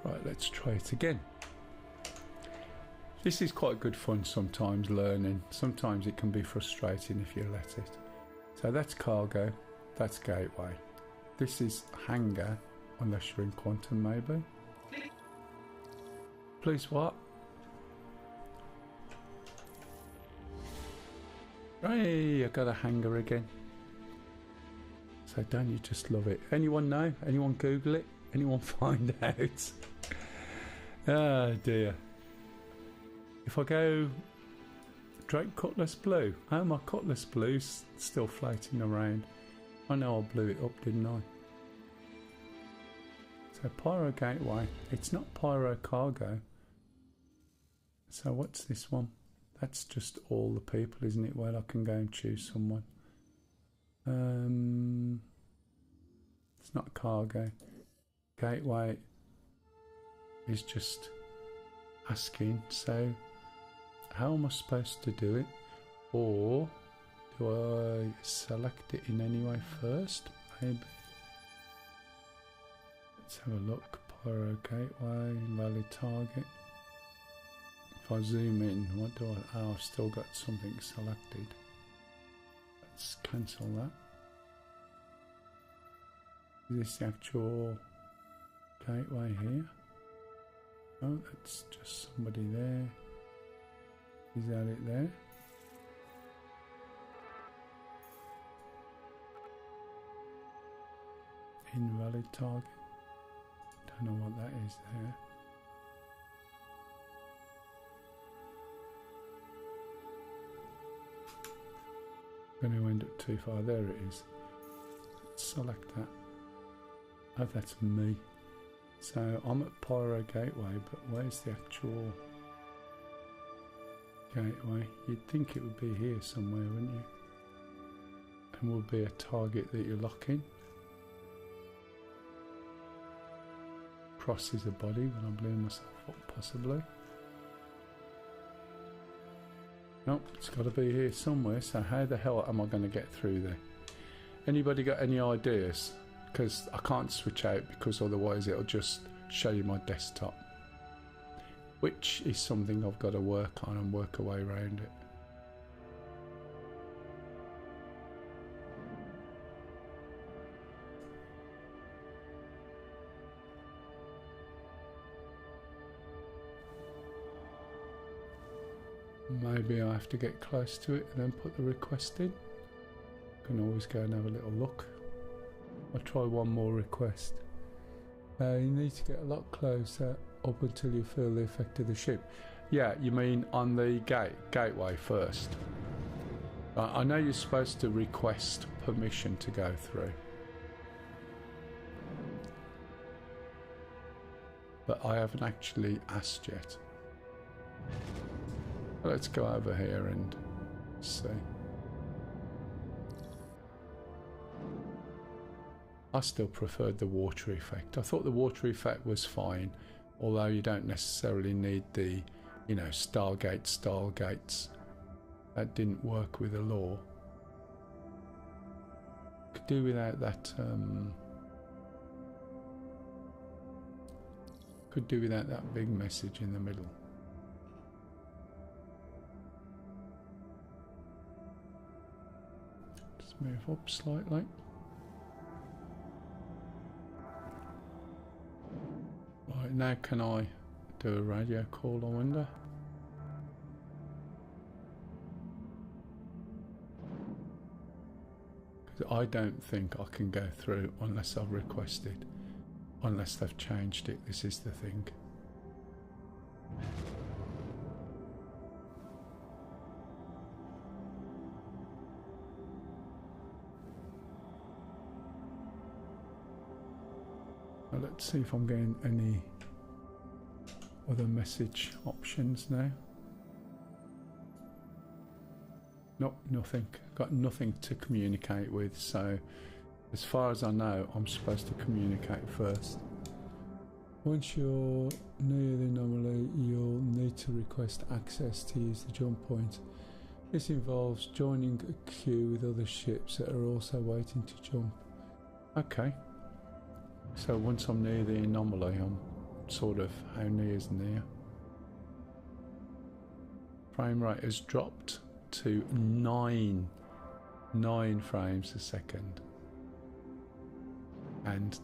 Right, let's try it again. This is quite good fun sometimes, learning. Sometimes it can be frustrating if you let it. So that's cargo, that's gateway. This is hangar, unless you're in quantum maybe. Please what? Hey, I got a hangar again. So don't you just love it? Anyone know? Anyone Google it? Anyone find out? Oh dear. If I go Drake Cutlass Blue, oh my Cutlass Blue's still floating around. I know I blew it up, didn't I? So Pyro Gateway, it's not Pyro Cargo. So what's this one? That's just all the people, isn't it? Well, I can go and choose someone. It's not cargo. Gateway. is just asking, so how am I supposed to do it? Or do I select it in any way first? Maybe. Let's have a look. Pyro gateway, invalid target. If I zoom in, what do I... Oh, I've still got something selected. Let's cancel that. Is this the actual gateway here? Oh, that's just somebody there. Is that it there? Invalid target. Don't know what that is there. I'm going to end up too far. There it is. Let's select that. Oh, that's me. So I'm at Pyro Gateway, but where's the actual gateway? You'd think it would be here somewhere, wouldn't you? And would be a target that you lock in. Cross is a body when I'm blowing myself up, possibly. Nope, it's got to be here somewhere. So how the hell am I going to get through there? Anybody got any ideas? Because I can't switch out, because otherwise it'll just show you my desktop, which is something I've got to work on and work a way around it. Maybe I have to get close to it and then put the request in. Can always go and have a little look. I'll try one more request. You need to get a lot closer up until you feel the effect of the ship. Yeah, you mean on the gateway first. I know you're supposed to request permission to go through, but I haven't actually asked yet. Let's go over here and see. I still preferred the water effect. I thought the water effect was fine, although you don't necessarily need the, you know, Stargate style gates. That didn't work with the law. Could do without that. Could do without that big message in the middle. Just move up slightly. Right, now can I do a radio call, I wonder? Because I don't think I can go through unless I've requested. Unless they've changed it, this is the thing. Well, let's see if I'm getting any other message options now. Nope, nothing. Got nothing to communicate with, so as far as I know, I'm supposed to communicate first. Once you're near the anomaly, you'll need to request access to use the jump point. This involves joining a queue with other ships that are also waiting to jump. Okay. So once I'm near the anomaly, I'm sort of, how near is near? Frame rate has dropped to 9 frames a second. And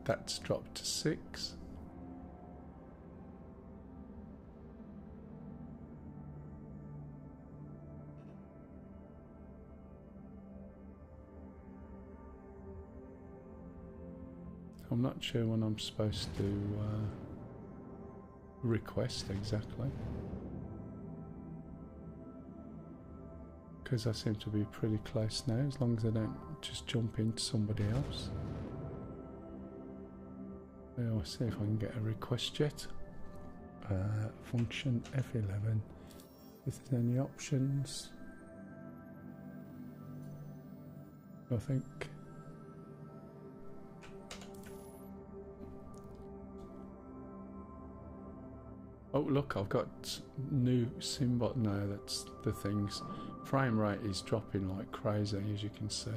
that's dropped to 6. I'm not sure when I'm supposed to request exactly, because I seem to be pretty close now, as long as I don't just jump into somebody else. I'll see if I can get a request yet. Function F11. If there's any options. I think. Oh look, I've got new Simbot now, that's the things. Frame rate is dropping like crazy, as you can see.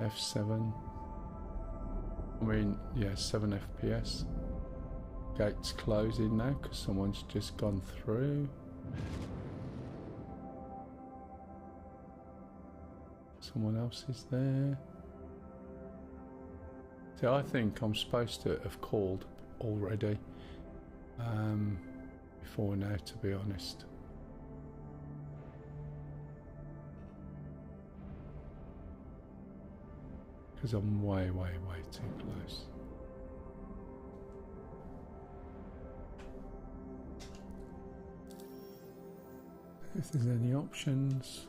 F7. I mean, yeah, 7 FPS. Gates closing now because someone's just gone through. Someone else is there. So I think I'm supposed to have called already before now, to be honest. Because I'm way, way, way too close. If there's any options.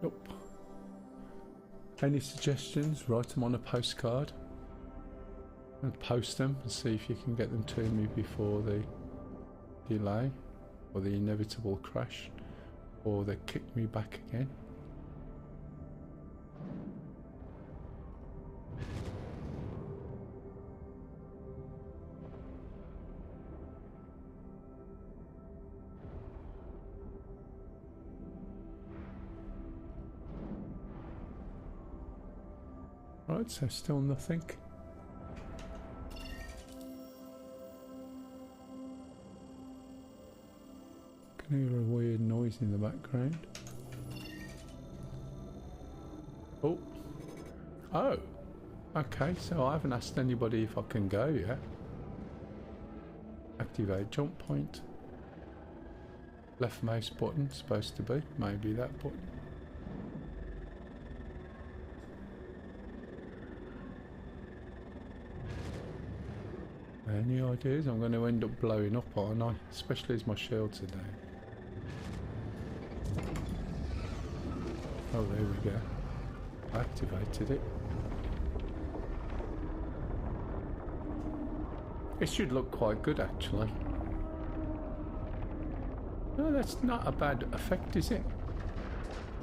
Nope. Any suggestions? Write them on a postcard and post them and see if you can get them to me before the delay or the inevitable crash, or they kick me back again. Right, so still nothing. Can hear a weird noise in the background. Oh. Oh. Okay, so I haven't asked anybody if I can go yet. Activate jump point. Left mouse button, supposed to be. Maybe that button. Any ideas? I'm going to end up blowing up, aren't I? Especially as my shields are down. Oh, there we go. I activated it. It should look quite good, actually. No, that's not a bad effect, is it?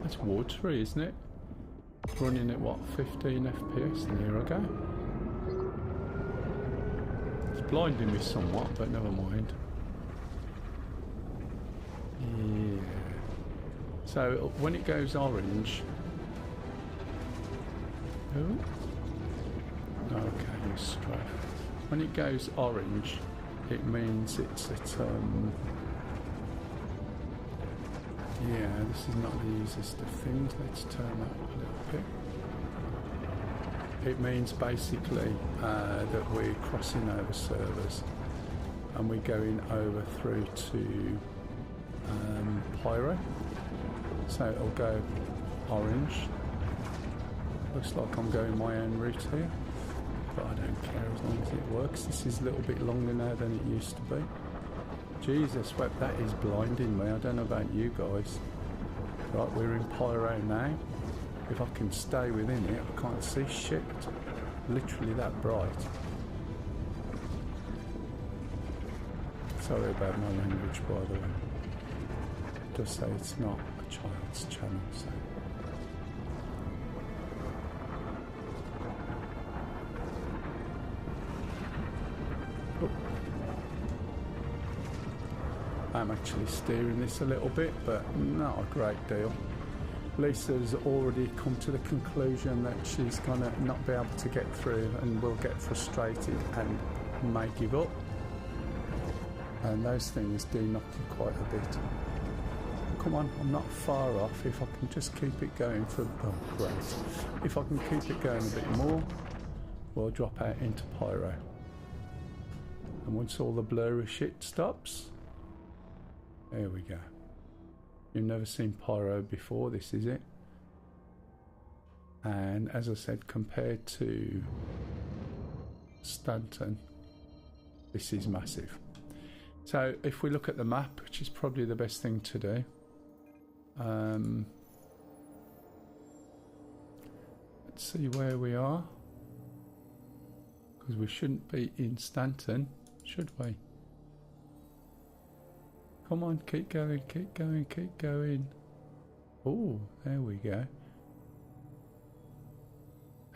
That's watery, isn't it? It's running at what, 15 FPS? And here I go. Blinding me somewhat, but never mind. Yeah. So when it goes orange. Oh. Okay, you strafe. When it goes orange, it means it's at yeah, this is not the easiest of things. Let's turn that up a little bit. It means basically that we're crossing over servers and we're going over through to Pyro. So it'll go orange. Looks like I'm going my own route here, but I don't care as long as it works. This is a little bit longer now than it used to be. Jesus, well, that is blinding me. I don't know about you guys. Right, we're in Pyro now. If I can stay within it, I can't see shit. Literally that bright. Sorry about my language, by the way. Just say it's not a child's channel, so. Oh. I'm actually steering this a little bit, but not a great deal. Lisa's already come to the conclusion that she's gonna not be able to get through and will get frustrated and may give up. And those things do knock you quite a bit. Come on, I'm not far off. If I can just keep it going for... oh, great. If I can keep it going a bit more, we'll drop out into Pyro. And once all the blurry shit stops, there we go. You've never seen Pyro before, this is it. And as I said, compared to Stanton, this is massive. So if we look at the map, which is probably the best thing to do, let's see where we are, because we shouldn't be in Stanton, should we? Come on, keep going, keep going, keep going. Oh, there we go.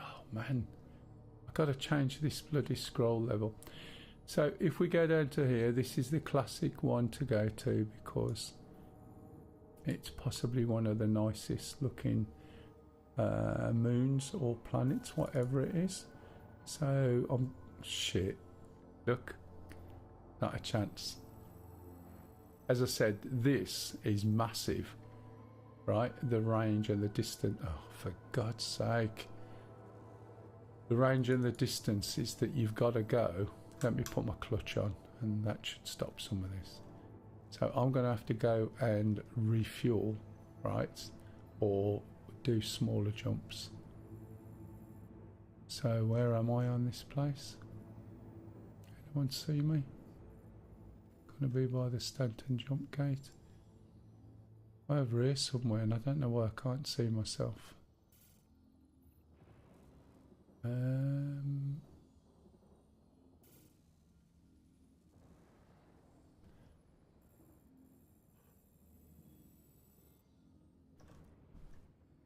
Oh man, I've got to change this bloody scroll level. So if we go down to here, this is the classic one to go to because it's possibly one of the nicest looking moons or planets, whatever it is. So shit, look, not a chance. As I said, this is massive, right? The range and the distance. Oh, for God's sake. The range and the distance is that you've got to go. Let me put my clutch on and that should stop some of this. So I'm going to have to go and refuel, right? Or do smaller jumps. So where am I on this place? Anyone see me? Going to be by the Stanton jump gate. Over here somewhere, and I don't know why I can't see myself.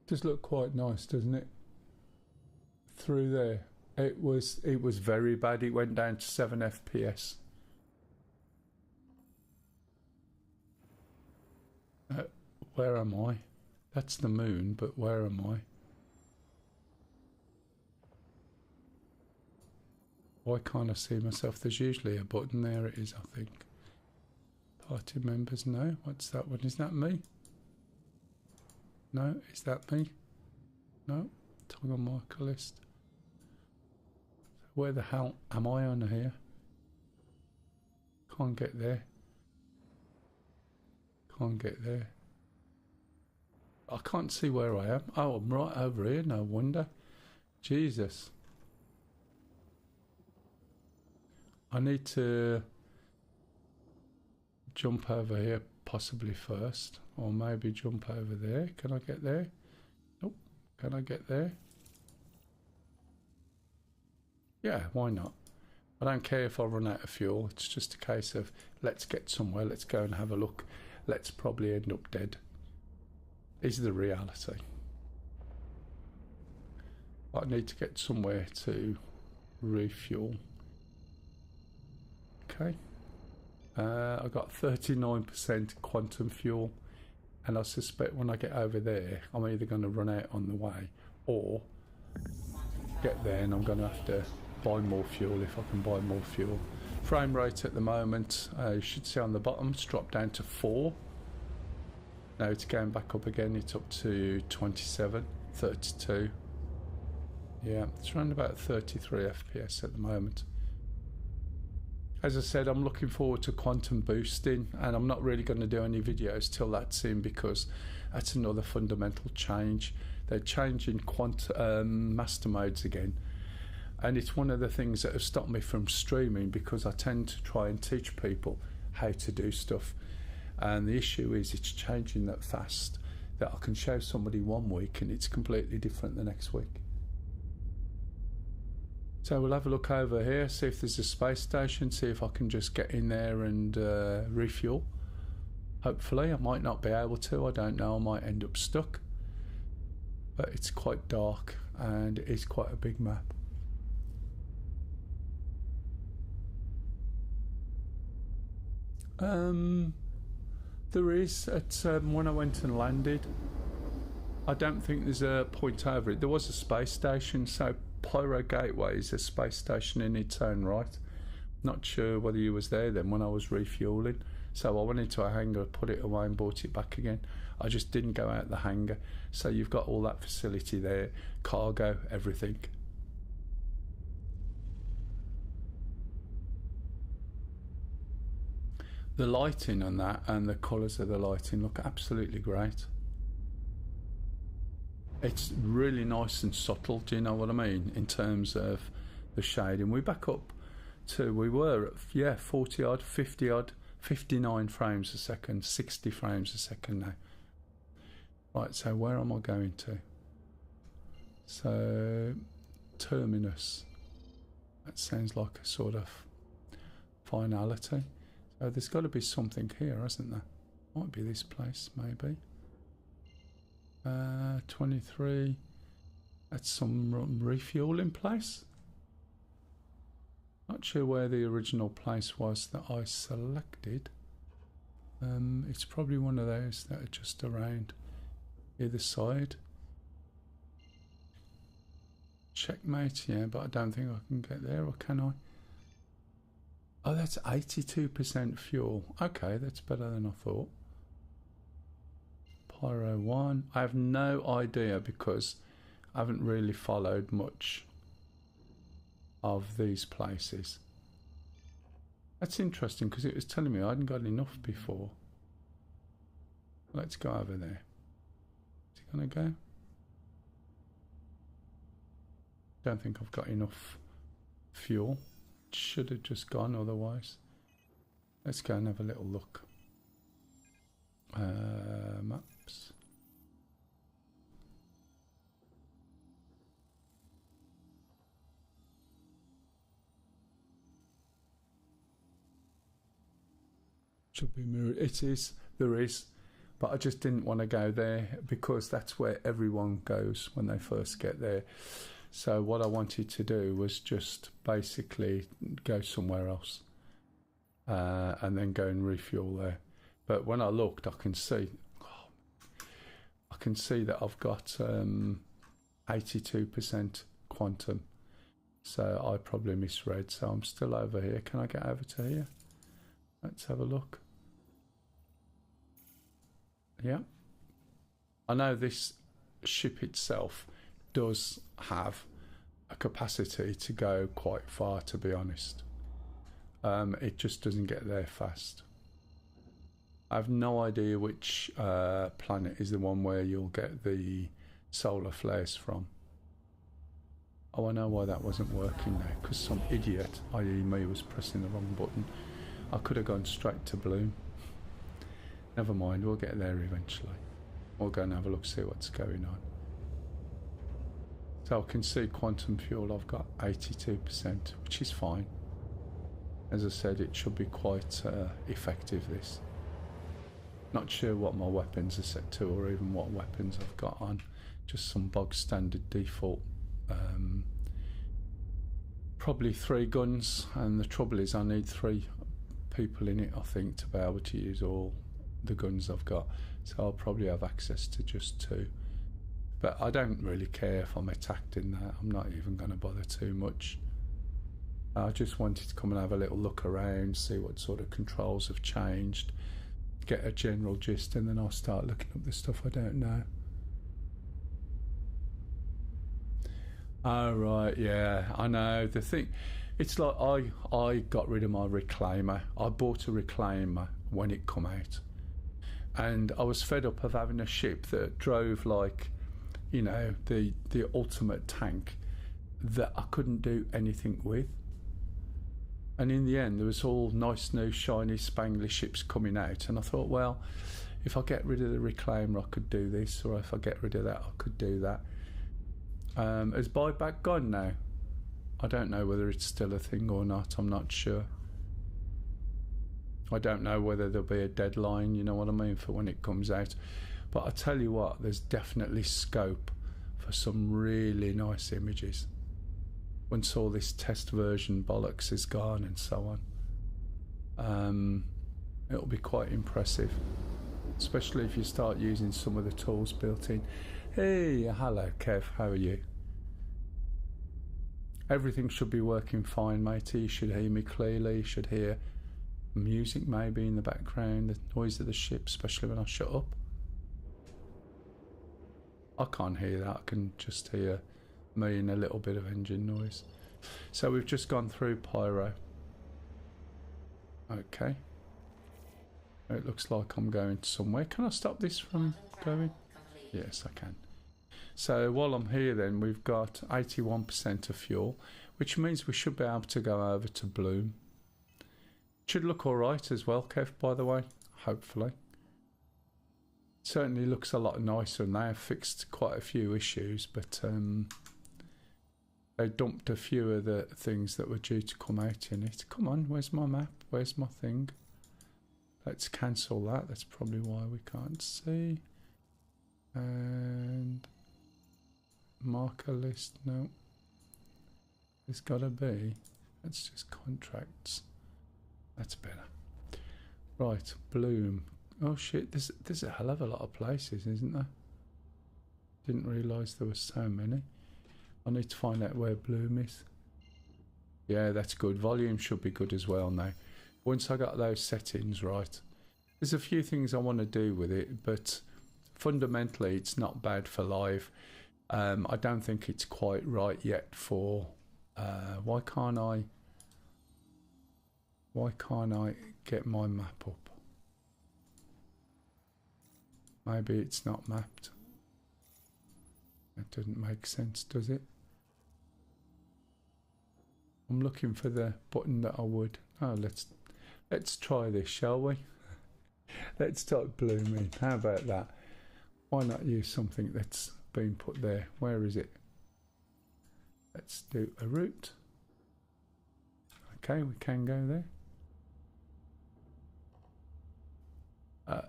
Does look quite nice, doesn't it? Through there. It was very bad. It went down to 7 FPS. Where am I? That's the moon, but where am I? Why can't I see myself? There's usually a button there. It is, I think. Party members, no. What's that one? Is that me? No, is that me? No. Toggle on marker list. Where the hell am I on here? Can't get there. Can't get there. I can't see where I am. Oh, I'm right over here. No wonder. Jesus. I need to jump over here possibly first. Or maybe jump over there. Can I get there? Nope. Can I get there? Yeah, why not? I don't care if I run out of fuel. It's just a case of let's get somewhere. Let's go and have a look. Let's probably end up dead. Is the reality. I need to get somewhere to refuel. Okay. I got 39% quantum fuel, and I suspect when I get over there, I'm either going to run out on the way or get there and I'm going to have to buy more fuel if I can buy more fuel. Frame rate at the moment, you should see on the bottom, it's dropped down to 4. Now it's going back up again, it's up to 27, 32. Yeah, it's around about 33 FPS at the moment. As I said, I'm looking forward to quantum boosting, and I'm not really going to do any videos till that's in because that's another fundamental change. They're changing master modes again, and it's one of the things that have stopped me from streaming because I tend to try and teach people how to do stuff. And the issue is it's changing that fast that I can show somebody one week and it's completely different the next week. So we'll have a look over here, see if there's a space station, see if I can just get in there and refuel. Hopefully, I might not be able to, I don't know, I might end up stuck. But it's quite dark and it is quite a big map. There is at when I went and landed. I don't think there's a point over it. There was a space station, so Pyro Gateway is a space station in its own right. Not sure whether you was there then when I was refueling. So I went into a hangar, put it away and brought it back again. I just didn't go out the hangar. So you've got all that facility there, cargo, everything. The lighting on that and the colours of the lighting look absolutely great. It's really nice and subtle, do you know what I mean, in terms of the shading. We back up to, we were at 40 odd, 50 odd, 59 frames a second, 60 frames a second now. Right, so where am I going to? So, terminus. That sounds like a sort of finality. So there's got to be something here, hasn't there? Might be this place, maybe. 23. That's some refueling place. Not sure where the original place was that I selected. It's probably one of those that are just around either side. Checkmate, yeah, but I don't think I can get there, or can I? Oh, that's 82% fuel. Okay, that's better than I thought. Pyro 1. I have no idea because I haven't really followed much of these places. That's interesting because it was telling me I hadn't got enough before. Let's go over there. Is it going to go? Don't think I've got enough fuel. Should have just gone otherwise. Let's go and have a little look. Maps. Should be mirrored. It is. There is. But I just didn't want to go there because that's where everyone goes when they first get there. So what I wanted to do was just basically go somewhere else and then go and refuel there. But when I looked, I can see that I've got 82% quantum. So I probably misread. So I'm still over here. Can I get over to here? Let's have a look. Yeah. I know this ship itself does have a capacity to go quite far, to be honest. It just doesn't get there fast. I have no idea which planet is the one where you'll get the solar flares from. Oh, I know why that wasn't working now, because some idiot, i.e. me, was pressing the wrong button. I could have gone straight to Bloom. Never mind, we'll get there eventually. We'll go and have a look, see what's going on. So I can see quantum fuel, I've got 82%, which is fine. As I said, it should be quite effective, this. Not sure what my weapons are set to or even what weapons I've got on. Just some bog standard default. Probably 3 guns, and the trouble is I need 3 people in it, I think, to be able to use all the guns I've got. So I'll probably have access to just 2. But I don't really care if I'm attacked in that. I'm not even going to bother too much. I just wanted to come and have a little look around, see what sort of controls have changed, get a general gist, and then I'll start looking up the stuff I don't know. Oh right, yeah, I know. The thing, it's like I got rid of my reclaimer. I bought a reclaimer when it come out, and I was fed up of having a ship that drove like, you know, the ultimate tank that I couldn't do anything with. And in the end, there was all nice new shiny spangly ships coming out, and I thought, well, if I get rid of the reclaimer, I could do this, or if I get rid of that, I could do that. Has buyback gone now? I don't know whether it's still a thing or not. I'm not sure. I don't know whether there'll be a deadline, you know what I mean, for when it comes out. But I tell you what, there's definitely scope for some really nice images once all this test version bollocks is gone and so on. It'll be quite impressive, especially if you start using some of the tools built in. Hey, hello Kev, how are you? Everything should be working fine, matey. You should hear me clearly. You should hear music maybe in the background, the noise of the ship, especially when I shut up. I can't hear that. I can just hear me and a little bit of engine noise. So we've just gone through Pyro. Okay. It looks like I'm going somewhere. Can I stop this from going? Yes, I can. So while I'm here then, we've got 81% of fuel, which means we should be able to go over to Bloom. Should look alright as well, Kev, by the way, hopefully. Certainly looks a lot nicer, and they have fixed quite a few issues, but they dumped a few of the things that were due to come out in it. Come on, where's my map? Where's my thing? Let's cancel that. That's probably why we can't see. And marker list, no. There's got to be That's just contracts. That's better. Right, bloom. Oh shit, there's a hell of a lot of places, isn't there? Didn't realise there were so many. I need to find out where bloom is. Yeah, that's good. Volume should be good as well now. Once I got those settings right. There's a few things I want to do with it, but fundamentally it's not bad for live. I don't think it's quite right yet for... Why can't I get my map up? Maybe it's not mapped. That doesn't make sense, does it? I'm looking for the button that I would. Oh, let's try this, shall we? Let's type bloom in. How about that? Why not use something that's been put there? Where is it? Let's do a route. Okay, we can go there.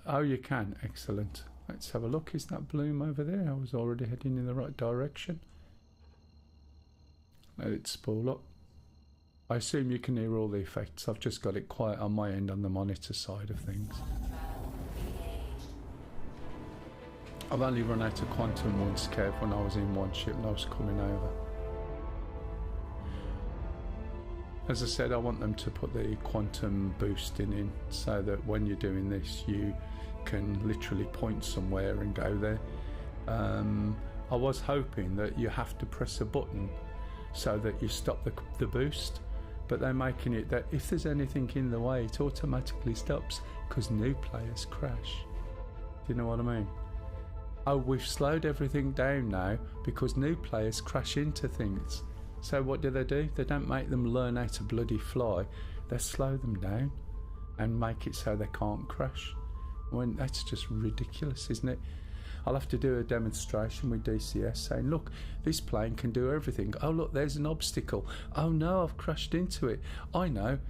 Oh, you can. Excellent. Let's have a look. Is that bloom over there? I was already heading in the right direction. Let it spool up. I assume you can hear all the effects. I've just got it quiet on my end on the monitor side of things. I've only run out of quantum once, Kev, when I was in one ship and I was coming over. As I said, I want them to put the quantum boosting in so that when you're doing this you can literally point somewhere and go there. I was hoping that you have to press a button so that you stop the boost, but they're making it that if there's anything in the way it automatically stops because new players crash. Do you know what I mean? Oh, we've slowed everything down now because new players crash into things. So what do? They don't make them learn how to bloody fly. They slow them down and make it so they can't crash. When that's just ridiculous, isn't it? I'll have to do a demonstration with DCS saying, look, this plane can do everything. Oh, look, there's an obstacle. Oh no, I've crashed into it. I know.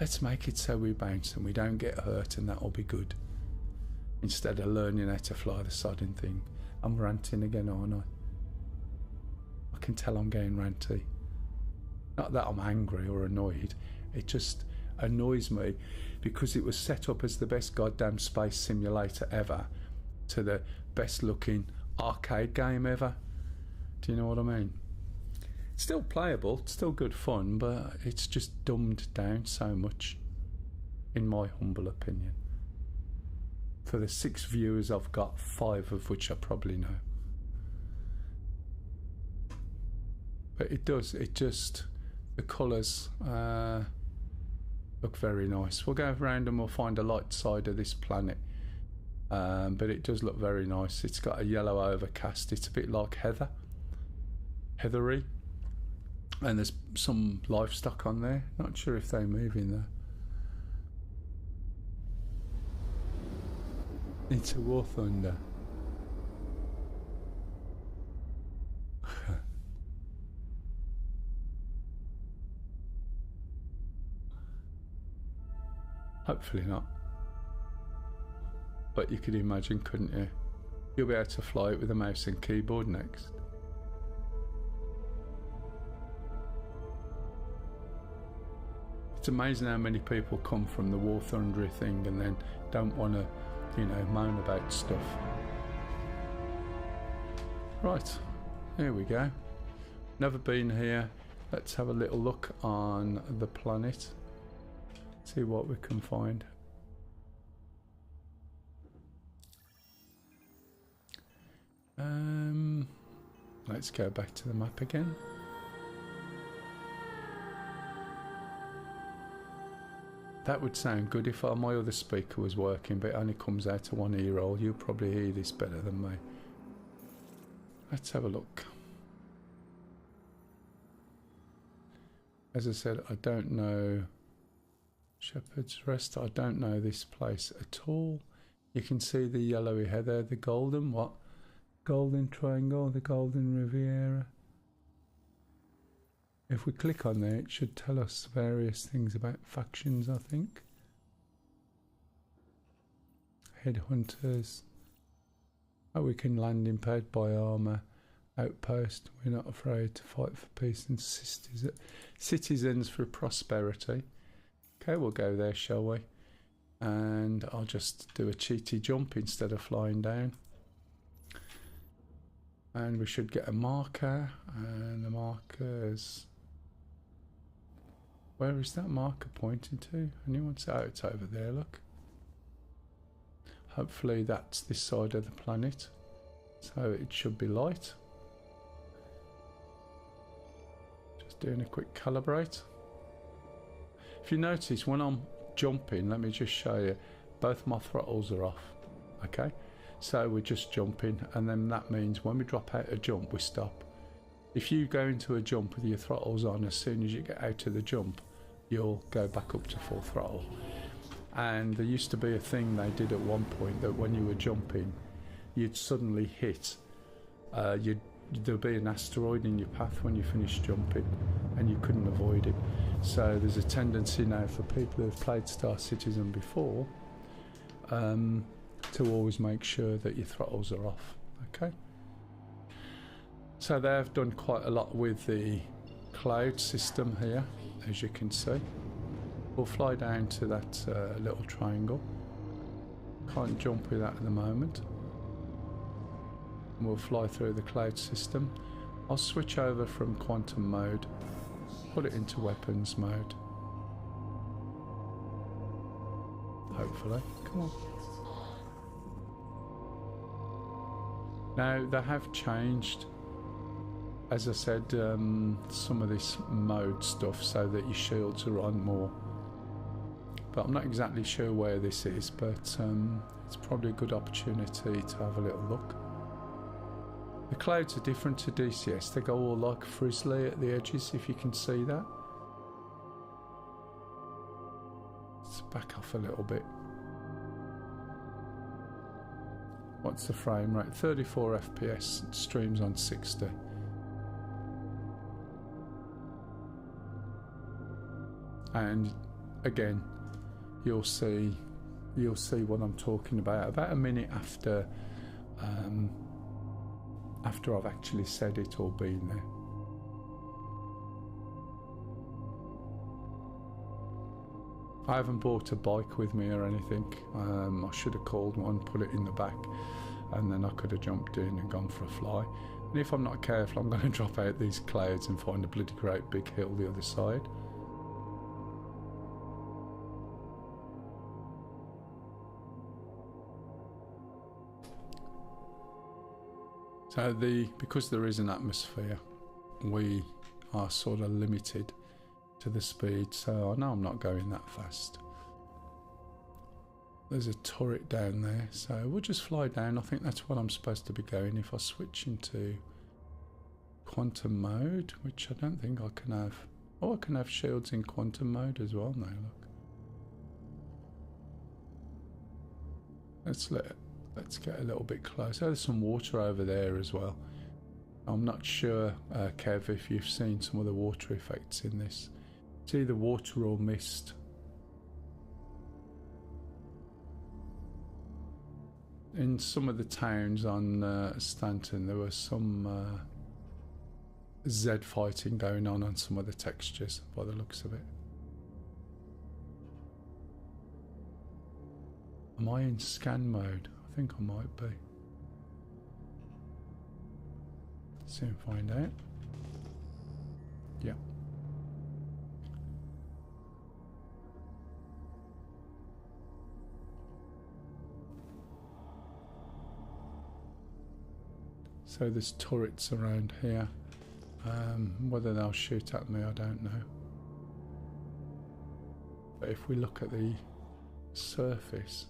Let's make it so we bounce and we don't get hurt, and that'll be good. Instead of learning how to fly the sodding thing. I'm ranting again, aren't I? I can tell I'm getting ranty. Not that I'm angry or annoyed. It just annoys me because it was set up as the best goddamn space simulator ever to the best looking arcade game ever. Do you know what I mean? It's still playable, it's still good fun, but it's just dumbed down so much, in my humble opinion. For the 6 viewers I've got, 5 of which I probably know. But it just, the colours look very nice. We'll go around and we'll find a light side of this planet. But it does look very nice. It's got a yellow overcast. It's a bit like heathery. And there's some livestock on there. Not sure if they move in there. It's a War Thunder. Hopefully not. But you could imagine, couldn't you? You'll be able to fly it with a mouse and keyboard next. It's amazing how many people come from the War Thunder thing and then don't want to, you know, moan about stuff. Right, here we go. Never been here. Let's have a little look on the planet. See what we can find. Let's go back to the map again. That would sound good if my other speaker was working, but it only comes out to one ear hole. You'll probably hear this better than me. Let's have a look. As I said, I don't know Shepherd's Rest. I don't know this place at all. You can see the yellowy heather, the golden what? Golden Triangle, the Golden Riviera. If we click on there, it should tell us various things about factions, I think. Headhunters. Oh, we can land impaired by armour. outpost. We're not afraid to fight for peace and citizens for prosperity. Okay, we'll go there, shall we? And I'll just do a cheaty jump instead of flying down. And we should get a marker, and the markers... Where is that marker pointing to? Anyone say? Oh, it's over there, look. Hopefully that's this side of the planet. So it should be light. Just doing a quick calibrate. If you notice, when I'm jumping, let me just show you, both my throttles are off. Okay? So we're just jumping, and then that means when we drop out a jump, we stop. If you go into a jump with your throttles on, as soon as you get out of the jump, you'll go back up to full throttle. And there used to be a thing they did at one point that when you were jumping, you'd suddenly hit, there'd be an asteroid in your path when you finished jumping, and you couldn't avoid it. So there's a tendency now for people who've played Star Citizen before, to always make sure that your throttles are off. Okay, so they have done quite a lot with the cloud system here, as you can see. We'll fly down to that little triangle. Can't jump with that at the moment. And we'll fly through the cloud system. I'll switch over from quantum mode, put it into weapons mode. Hopefully. Come on. Now, they have changed, as I said, some of this mode stuff so that your shields are on more. But I'm not exactly sure where this is, but it's probably a good opportunity to have a little look. The clouds are different to DCS. They go all like frizzly at the edges, if you can see that. Let's back off a little bit. What's the frame rate? 34 FPS, it streams on 60. And again, you'll see what I'm talking about a minute after after I've actually said it or been there. I haven't brought a bike with me or anything. I should have called one, put it in the back, and then I could have jumped in and gone for a fly. And if I'm not careful, I'm going to drop out these clouds and find a bloody great big hill the other side. So because there is an atmosphere, we are sort of limited to the speed, so I know I'm not going that fast. There's a turret down there, so we'll just fly down. I think that's what I'm supposed to be going if I switch into quantum mode, which I don't think I can have. Oh, I can have shields in quantum mode as well now, look. Let's get a little bit closer. There's some water over there as well. I'm not sure, Kev, if you've seen some of the water effects in this. It's either water or mist. In some of the towns on Stanton, there was some Z fighting going on some of the textures, by the looks of it. Am I in scan mode? I think I might be. Soon find out. Yeah. So there's turrets around here. Whether they'll shoot at me, I don't know. But if we look at the surface,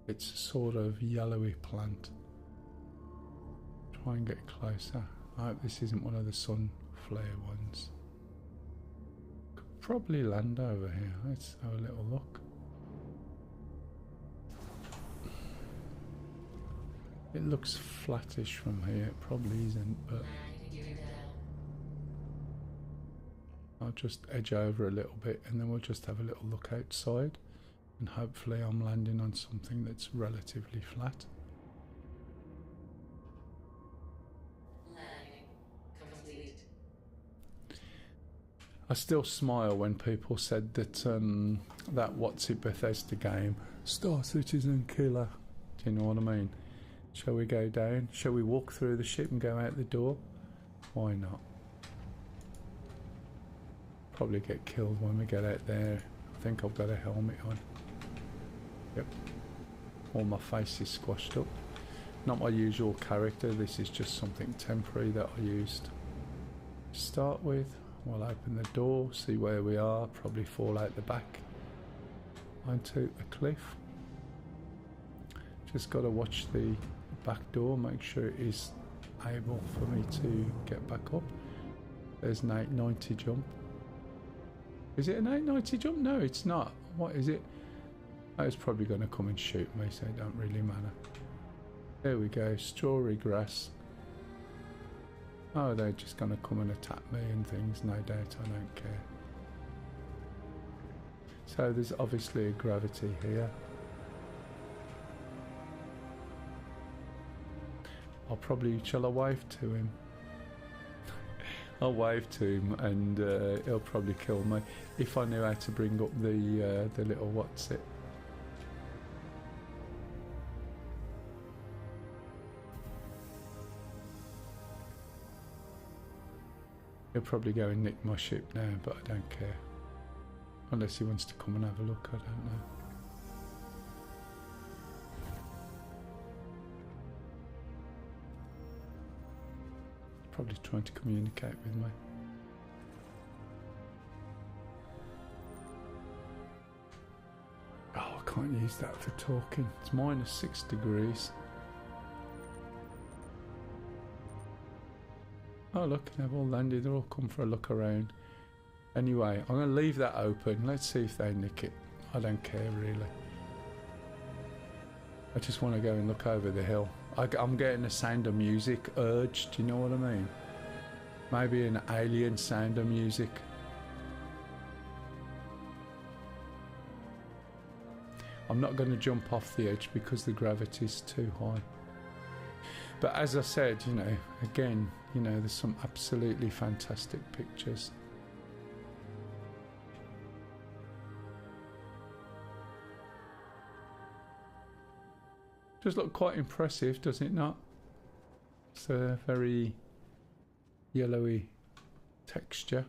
it's a sort of yellowy plant. Try and get closer. I hope this isn't one of the sun flare ones. Could probably land over here. Let's have a little look. It looks flattish from here. It probably isn't, but I'll just edge over a little bit and then we'll just have a little look outside. And hopefully I'm landing on something that's relatively flat. landing I still smile when people said that that What's It Bethesda game, Star Citizen Killer. Do you know what I mean? Shall we go down? Shall we walk through the ship and go out the door? Why not? Probably get killed when we get out there. I think I've got a helmet on. Yep. All my face is squashed up. Not my usual character, this is just something temporary that I used. To start with, we'll open the door, see where we are, probably fall out the back onto a cliff. Just got to watch the back door, make sure it is able for me to get back up. There's an 890 jump. Is it an 890 jump? No, it's not. What is it? Oh, it's probably going to come and shoot me, so it don't really matter. There we go, strawberry grass. Oh, they're just going to come and attack me and things, no doubt, I don't care. So there's obviously a gravity here. Shall I wave to him? I'll wave to him and he'll probably kill me if I knew how to bring up the little what's it. He'll probably go and nick my ship now, but I don't care. Unless he wants to come and have a look, I don't know. Probably trying to communicate with me. Oh, I can't use that for talking. It's -6 degrees. Oh look, they've all landed, they're all come for a look around. Anyway, I'm going to leave that open. Let's see if they nick it. I don't care really. I just want to go and look over the hill. I'm getting a sound of music urge, do you know what I mean? Maybe an alien sound of music. I'm not going to jump off the edge because the gravity's too high. But as I said, you know, again, you know, there's some absolutely fantastic pictures. Does look quite impressive, does it not? It's a very yellowy texture.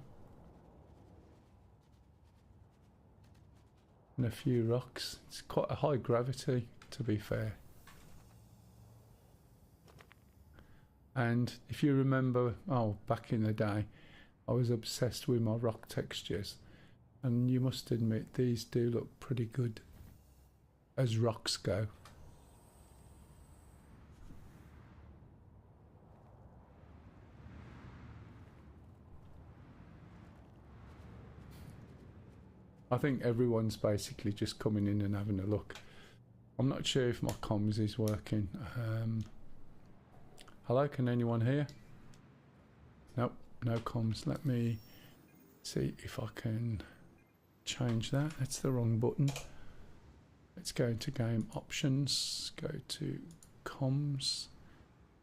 And a few rocks. It's quite a high gravity, to be fair. And if you remember, back in the day, I was obsessed with my rock textures. And you must admit, these do look pretty good as rocks go. I think everyone's basically just coming in and having a look. I'm not sure if my comms is working. Hello, can anyone hear? Nope, no comms. Let me see if I can change that. That's the wrong button. Let's go into game options, go to comms,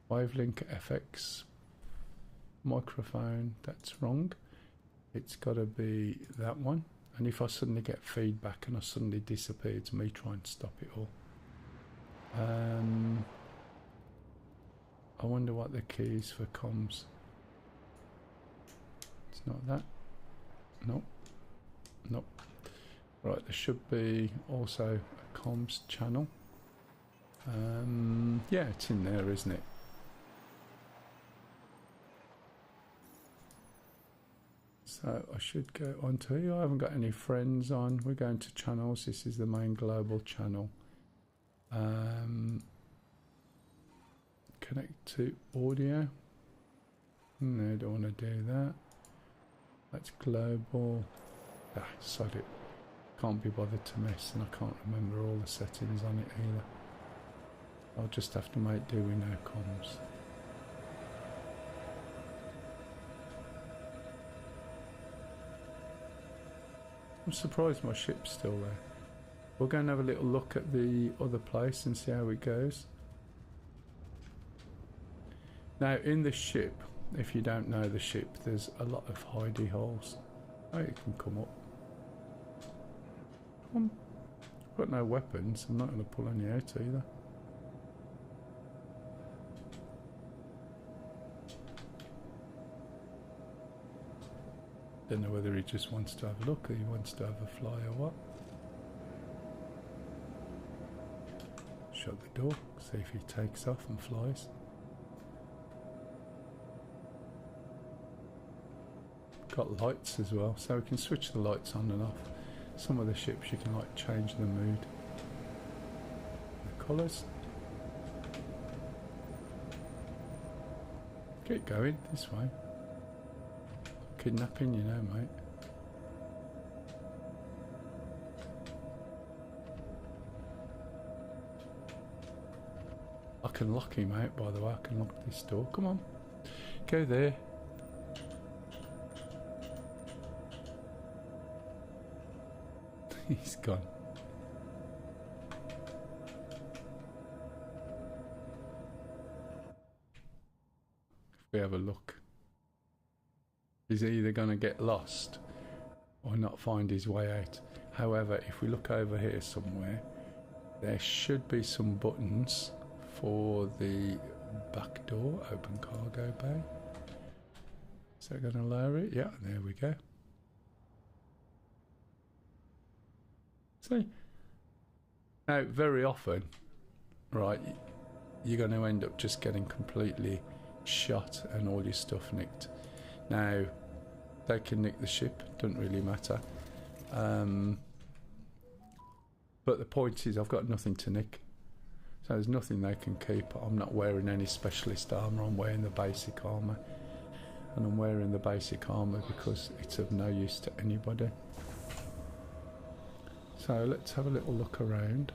wavelength FX, microphone. That's wrong. It's got to be that one. And if I suddenly get feedback and I suddenly disappear, it's me trying to stop it all. I wonder what the key is for comms. It's not that. Nope. Nope. Right, there should be also a comms channel. Yeah, it's in there, isn't it? So I should go on to here. I haven't got any friends on. We're going to channels. This is the main global channel. Connect to audio. No, don't want to do that. That's global. Ah, sod it. Can't be bothered to mess, and I can't remember all the settings on it either. I'll just have to make do with no comms. I'm surprised my ship's still there. We'll go and have a little look at the other place and see how it goes. Now in the ship, if you don't know the ship, there's a lot of hidey holes. Oh, you can come up. Come on. I've got no weapons. I'm not going to pull any out either. Don't know whether he just wants to have a look or he wants to have a fly or what. Shut the door, see if he takes off and flies. Got lights as well, so we can switch the lights on and off. Some of the ships you can like change the mood, the colours. Get going this way. Kidnapping, you know, mate. I can lock him out, by the way. I can lock this door. Come on, go there. He's gone. If we have a look, he's either going to get lost or not find his way out. However, if we look over here somewhere, there should be some buttons for the back door, open cargo bay. Is that going to lower it? Yeah, there we go. See? Now, very often, right, you're going to end up just getting completely shot and all your stuff nicked. Now, they can nick the ship, doesn't really matter. But the point is, I've got nothing to nick. So there's nothing they can keep. I'm not wearing any specialist armour, I'm wearing the basic armour. And I'm wearing the basic armour because it's of no use to anybody. So let's have a little look around.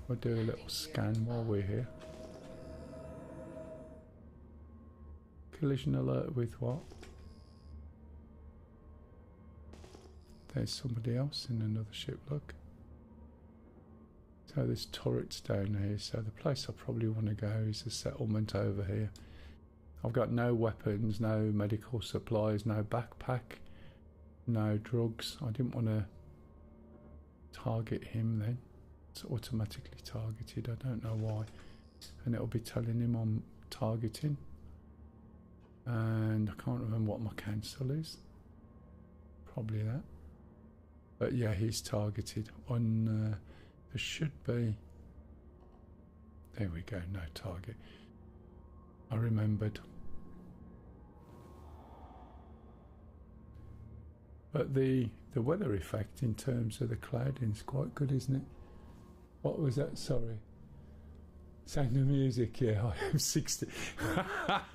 We'll do a little scan while we're here. Collision alert with what? There's somebody else in another ship, look. So there's turrets down here, so the place I probably want to go is the settlement over here. I've got no weapons, no medical supplies, no backpack, no drugs. I didn't want to target him then. It's automatically targeted, I don't know why. And it'll be telling him I'm targeting. And I can't remember what my cancel is. Probably that. But yeah, he's targeted on... there should be... There we go, no target. I remembered. But the weather effect in terms of the clouding is quite good, isn't it? What was that? Sorry. Sound of music, yeah, I am 60.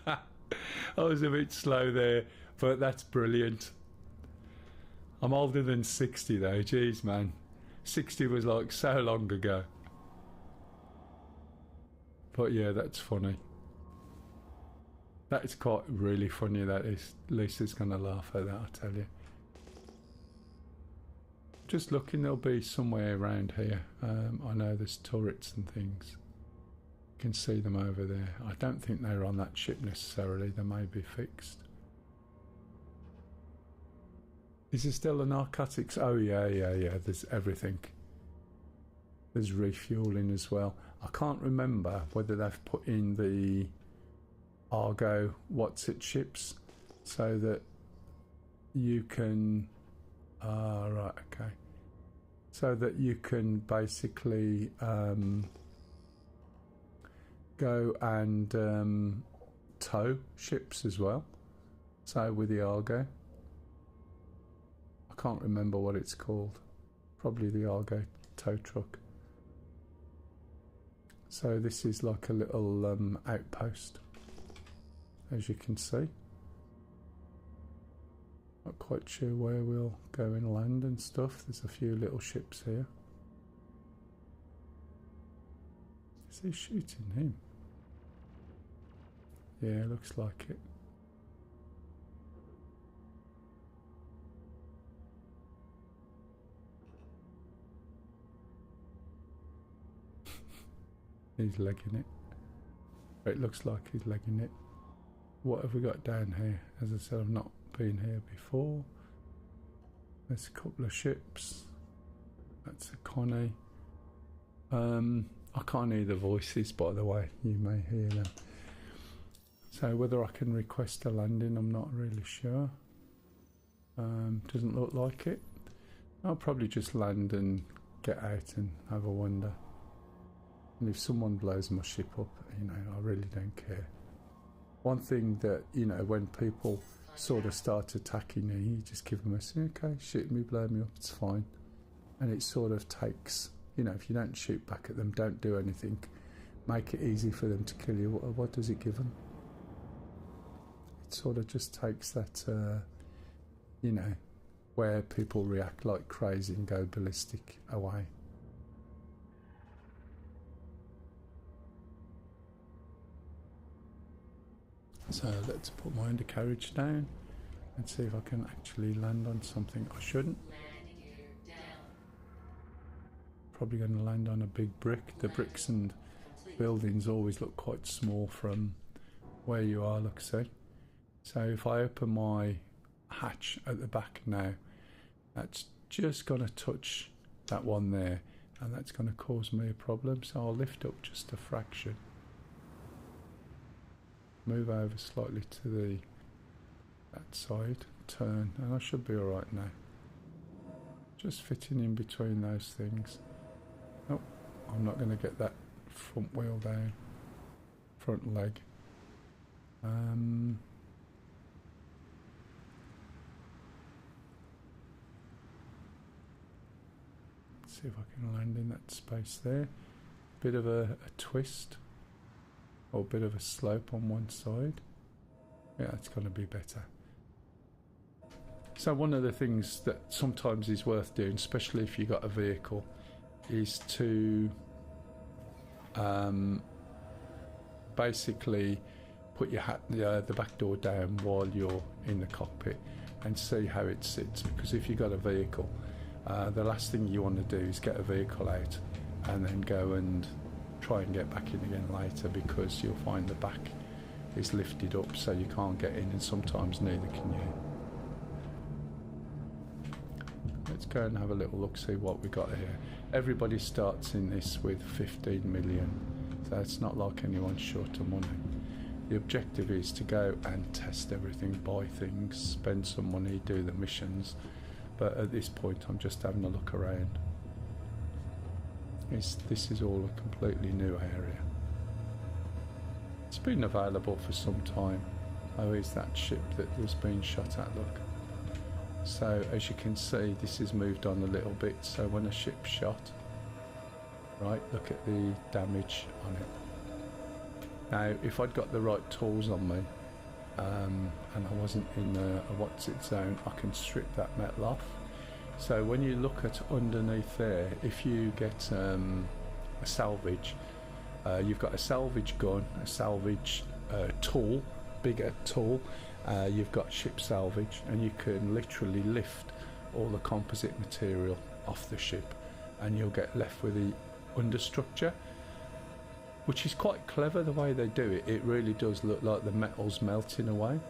I was a bit slow there, but that's brilliant. I'm older than 60 though, jeez man. 60 was like so long ago. But yeah, that's funny. That is quite really funny, that is. Lisa's gonna laugh at that, I tell you. Just looking, there'll be somewhere around here. I know there's turrets and things. You can see them over there. I don't think they're on that ship necessarily. They may be fixed. Is there still a narcotics? Oh yeah. There's everything. There's refueling as well. I can't remember whether they've put in the Argo what's-it ships so that you can... right, okay. So that you can basically go and tow ships as well. So with the Argo. I can't remember what it's called. Probably the Argo tow truck. So this is like a little outpost, as you can see. Not quite sure where we'll go and land and stuff. There's a few little ships here. Is he shooting him? Yeah, looks like it. He's legging it. It looks like he's legging it. What have we got down here? As I said, I've not been here before. There's a couple of ships. That's a Connie. I can't hear the voices, by the way. You may hear them. So whether I can request a landing, I'm not really sure. Doesn't look like it. I'll probably just land and get out and have a wander. And if someone blows my ship up, you know, I really don't care. One thing that, you know, when people sort of start attacking me, you just give them a say, okay, shoot me, blow me up, it's fine. And it sort of takes, you know, if you don't shoot back at them, don't do anything, make it easy for them to kill you. What does it give them? It sort of just takes that, you know, where people react like crazy and go ballistic away. So let's put my undercarriage down and see if I can actually land on something. I shouldn't. Landing gear down. Probably going to land on a big brick. The bricks and buildings always look quite small from where you are, look, see. So if I open my hatch at the back now, that's just going to touch that one there, and that's going to cause me a problem. So I'll lift up just a fraction, move over slightly to that side, turn, and I should be alright now. Just fitting in between those things. Oh, I'm not going to get that front wheel down, front leg. See if I can land in that space there. Bit of a twist, or a bit of a slope on one side. Yeah, it's going to be better. So one of the things that sometimes is worth doing, especially if you've got a vehicle, is to basically put your the back door down while you're in the cockpit and see how it sits. Because if you've got a vehicle, the last thing you want to do is get a vehicle out and then go and try and get back in again later, because you'll find the back is lifted up so you can't get in, and sometimes neither can you. Let's go and have a little look, see what we got here. Everybody starts in this with 15 million, so it's not like anyone's short of money. The objective is to go and test everything, buy things, spend some money, do the missions, but at this point I'm just having a look around. This is all a completely new area. It's been available for some time. Oh, is that ship that was being shot at, look. So as you can see, this has moved on a little bit, so when a ship's shot, right, look at the damage on it. Now if I'd got the right tools on me, and I wasn't in a what's it zone, I can strip that metal off. So when you look at underneath there, if you get a salvage, you've got a salvage gun, a salvage tool, bigger tool, you've got ship salvage, and you can literally lift all the composite material off the ship and you'll get left with the understructure, which is quite clever the way they do it. It really does look like the metal's melting away.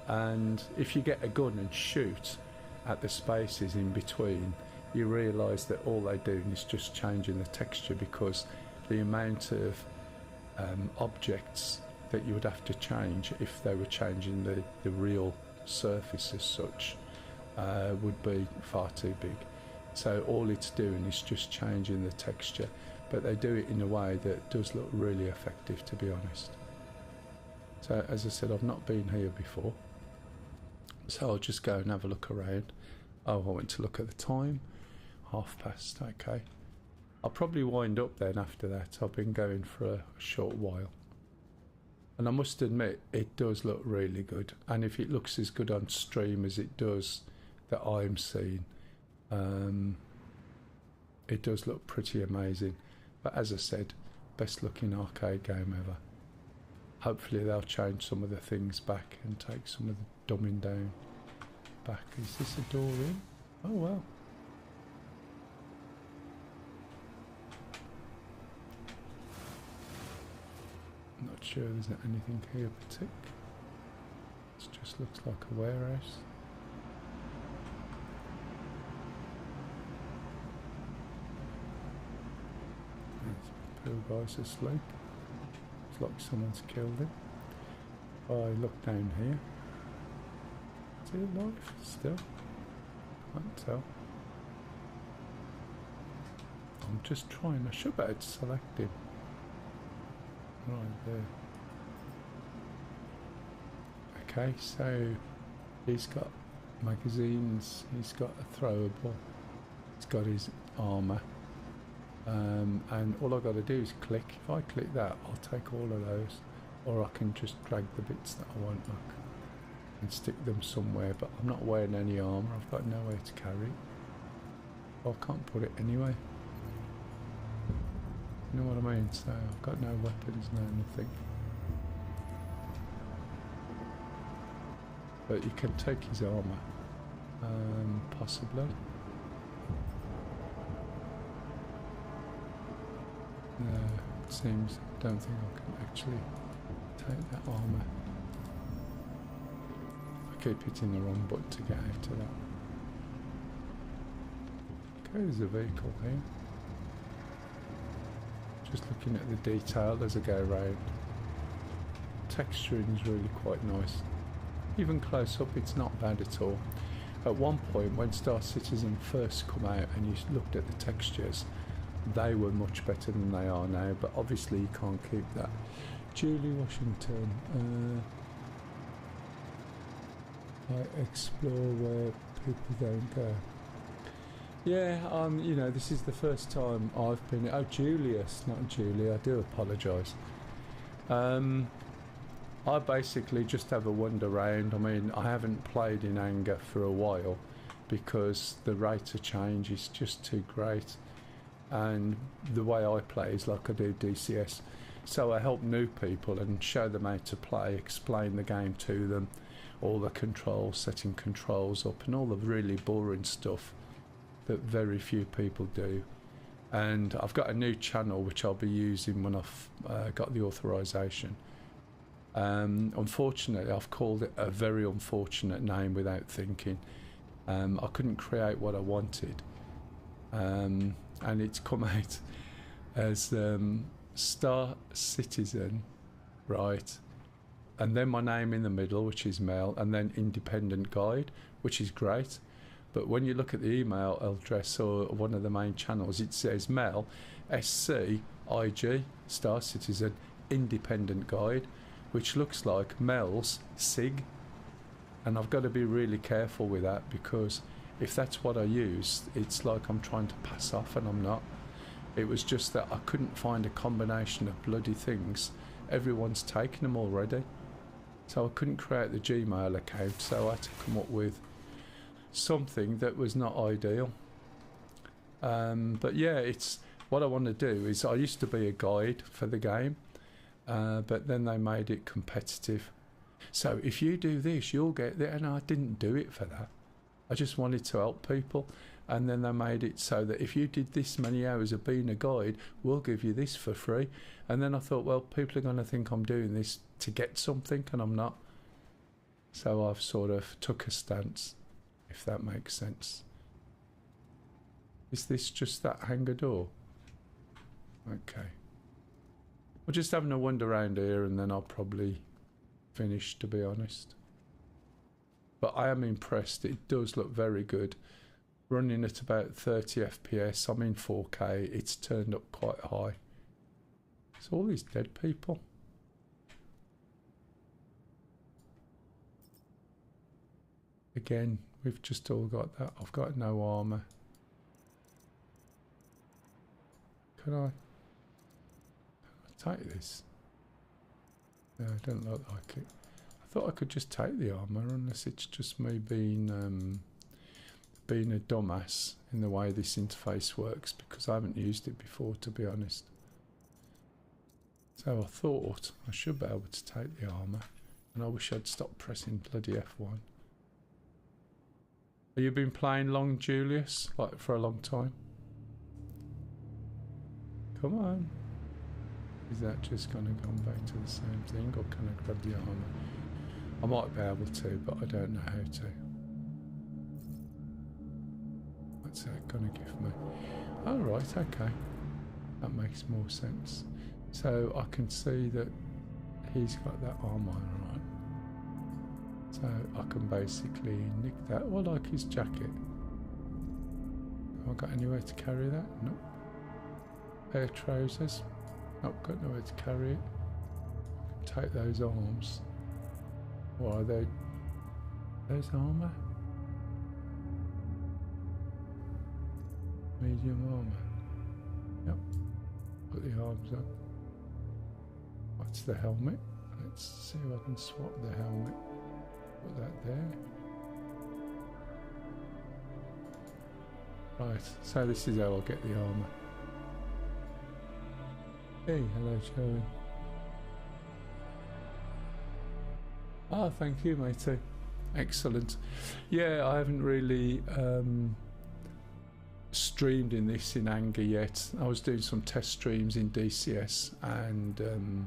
And if you get a gun and shoot at the spaces in between, you realise that all they're doing is just changing the texture, because the amount of objects that you would have to change if they were changing the real surface as such would be far too big. So all it's doing is just changing the texture, but they do it in a way that does look really effective, to be honest. So as I said, I've not been here before, so I'll just go and have a look around. Oh, I went to look at the time, past, okay. I'll probably wind up then after that. I've been going for a short while. And I must admit, it does look really good. And if it looks as good on stream as it does that I'm seeing, it does look pretty amazing. But as I said, best looking arcade game ever. Hopefully they'll change some of the things back and take some of the dumbing down back. Is this a door in? Oh well. Not sure there's anything here particular. It just looks like a warehouse. Two guys asleep. It's like someone's killed him. I look down here. Is he alive still? Can't tell. I'm just trying. I should be able to select him. Right there. Okay, so he's got magazines, he's got a throwable, he's got his armour, and all I've got to do is click. If I click that, I'll take all of those, or I can just drag the bits that I want back and stick them somewhere, but I'm not wearing any armour, I've got nowhere to carry it. I can't put it anyway. You know what I mean? So I've got no weapons, no nothing. But you can take his armour, possibly. No, it seems, don't think I can actually take that armour. I keep hitting the wrong button to get out of that. Okay, there's a vehicle here. Just looking at the detail as I go around. Texturing is really quite nice. Even close up, it's not bad at all. At one point, when Star Citizen first come out and you looked at the textures, they were much better than they are now, but obviously you can't keep that. Julie Washington. I explore where people don't go. Yeah, you know, this is the first time I've been... Oh, Julius, not Julie, I do apologise. I basically just have a wander round. I mean, I haven't played in anger for a while because the rate of change is just too great. And the way I play is like I do DCS. So I help new people and show them how to play, explain the game to them, all the controls, setting controls up and all the really boring stuff that very few people do. And I've got a new channel which I'll be using when I've got the authorization. Unfortunately, I've called it a very unfortunate name without thinking. I couldn't create what I wanted, and it's come out as Star Citizen, right? And then my name in the middle, which is Mel, and then Independent Guide, which is great. But when you look at the email address or one of the main channels, it says Mel, SCIG, Star Citizen, Independent Guide, which looks like Mel's SIG. And I've got to be really careful with that, because if that's what I use, it's like I'm trying to pass off and I'm not. It was just that I couldn't find a combination of bloody things. Everyone's taken them already. So I couldn't create the Gmail account, so I had to come up with something that was not ideal. But yeah, it's what I want to do is, I used to be a guide for the game, but then they made it competitive. So if you do this, you'll get there, and I didn't do it for that. I just wanted to help people, and then they made it so that if you did this many hours of being a guide, we'll give you this for free. And then I thought, well, people are going to think I'm doing this to get something, and I'm not. So I've sort of took a stance, if that makes sense. Is this just that hangar door? Okay. We're just having a wander around here, and then I'll probably finish, to be honest. But I am impressed. It does look very good. Running at about 30 FPS. I'm in 4K. It's turned up quite high. So all these dead people. Again, we've just all got that. I've got no armour. Can I take this? No, it doesn't look like it. I thought I could just take the armour, unless it's just me being a dumbass in the way this interface works, because I haven't used it before, to be honest. So I thought I should be able to take the armour, and I wish I'd stopped pressing bloody F1. Have you been playing long, Julius? Like for a long time? Come on. Is that just going to come back to the same thing, or can I grab the armour? I might be able to, but I don't know how to. What's that going to give me? Oh, right, okay. That makes more sense. So I can see that he's got that armor on. So I can basically nick that. Oh, I like his jacket. Have I got anywhere to carry that? Nope. Pair of trousers. Nope, got nowhere to carry it. Take those arms. What are they? Those armor? Medium armor. Yep. Put the arms on. What's the helmet? Let's see if I can swap the helmet. Put that there. Right, so this is how I'll get the armour. Hey, hello Joey. Ah, thank you matey. Excellent. Yeah, I haven't really streamed in this in anger yet. I was doing some test streams in DCS and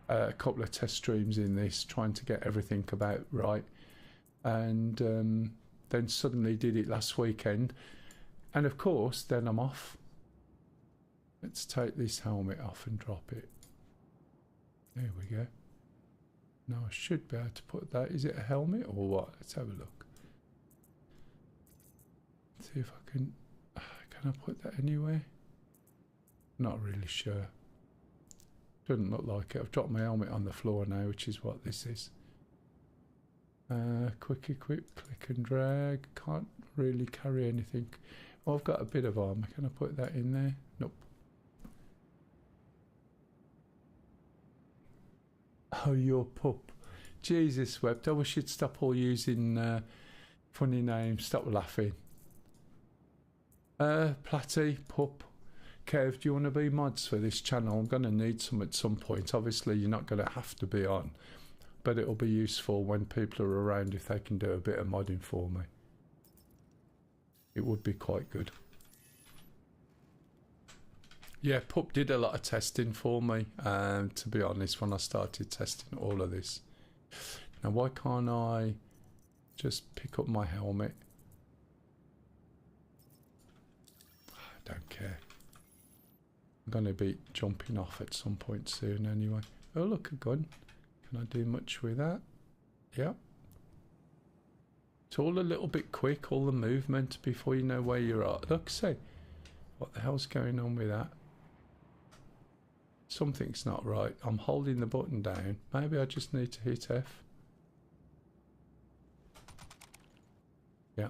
a couple of test streams in this, trying to get everything about right, and then suddenly did it last weekend, and of course then I'm off. Let's take this helmet off and drop it. There we go. Now I should be able to put that. Is it a helmet or what? Let's have a look. See if I can I put that anywhere? Not really sure. Doesn't look like it. I've dropped my helmet on the floor now, which is what this is. Quick equip, click and drag. Can't really carry anything. Oh, I've got a bit of armor. Can I put that in there? Nope. Oh, your pup. Jesus wept. I wish you'd stop all using funny names. Stop laughing. Platty, pup. Kev, do you want to be mods for this channel? I'm going to need some at some point. Obviously, you're not going to have to be on, but it'll be useful when people are around if they can do a bit of modding for me. It would be quite good. Yeah, Pup did a lot of testing for me, to be honest, when I started testing all of this. Now, why can't I just pick up my helmet? I don't care. I'm going to be jumping off at some point soon anyway. Oh, look, a gun. Can I do much with that? Yep. It's all a little bit quick, all the movement before you know where you're at. Look, see. What the hell's going on with that? Something's not right. I'm holding the button down. Maybe I just need to hit F. Yeah.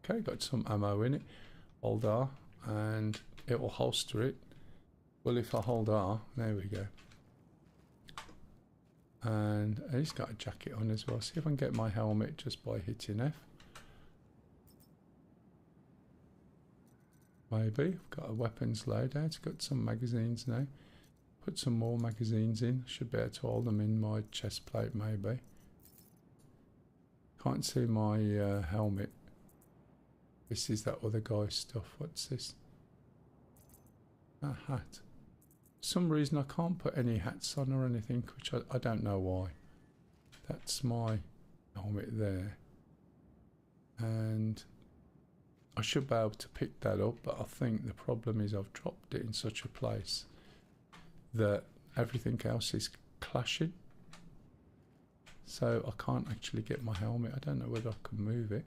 Okay, got some ammo in it. Hold R and it will holster it. Well, if I hold R, there we go. And he's got a jacket on as well. See if I can get my helmet just by hitting F. Maybe. I've got a weapons loadout. It's got some magazines now. Put some more magazines in. Should be able to hold them in my chest plate maybe. Can't see my helmet. This is that other guy's stuff. What's this? A hat. For some reason I can't put any hats on or anything, which I don't know why. That's my helmet there. And I should be able to pick that up, but I think the problem is I've dropped it in such a place that everything else is clashing. So I can't actually get my helmet. I don't know whether I can move it.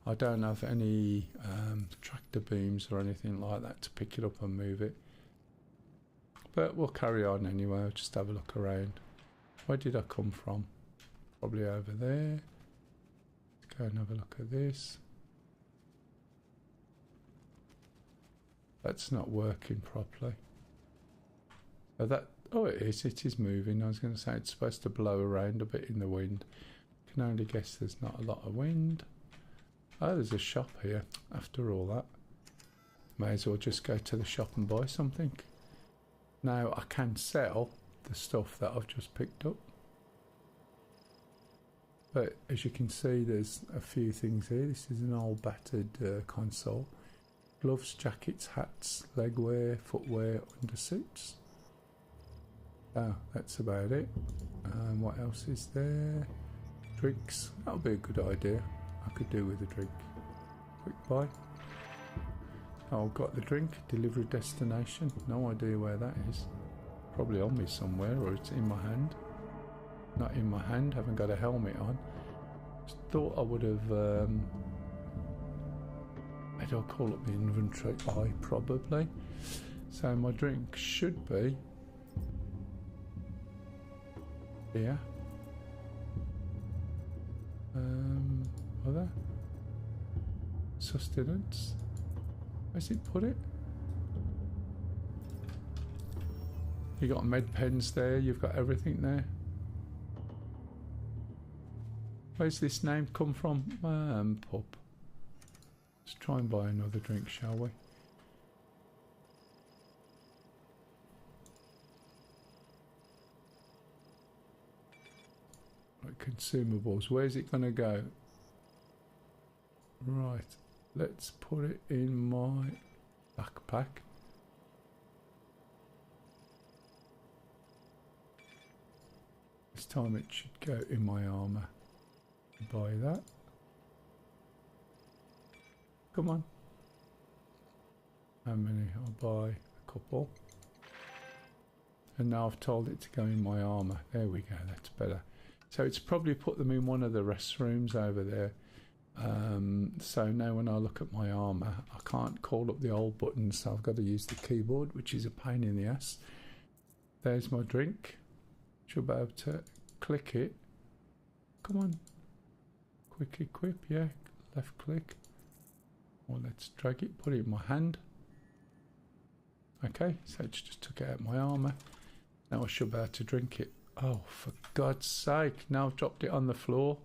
I don't have any tractor beams or anything like that to pick it up and move it. But we'll carry on anyway. I'll just have a look around. Where did I come from? Probably over there. Let's go and have a look at this. That's not working properly. So that, oh it is moving. I was going to say it's supposed to blow around a bit in the wind. Can only guess there's not a lot of wind. Oh, there's a shop here. After all that, may as well just go to the shop and buy something. Now I can sell the stuff that I've just picked up. But as you can see, there's a few things here. This is an old battered console. Gloves, jackets, hats, legwear, footwear, undersuits. Oh, that's about it. What else is there? Drinks. That would be a good idea. I could do with a drink. Quick buy. Oh, I've got the drink. Delivery destination. No idea where that is. Probably on me somewhere, or it's in my hand. Not in my hand. Haven't got a helmet on. Just thought I would have. Maybe I'll call up the inventory. Probably. So my drink should be here. Other sustenance. Where's it put it? You got med pens there. You've got everything there. Where's this name come from? Pub. Let's try and buy another drink, shall we? Right, consumables. Where's it going to go? Right. Let's put it in my backpack. This time it should go in my armour. Buy that. Come on. How many? I'll buy a couple. And now I've told it to go in my armour. There we go, that's better. So it's probably put them in one of the restrooms over there. So now when I look at my armour, I can't call up the old buttons, so I've got to use the keyboard, which is a pain in the ass. There's my drink. Should be able to click it. Come on. Quick equip, yeah. Left click. Well, let's drag it, put it in my hand. Okay, so it just took it out of my armour. Now I should be able to drink it. Oh, for God's sake. Now I've dropped it on the floor.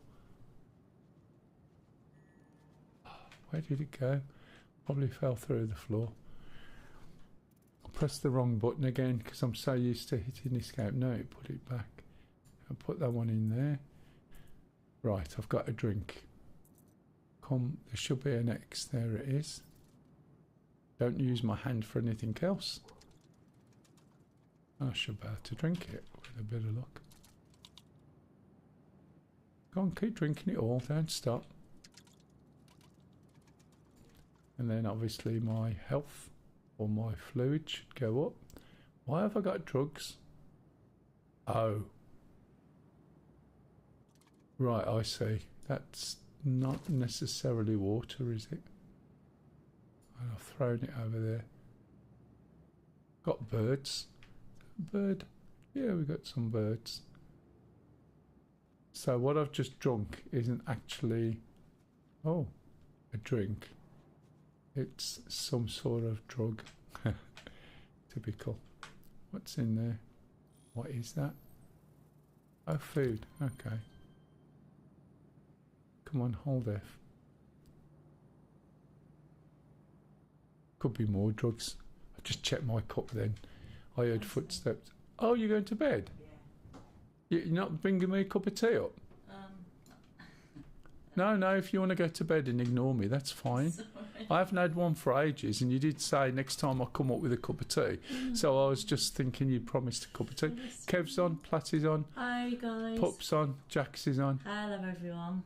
Where did it go? Probably fell through the floor. I pressed the wrong button again because I'm so used to hitting escape. No, it put it back. I'll put that one in there. Right, I've got a drink. Come, there should be an X. There it is. Don't use my hand for anything else. I should be able to drink it with a bit of luck. Go on, keep drinking it all. Don't stop. And then obviously my health or my fluid should go up. Why have I got drugs? Oh. Right, I see. That's not necessarily water, is it? And I've thrown it over there. Got birds. Bird. Yeah, we got some birds. So what I've just drunk isn't actually, oh, a drink. It's some sort of drug. Typical. What's in there? What is that? Oh, food. Okay. Come on, hold F. Could be more drugs. I just checked my cup then. I heard footsteps. Oh, you're going to bed? Yeah. You're not bringing me a cup of tea up? No, if you want to go to bed and ignore me, that's fine. Sorry. I haven't had one for ages, and you did say next time I come up with a cup of tea. So I was just thinking you'd promised a cup of tea. Kev's on, Platty's on, Hi guys. Pup's on, Jax is on. Hello everyone.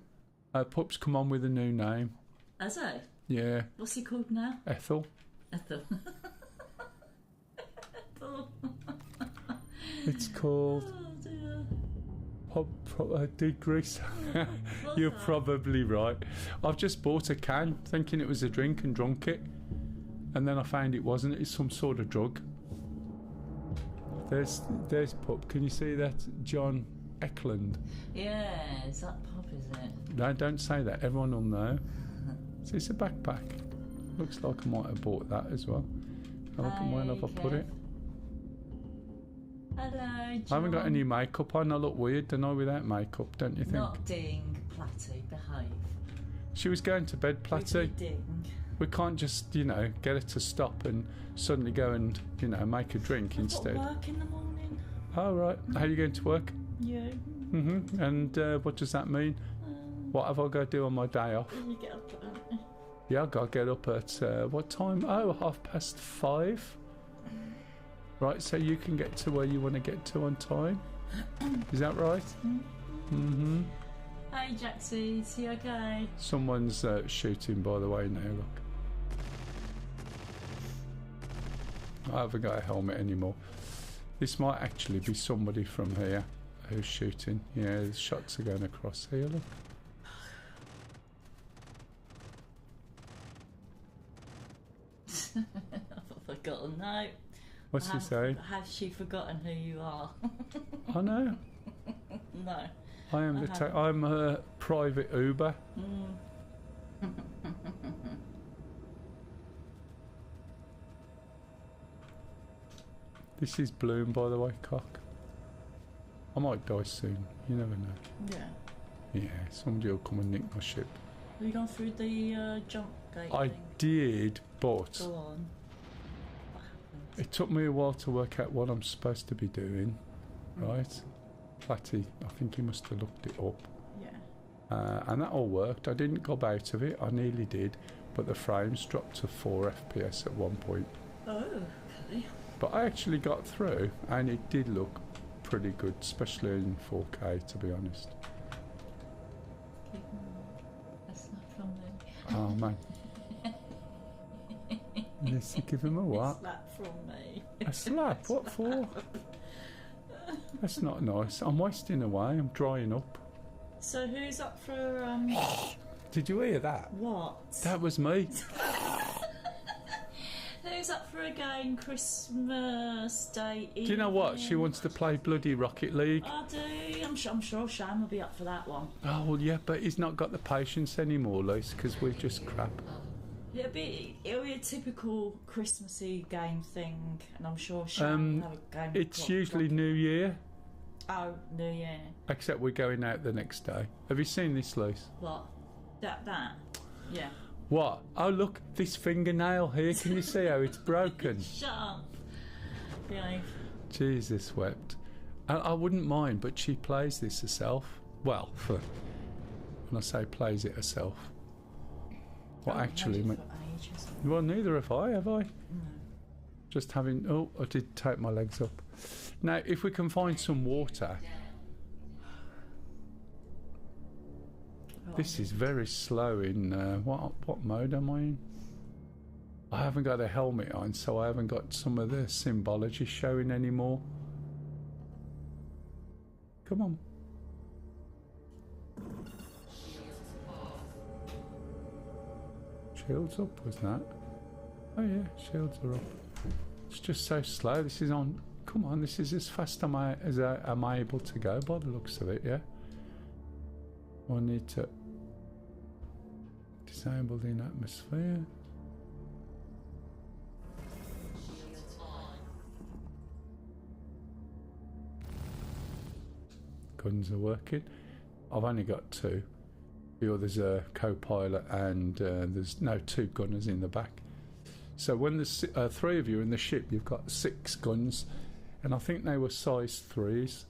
Pup's come on with a new name. Has it? Yeah, What's he called now? Ethel. Ethel. Ethel. It's called Oh dear. Degrees. You're probably right. I've just bought a can thinking it was a drink and drunk it, and then I found it wasn't. It's some sort of drug. There's Pup. Can you see that? John Eklund. Yeah, is that pub, is it? No, don't say that. Everyone will know. So it's a backpack. Looks like I might have bought that as well. Have a look at mine. Have I put it? Hello, John. I haven't got any makeup on. I look weird, don't I, without makeup, don't you think? Not ding, Platty, behave. She was going to bed, Platty. Ding. We can't just, get her to stop and suddenly go and, make a drink I've instead. got work in the morning. Oh, right. How are you going to work? Yeah. And what does that mean? What have I got to do on my day off? You get up at Yeah, I've got to get up at, what time? Oh, 5:30. Right, so you can get to where you want to get to on time. Is that right? Mm-hmm. Hey Jaxie, is he okay? Someone's shooting, by the way, now, look. I haven't got a helmet anymore. This might actually be somebody from here who's shooting. Yeah, the shots are going across here, look. I've forgotten now. What's he saying? Has she forgotten who you are? I know. No. I am I'm a private Uber. This is Bloom, by the way, cock. I might die soon. You never know. Yeah. Yeah, somebody will come and nick my ship. Have you gone through the jump gate I thing? did, but Go on. What happened? it took me a while to work out what I'm supposed to be doing. Right? Platty, I think he must have looked it up. Yeah. And that all worked. I didn't go out of it. I nearly did. But the frames dropped to 4 FPS at one point. Oh, okay. But I actually got through, and it did look pretty good, especially in 4K, to be honest. That's not from me. Oh, man. Let's give him a what? It's that from me. A slap? What for? That's not nice. I'm wasting away. I'm drying up. So who's up for Did you hear that? what? That was me. Who's up for a game Christmas Day evening? Do you know what? She wants to play bloody Rocket League. I do. I'm sure Sham will be up for that one. Oh, well, yeah, but he's not got the patience anymore, Luce, because we're just crap. It'll be a typical Christmassy game thing, and I'm sure Sham will have a game. It's usually New Year, Oh, New Year. except we're going out the next day. Have you seen this, Luce? What? That? Yeah. What? Oh, look, this fingernail here. Can you see how it's broken? Shut up. Behave. Jesus wept. I wouldn't mind, but she plays this herself. Well, when I say plays it herself. What I haven't actually... played it for ages. Well, neither have I, have I? No. Just having... Oh, I did take my legs up. Now, if we can find some water... This is very slow in... what mode am I in? I haven't got a helmet on, so I haven't got some of the symbology showing anymore. Come on. Shields up, was that? Oh yeah, shields are up. It's just so slow. This is on... Come on, this is as fast as I'm able to go by the looks of it, yeah? I need to... Disable the atmosphere. Guns are working. I've only got 2. The other's a co-pilot, and there's two gunners in the back. So when there's 3 of you in the ship, you've got 6 guns, and I think they were size 3s,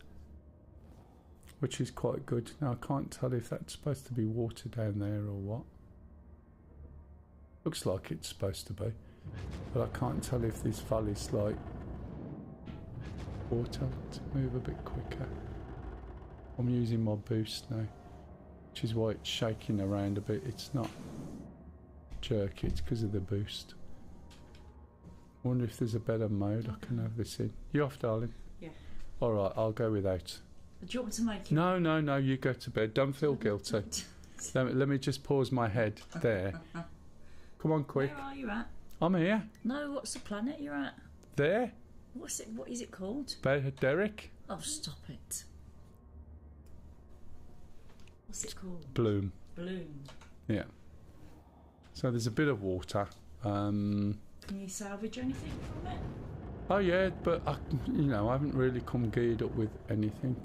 which is quite good. Now I can't tell if that's supposed to be water down there or what. Looks like it's supposed to be, but I can't tell if this valley's like water. Let's move a bit quicker. I'm using my boost now, which is why it's shaking around a bit. It's not jerky, it's because of the boost. I wonder if there's a better mode I can have this in. You off, darling? Yeah. Alright, I'll go without. Do you want me to make it? No, you go to bed. Don't feel guilty. Let me just pause my head there. Come on, quick. Where are you at? I'm here. No, what's the planet you're at? There. What is it called? Derek. Oh, stop it. What's it called? Bloom. Bloom. Yeah. So there's a bit of water. Can you salvage anything from it? Oh yeah, but I haven't really come geared up with anything.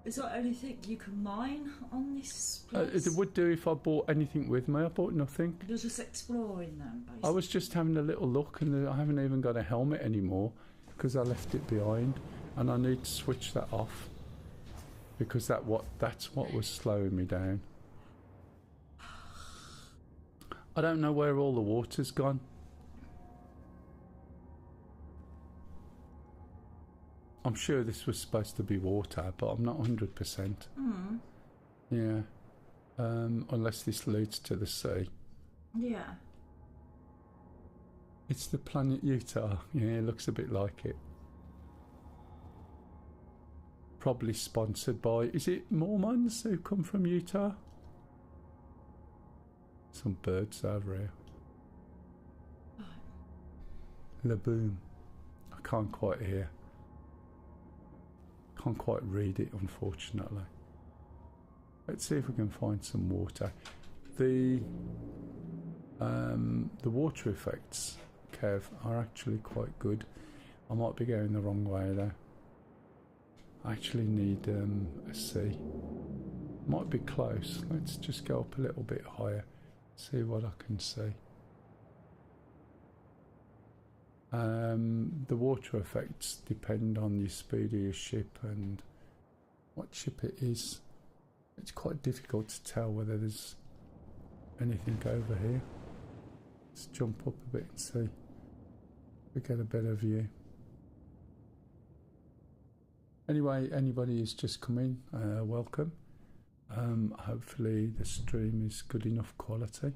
Is there anything you can mine on this place? It would do if I bought anything with me. I bought nothing. You're just exploring them, basically. I was just having a little look, and I haven't even got a helmet anymore because I left it behind, and I need to switch that off because that's what was slowing me down. I don't know where all the water's gone. I'm sure this was supposed to be water, but I'm not 100%. Yeah. Unless this leads to the sea. Yeah. It's the planet Utah. Yeah, it looks a bit like it. Probably sponsored by, is it Mormons who come from Utah? Some birds over here. Laboom. I can't quite hear. Can't quite read it, unfortunately. Let's see if we can find some water. The water effects, Kev, are actually quite good. I might be going the wrong way though. I actually need a C. Might be close. Let's just go up a little bit higher. See what I can see. The water effects depend on the speed of your ship and what ship it is. It's quite difficult to tell whether there's anything over here. Let's jump up a bit and see if we get a better view. Anyway, anybody who's just come in, welcome. Hopefully the stream is good enough quality.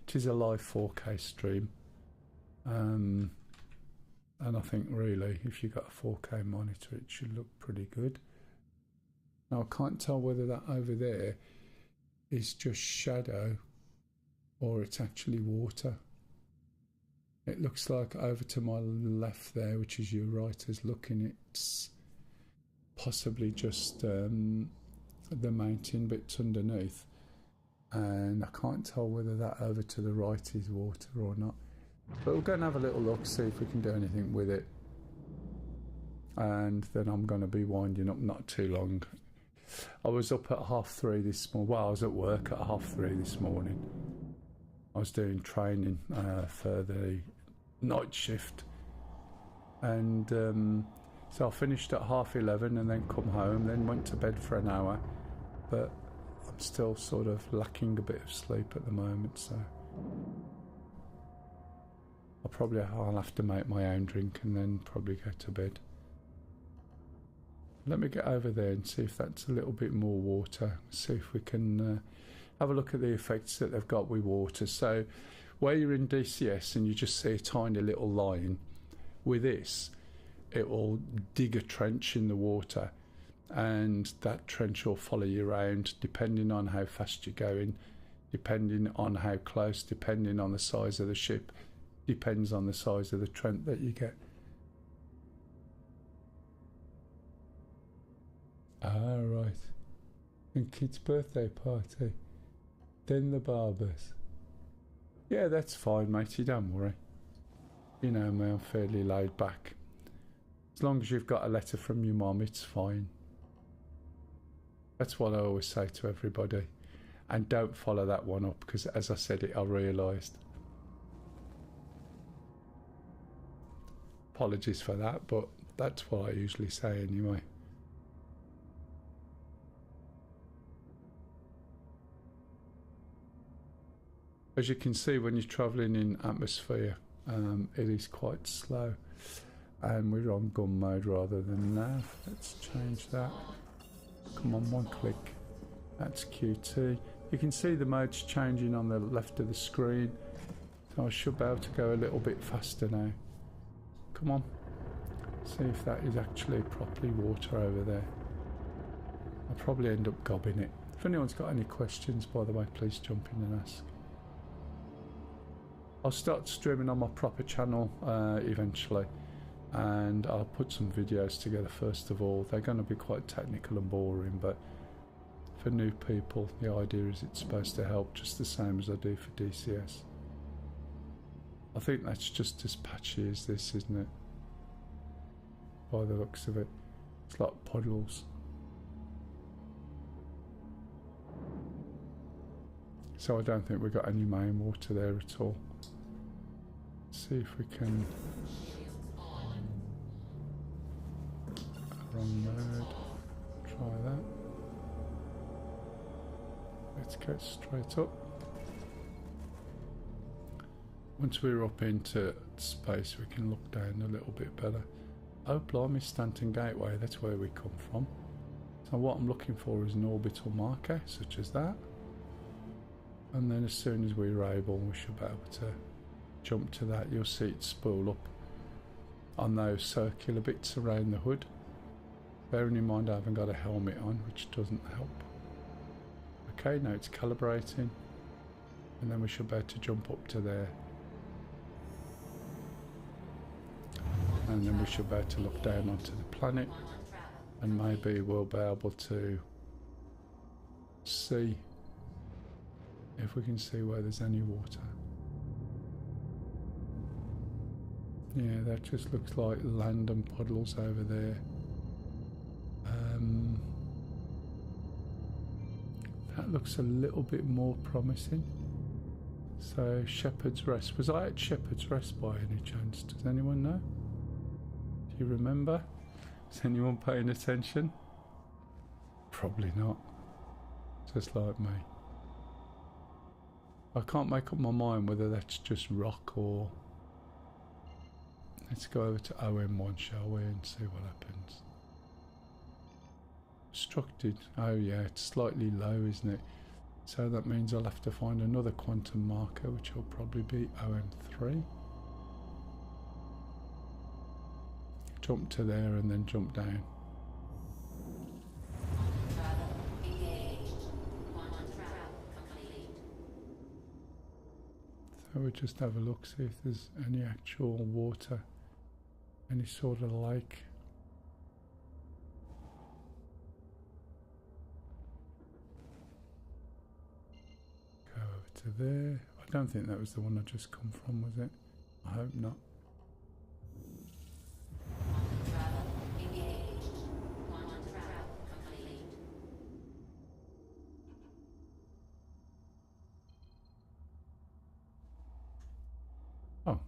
It is a live 4K stream. And I think really if you've got a 4K monitor it should look pretty good. Now I can't tell whether that over there is just shadow or it's actually water. It looks like over to my left there, which is your right, is looking, it's possibly just the mountain bits underneath, and I can't tell whether that over to the right is water or not. But we'll go and have a little look, see if we can do anything with it, and then I'm going to be winding up not too long. I was up at 3:30 this morning. Well, I was at work at 3:30 this morning. I was doing training for the night shift, and so I finished at 11:30 and then come home, then went to bed for an hour, but I'm still sort of lacking a bit of sleep at the moment, so I'll have to make my own drink and then probably go to bed. Let me get over there and see if that's a little bit more water, see if we can have a look at the effects that they've got with water. So where you're in DCS and you just see a tiny little line, with this it will dig a trench in the water, and that trench will follow you around depending on how fast you're going, depending on how close, depending on the size of the ship, depends on the size of the trench that you get. Right. And kid's birthday party. Then the barbers. Yeah, that's fine, matey, don't worry. You know me, I'm fairly laid back. As long as you've got a letter from your mum, it's fine. That's what I always say to everybody. And don't follow that one up, because as I said it, I realised. Apologies for that, but that's what I usually say anyway. As you can see, when you're travelling in atmosphere, it is quite slow, and we're on gun mode rather than nav. Let's change that. Come on, one click. That's QT. You can see the modes changing on the left of the screen, so I should be able to go a little bit faster now. Come on, see if that is actually properly water over there. I'll probably end up gobbing it. If anyone's got any questions, by the way, please jump in and ask. I'll start streaming on my proper channel eventually, and I'll put some videos together first of all. They're going to be quite technical and boring, but for new people the idea is it's supposed to help just the same as I do for DCS. I think that's just as patchy as this, isn't it? By the looks of it. It's like puddles. So I don't think we've got any main water there at all. See if we can. Wrong mode. Try that. Let's get straight up. Once we're up into space, we can look down a little bit better. Oh, blimey, Stanton Gateway, that's where we come from. So what I'm looking for is an orbital marker, such as that. And then as soon as we're able, we should be able to jump to that, you'll see it spool up on those circular bits around the hood. Bearing in mind I haven't got a helmet on, which doesn't help. Okay, now it's calibrating, and then we should be able to jump up to there. And then we should be able to look down onto the planet, and maybe we'll be able to see if we can see where there's any water. Yeah, that just looks like land and puddles over there. That looks a little bit more promising. So Shepherd's Rest. Was I at Shepherd's Rest by any chance? Does anyone know? Do you remember? Is anyone paying attention? Probably not. Just like me. I can't make up my mind whether that's just rock or... Let's go over to OM1, shall we, and see what happens. Obstructed. Oh yeah, it's slightly low, isn't it? So that means I'll have to find another quantum marker, which will probably be OM3. Jump to there and then jump down. So we'll just have a look, see if there's any actual water, any sort of lake. Go over to there. I don't think that was the one I just come from, was it? I hope not. Oh,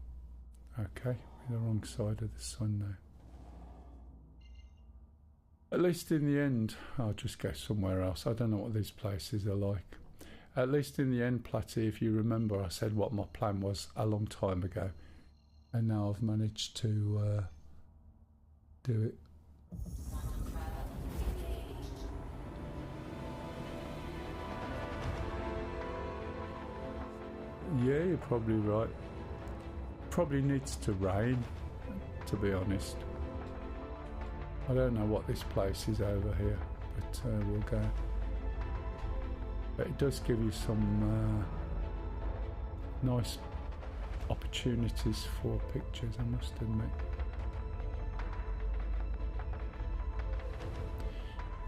okay, we're the wrong side of the sun now. At least in the end, I'll just go somewhere else. I don't know what these places are like. At least in the end, Platty, if you remember, I said what my plan was a long time ago. And now I've managed to do it. Yeah, you're probably right. Probably needs to rain, to be honest. I don't know what this place is over here, but we'll go. But it does give you some nice opportunities for pictures, I must admit.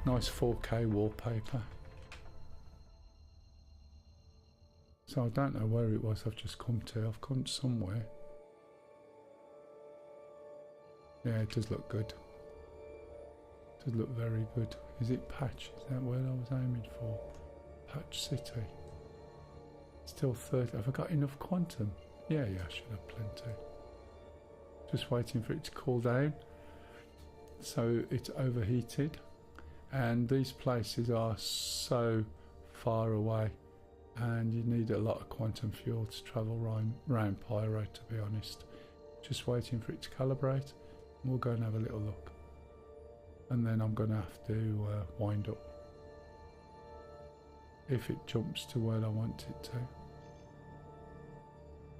Nice 4K wallpaper. So I don't know where it was I've just come to. I've come somewhere. Yeah, it does look good. It does look very good. Is it Patch? Is that where I was aiming for? Patch City. Still 30. Have I got enough quantum? Yeah, I should have plenty. Just waiting for it to cool down. So it's overheated. And these places are so far away. And you need a lot of quantum fuel to travel round Pyro, to be honest. Just waiting for it to calibrate. We'll go and have a little look. And then I'm going to have to wind up. If it jumps to where I want it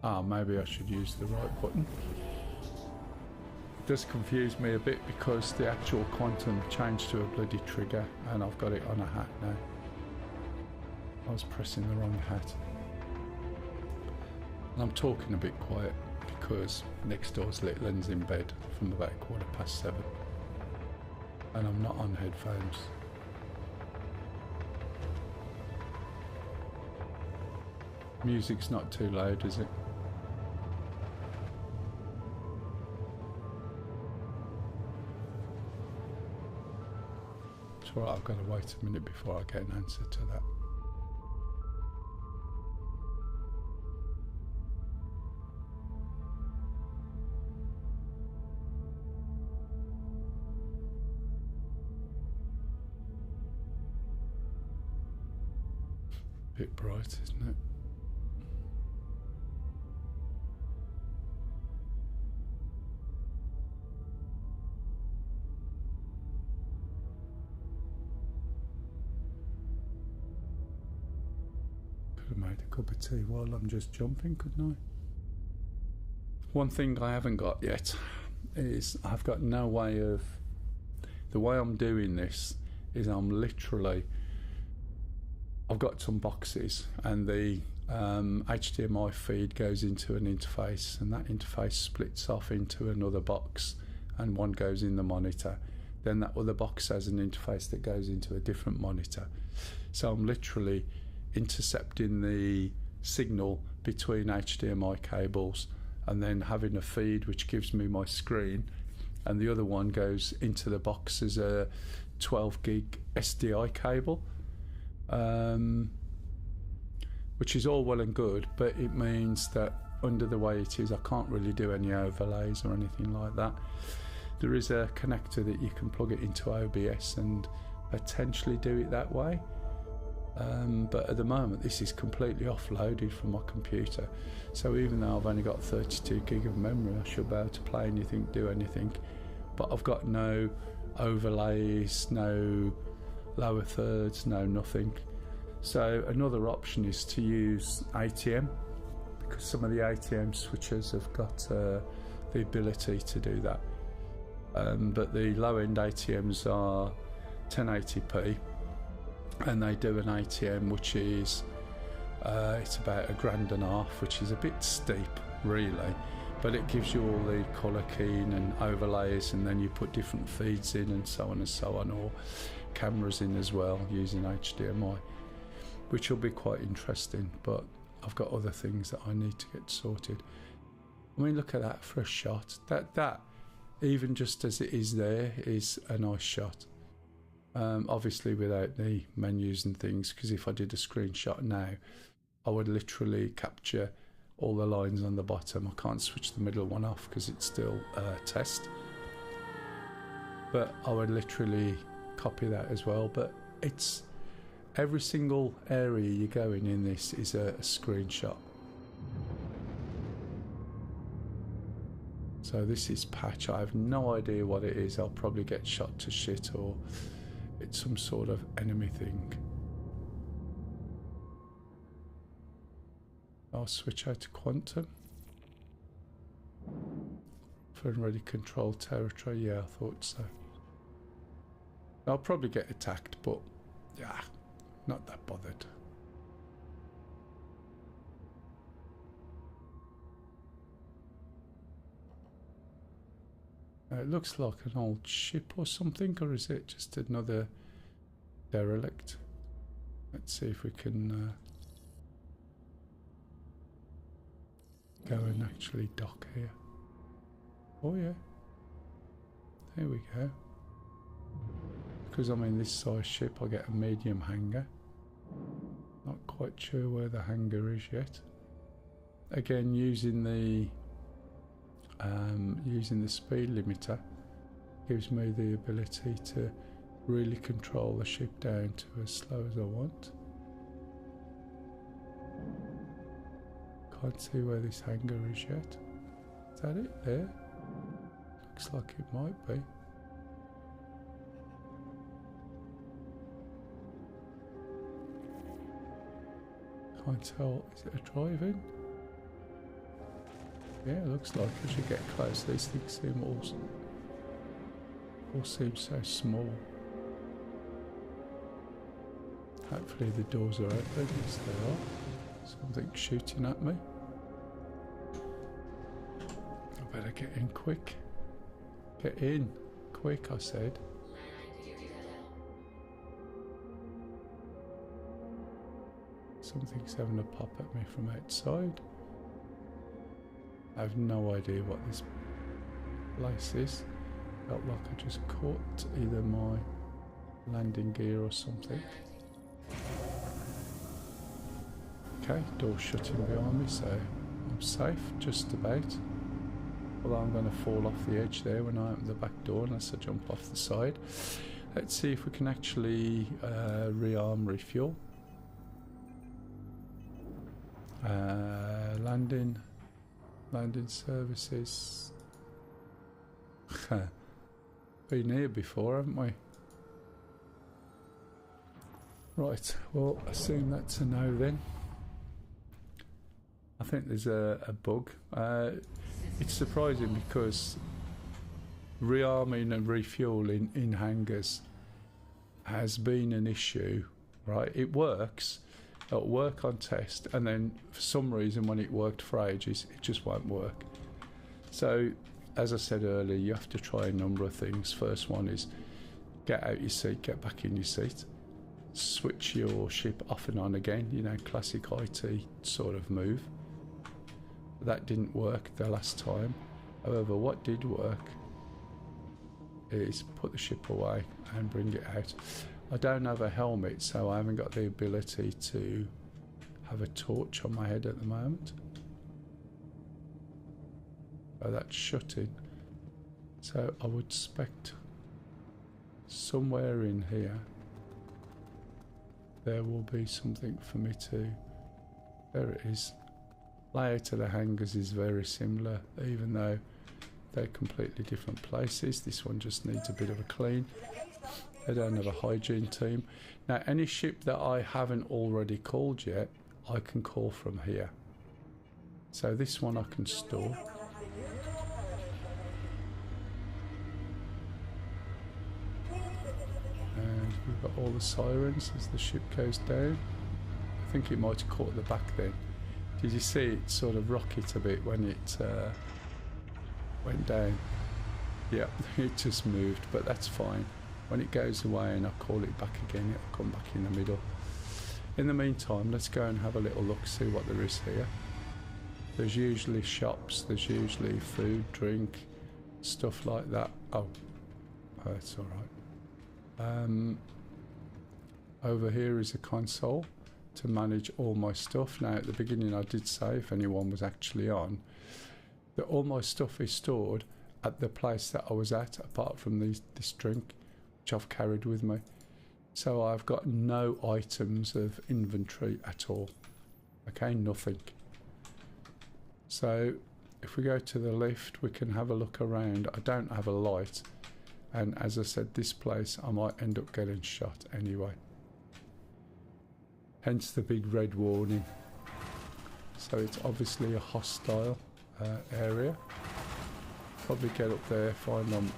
to. Maybe I should use the right button. It does confuse me a bit because the actual quantum changed to a bloody trigger and I've got it on a hat now. I was pressing the wrong hat. And I'm talking a bit quiet because next door's Litland's in bed from about 7:15. And I'm not on headphones. Music's not too loud, is it? It's alright, I've got to wait a minute before I get an answer to that. Bit bright, isn't it? Could have made a cup of tea while I'm just jumping, couldn't I? One thing I haven't got yet is I've got no way of... The way I'm doing this is I'm literally... I've got some boxes and the HDMI feed goes into an interface, and that interface splits off into another box, and one goes in the monitor. Then that other box has an interface that goes into a different monitor. So I'm literally intercepting the signal between HDMI cables and then having a feed which gives me my screen, and the other one goes into the box as a 12 gig SDI cable, which is all well and good, but it means that under the way it is I can't really do any overlays or anything like that. There is a connector that you can plug it into OBS and potentially do it that way, but at the moment this is completely offloaded from my computer, so even though I've only got 32 gig of memory, I should be able to play anything, do anything, but I've got no overlays, no lower thirds, no nothing. So another option is to use ATM, because some of the ATM switches have got the ability to do that. But the low-end ATMs are 1080p, and they do an ATM which is it's about $1.50, which is a bit steep really, but it gives you all the colour keying and overlays, and then you put different feeds in and so on, or cameras in as well using HDMI, which will be quite interesting. But I've got other things that I need to get sorted. I mean, look at that for a shot. That even just as it is there is a nice shot. Obviously without the menus and things, because if I did a screenshot now I would literally capture all the lines on the bottom. I can't switch the middle one off because it's still a test, but I would literally copy that as well. But it's every single area you go in this is a screenshot. So this is patch. I have no idea what it is. I'll probably get shot to shit, or it's some sort of enemy thing. I'll switch out to quantum. For already controlled territory, yeah, I thought so. I'll probably get attacked, but yeah, not that bothered. It looks like an old ship or something, or is it just another derelict? Let's see if we can go and actually dock here. Oh yeah, there we go. Because I'm in this size ship, I get a medium hangar. Not quite sure where the hangar is yet. Again, using the speed limiter gives me the ability to really control the ship down to as slow as I want. Can't see where this hangar is yet. Is that it there? Looks like it might be. Can't tell. Is it a drive-in? Yeah, it looks like as you get close, these things seem all seem so small. Hopefully the doors are open. Yes, they are. Something's shooting at me. I better get in quick. Get in quick, I said. Something's having a pop at me from outside. I have no idea what this place is. Felt like I just caught either my landing gear or something. Okay, door shutting behind me, so I'm safe, just about. Although I'm going to fall off the edge there when I open the back door unless I jump off the side. Let's see if we can actually rearm, refuel. Landing services. Been here before, haven't we? Right, well, assume that's a no then. I think there's a bug. It's surprising because rearming and refueling in hangars has been an issue, right? It works, it'll work on test, and then for some reason when it worked for ages, it just won't work. So, as I said earlier, you have to try a number of things. First one is get out your seat, get back in your seat, switch your ship off and on again, you know, classic IT sort of move. That didn't work the last time. However, what did work is put the ship away and bring it out. I don't have a helmet, so I haven't got the ability to have a torch on my head at the moment. Oh, that's shutting. So I would expect somewhere in here there will be something for me to... There it is. Layout of the hangars is very similar, even though they're completely different places. This one just needs a bit of a clean. They don't have a hygiene team. Now, any ship that I haven't already called yet, I can call from here. So this one I can store. And we've got all the sirens as the ship goes down. I think it might have caught the back then. Did you see it sort of rocket a bit when it went down? Yeah, it just moved, but that's fine. When it goes away and I call it back again, it'll come back in the middle. In the meantime, let's go and have a little look, see what there is here. There's usually shops, there's usually food, drink, stuff like that. Oh, that's all right. Over here is a console to manage all my stuff. Now, at the beginning I did say, if anyone was actually on, that all my stuff is stored at the place that I was at, apart from this drink, which I've carried with me. So I've got no items of inventory at all. Okay, nothing. So if we go to the lift, we can have a look around. I don't have a light, and as I said, this place I might end up getting shot anyway. Hence the big red warning. So it's obviously a hostile area. Probably get up there, find I'm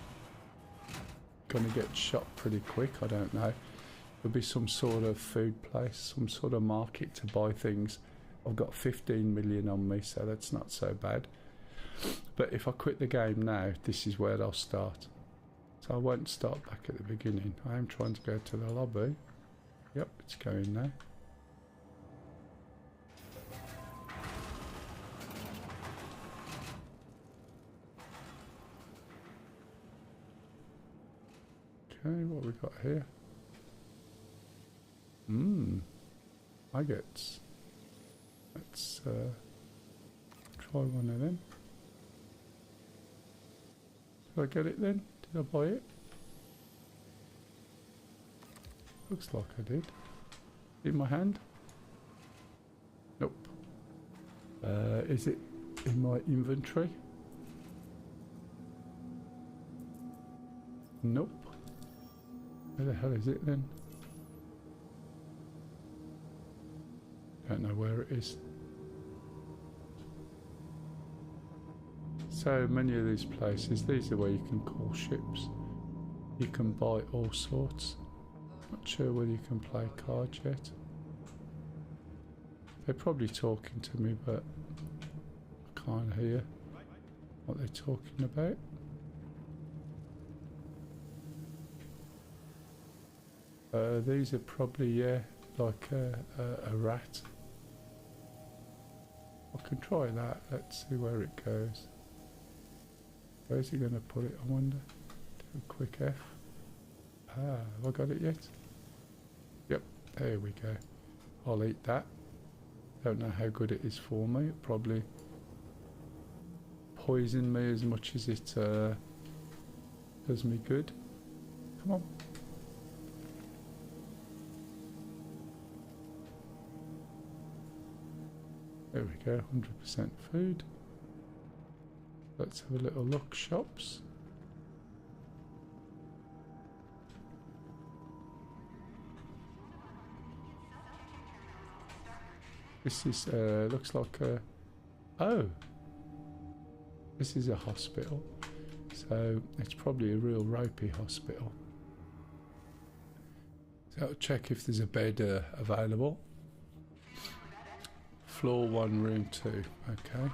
gonna get shot pretty quick, I don't know. There'll be some sort of food place, some sort of market to buy things. I've got 15 million on me, so that's not so bad. But if I quit the game now, this is where I'll start. So I won't start back at the beginning. I am trying to go to the lobby. Yep, it's going now. Okay, what we got here? Nuggets. Let's try one of them. Did I get it then? Did I buy it? Looks like I did. In my hand? Nope. Is it in my inventory? Nope. Where the hell is it then? Don't know where it is. So many of these places, these are where you can call ships. You can buy all sorts. Not sure whether you can play cards yet. They're probably talking to me, but I can't hear what they're talking about. These are probably, yeah, like a rat. I can try that. Let's see where it goes. Where's he going to put it, I wonder? Do a quick F. Ah, have I got it yet? Yep, there we go. I'll eat that. Don't know how good it is for me. It probably poison me as much as it does me good. Come on. There we go, 100% food. Let's have a little look. Shops. This is looks like a... Oh, This is a hospital, so it's probably a real ropey hospital. So I'll check if there's a bed available. Floor 1, room 2. Okay.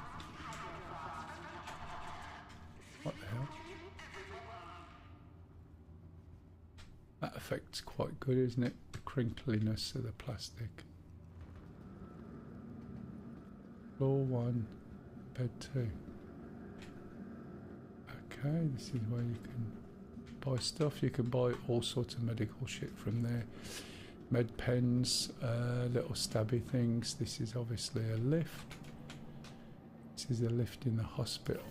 What the hell? That effect's quite good, isn't it? The crinkliness of the plastic. Floor 1, bed 2. Okay, this is where you can buy stuff. You can buy all sorts of medical shit from there. Med pens, little stabby things. This is obviously a lift. This is a lift in the hospital.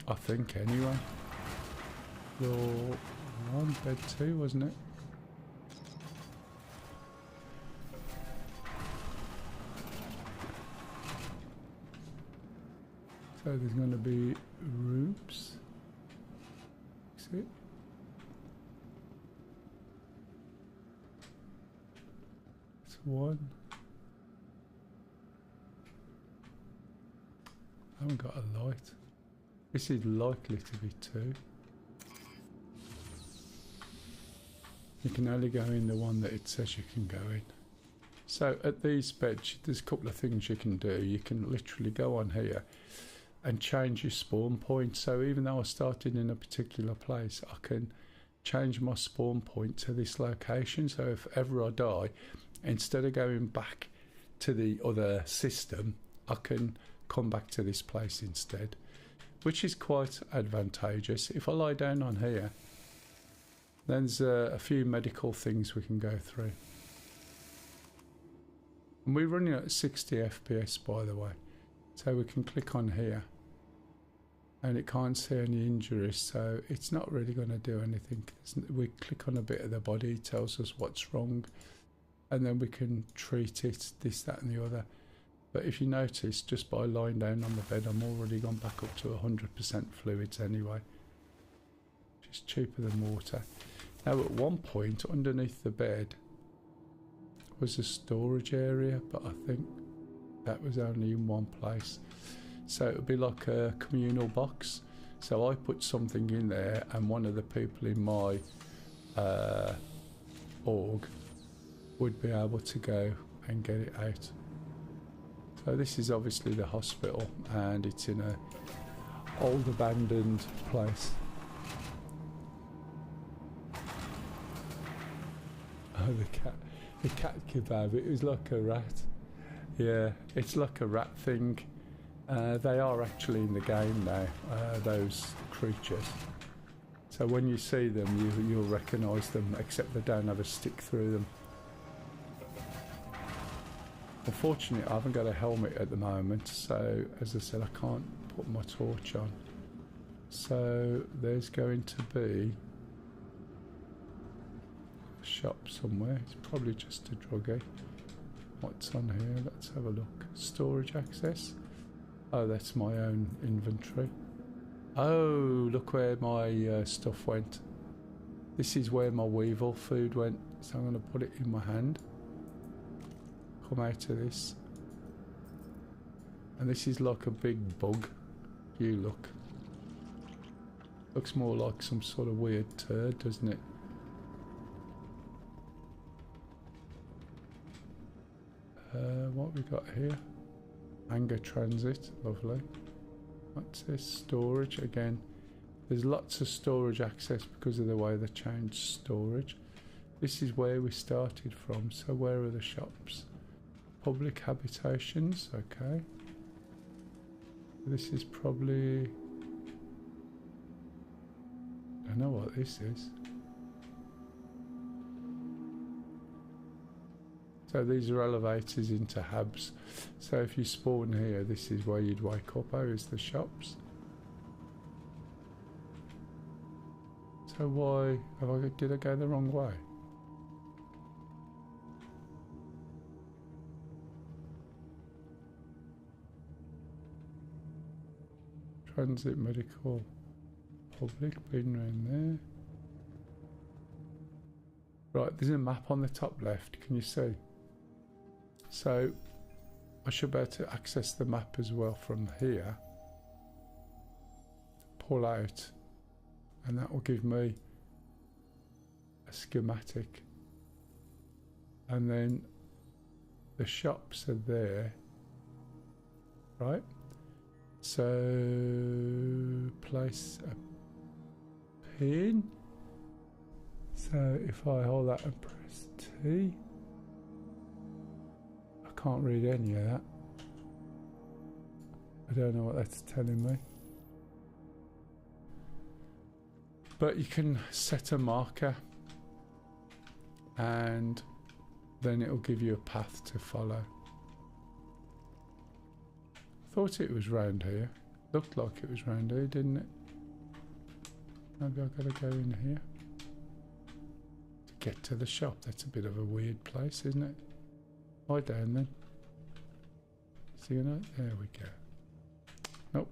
I think anyway. Floor 1, bed 2, wasn't it? So there's going to be rooms. See? It's 1. I haven't got a light. This is likely to be 2. You can only go in the one that it says you can go in. So at these beds, there's a couple of things you can do. You can literally go on here and change your spawn point. So even though I started in a particular place, I can change my spawn point to this location. So if ever I die, instead of going back to the other system, I can come back to this place instead, which is quite advantageous. If I lie down on here, there's a few medical things we can go through. And we're running at 60 FPS, by the way. So we can click on here. And it can't see any injuries, so it's not really going to do anything. We click on a bit of the body, it tells us what's wrong. And then we can treat it, this, that and the other. But if you notice, just by lying down on the bed, I'm already gone back up to 100% fluids anyway. Which is cheaper than water. Now at one point, underneath the bed was a storage area, but I think that was only in one place. So it would be like a communal box. So I put something in there and one of the people in my org would be able to go and get it out. So this is obviously the hospital and it's in a old abandoned place. Oh, the cat kebab, it was like a rat. Yeah, it's like a rat thing. They are actually in the game now, those creatures. So when you see them, you'll recognise them, except they don't have a stick through them. Unfortunately, I haven't got a helmet at the moment, so as I said, I can't put my torch on. So there's going to be a shop somewhere. It's probably just a druggie. What's on here? Let's have a look. Storage access. Oh, that's my own inventory. Oh, look where my stuff went. This is where my weevil food went. So I'm going to put it in my hand. Come out of this. And this is like a big bug. You look. Looks more like some sort of weird turd, doesn't it? What we got here? Anger transit, lovely. What's this? Storage again. There's lots of storage access because of the way they changed storage. This is where we started from, so where are the shops? Public habitations, okay. This is probably... I don't know what this is. So these are elevators into hubs. So if you spawn here, this is where you'd wake up. Oh, is the shops. So why did I go the wrong way? Transit, medical, public, been around there. Right, there's a map on the top left, can you see? So I should be able to access the map as well from here. Pull out, and that will give me a schematic. And then the shops are there, right? So place a pin. So if I hold that and press T, I can't read any of that. I don't know what that's telling me. But you can set a marker and then it'll give you a path to follow. I thought it was round here. Looked like it was round here, didn't it? Maybe I've got to go in here to get to the shop. That's a bit of a weird place, isn't it? Right down then. See you know? There we go. Nope.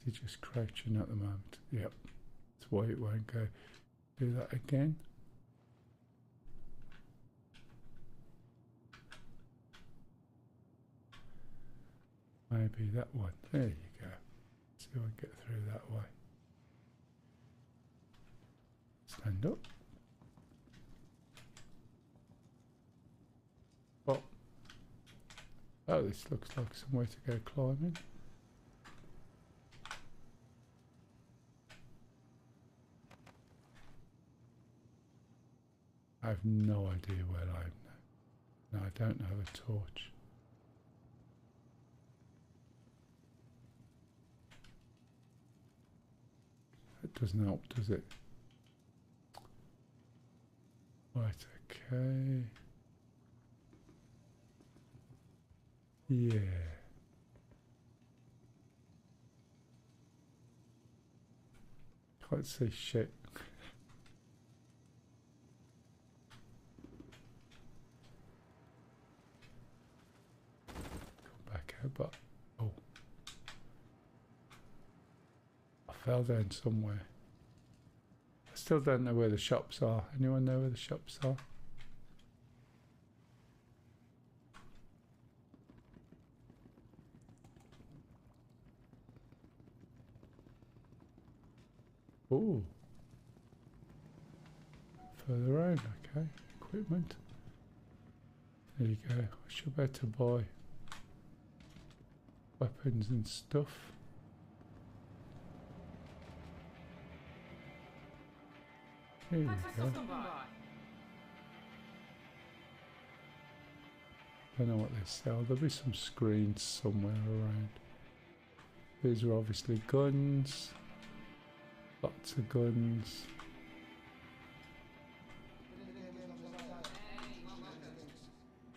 He's just crouching at the moment. Yep. That's why it won't go. Do that again. Maybe that one. There you go. See if I can get through that way. Stand up. Oh. Oh, this looks like somewhere to go climbing. I have no idea where I am now. No, I don't have a torch. That doesn't help, does it? Right, okay. Yeah. Can't see shit. But oh, I fell down somewhere. I still don't know where the shops are. Anyone know where the shops are? Oh, further on. Okay, equipment. There you go. I should be able to buy weapons and stuff. Here we go. Don't know what they sell. There'll be some screens somewhere around. These are obviously guns. Lots of guns.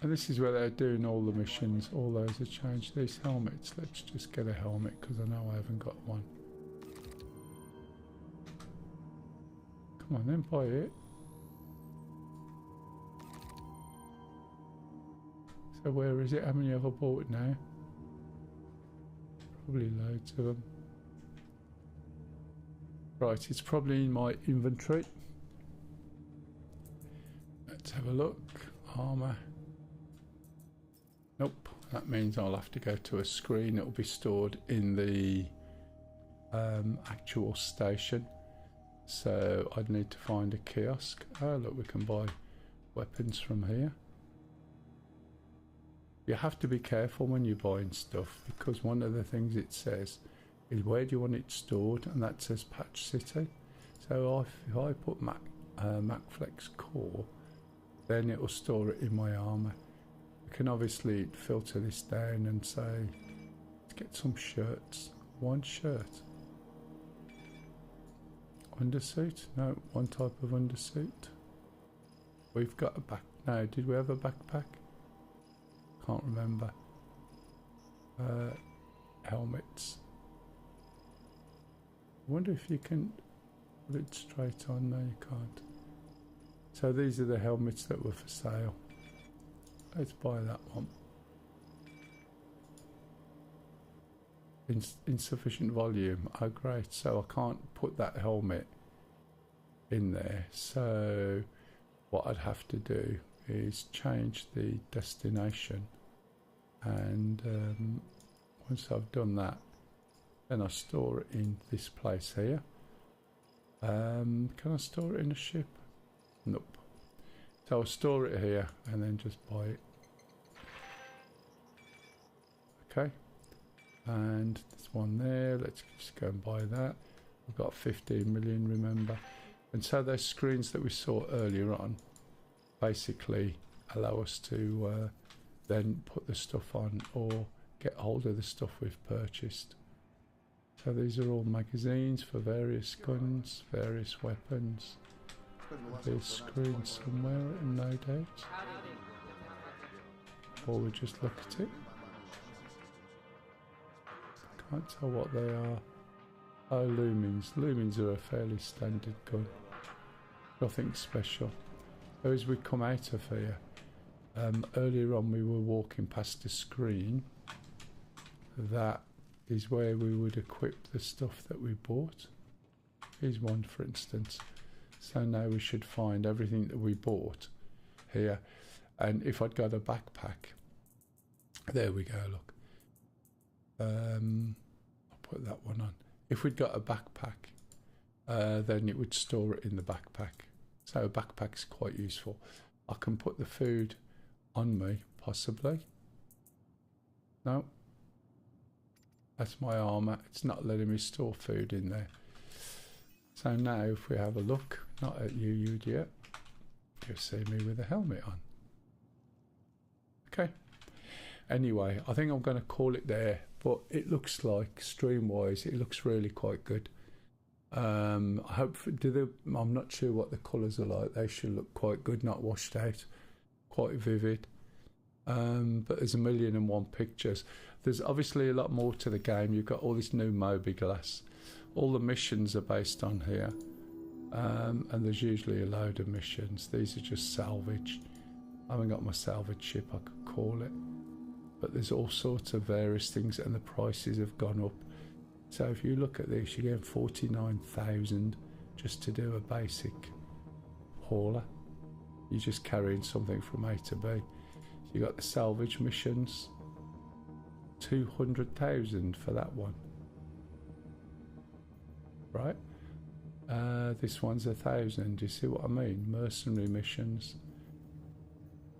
And this is where they're doing all the missions. All those are changed. These helmets. Let's just get a helmet because I know I haven't got one. Come on then, buy it. So where is it? How many have I bought now? Probably loads of them. Right, it's probably in my inventory. Let's have a look. Armour. Nope, that means I'll have to go to a screen. It will be stored in the actual station. So I'd need to find a kiosk. Oh look, we can buy weapons from here. You have to be careful when you're buying stuff because one of the things it says is where do you want it stored, and that says Patch City. So if I put MacFlex Core, then it will store it in my armour. You can obviously filter this down and say, let's get some shirts. One shirt. Undersuit? No, one type of undersuit. We've got a back. No, did we have a backpack? Can't remember. Helmets. I wonder if you can put it straight on. No, you can't. So these are the helmets that were for sale. Let's buy that one. insufficient volume. Oh great, so I can't put that helmet in there. So what I'd have to do is change the destination, and once I've done that, then I store it in this place here. Can I store it in a ship? Nope. So I'll store it here and then just buy it. Okay, and there's one there. Let's just go and buy that. We've got 15 million, remember. And so those screens that we saw earlier on basically allow us to then put the stuff on or get hold of the stuff we've purchased. So these are all magazines for various guns, various weapons. There's screens somewhere, no doubt. Or we just look at it. Can't tell what they are. Oh, lumens. Lumens are a fairly standard gun. Nothing special. So as we come out of here, earlier on we were walking past a screen. That is where we would equip the stuff that we bought. Here's one, for instance. So now we should find everything that we bought here. And if I'd got a backpack, there we go, look. I'll put that one on. If we'd got a backpack, then it would store it in the backpack. So a backpack's quite useful. I can put the food on me, possibly. No. That's my armour. It's not letting me store food in there. So now if we have a look, not at you yet, you'll see me with a helmet on. Okay. Anyway, I think I'm going to call it there, but it looks like, stream-wise, it looks really quite good. I hope, I'm not sure what the colours are like. They should look quite good, not washed out, quite vivid. But there's 1,000,001 pictures. There's obviously a lot more to the game. You've got all this new Moby glass. All the missions are based on here. And there's usually a load of missions. These are just salvage. I haven't got my salvage ship, I could call it. But there's all sorts of various things, and the prices have gone up. So if you look at this, you're getting 49,000 just to do a basic hauler. You're just carrying something from A to B. So you got the salvage missions, 200,000 for that one. Right? This one's 1,000. Do you see what I mean? Mercenary missions.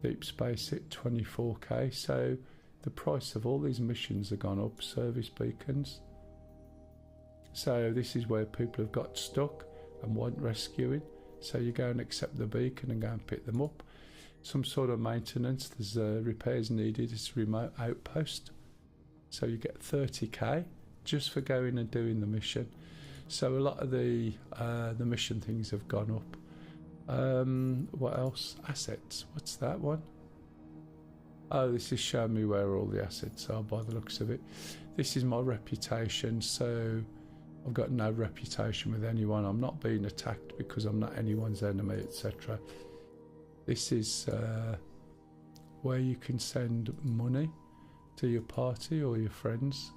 Deep space at 24k. So the price of all these missions have gone up. Service beacons. So this is where people have got stuck and want rescuing. So you go and accept the beacon and go and pick them up. Some sort of maintenance. There's repairs needed. It's a remote outpost. So you get 30k just for going and doing the mission. So a lot of the mission things have gone up. What else? Assets. What's that one? Oh, this is showing me where all the assets are by the looks of it. This is my reputation. So I've got no reputation with anyone. I'm not being attacked because I'm not anyone's enemy, etc. This is where you can send money to your party or your friends.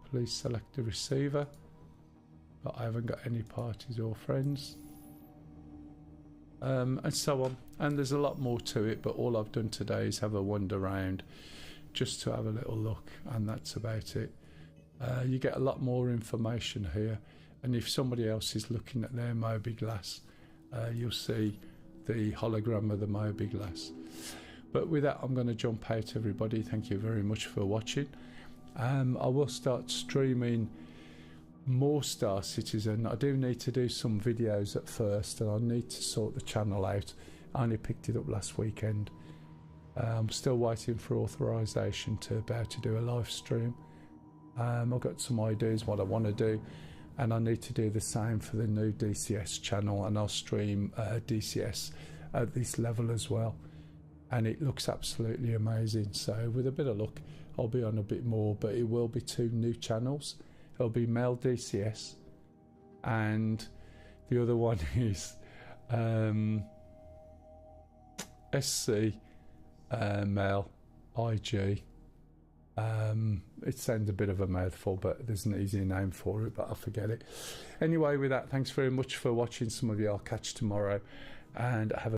Please select a receiver. But I haven't got any parties or friends. And so on. And there's a lot more to it, but all I've done today is have a wander around just to have a little look, and that's about it. You get a lot more information here, and if somebody else is looking at their Moby glass, you'll see the hologram of the Moby glass. But with that, I'm going to jump out, everybody. Thank you very much for watching. I will start streaming more Star Citizen. I do need to do some videos at first, and I need to sort the channel out. I only picked it up last weekend. I'm still waiting for authorization to be able to do a live stream. I've got some ideas what I want to do, and I need to do the same for the new DCS channel, and I'll stream DCS at this level as well, and it looks absolutely amazing. So with a bit of luck I'll be on a bit more, but it will be 2 new channels. It'll be male DCS, and the other one is SC male IG, It sounds a bit of a mouthful, but there's an easier name for it, but I'll forget it. Anyway, with that, thanks very much for watching. Some of you I'll catch tomorrow, and have a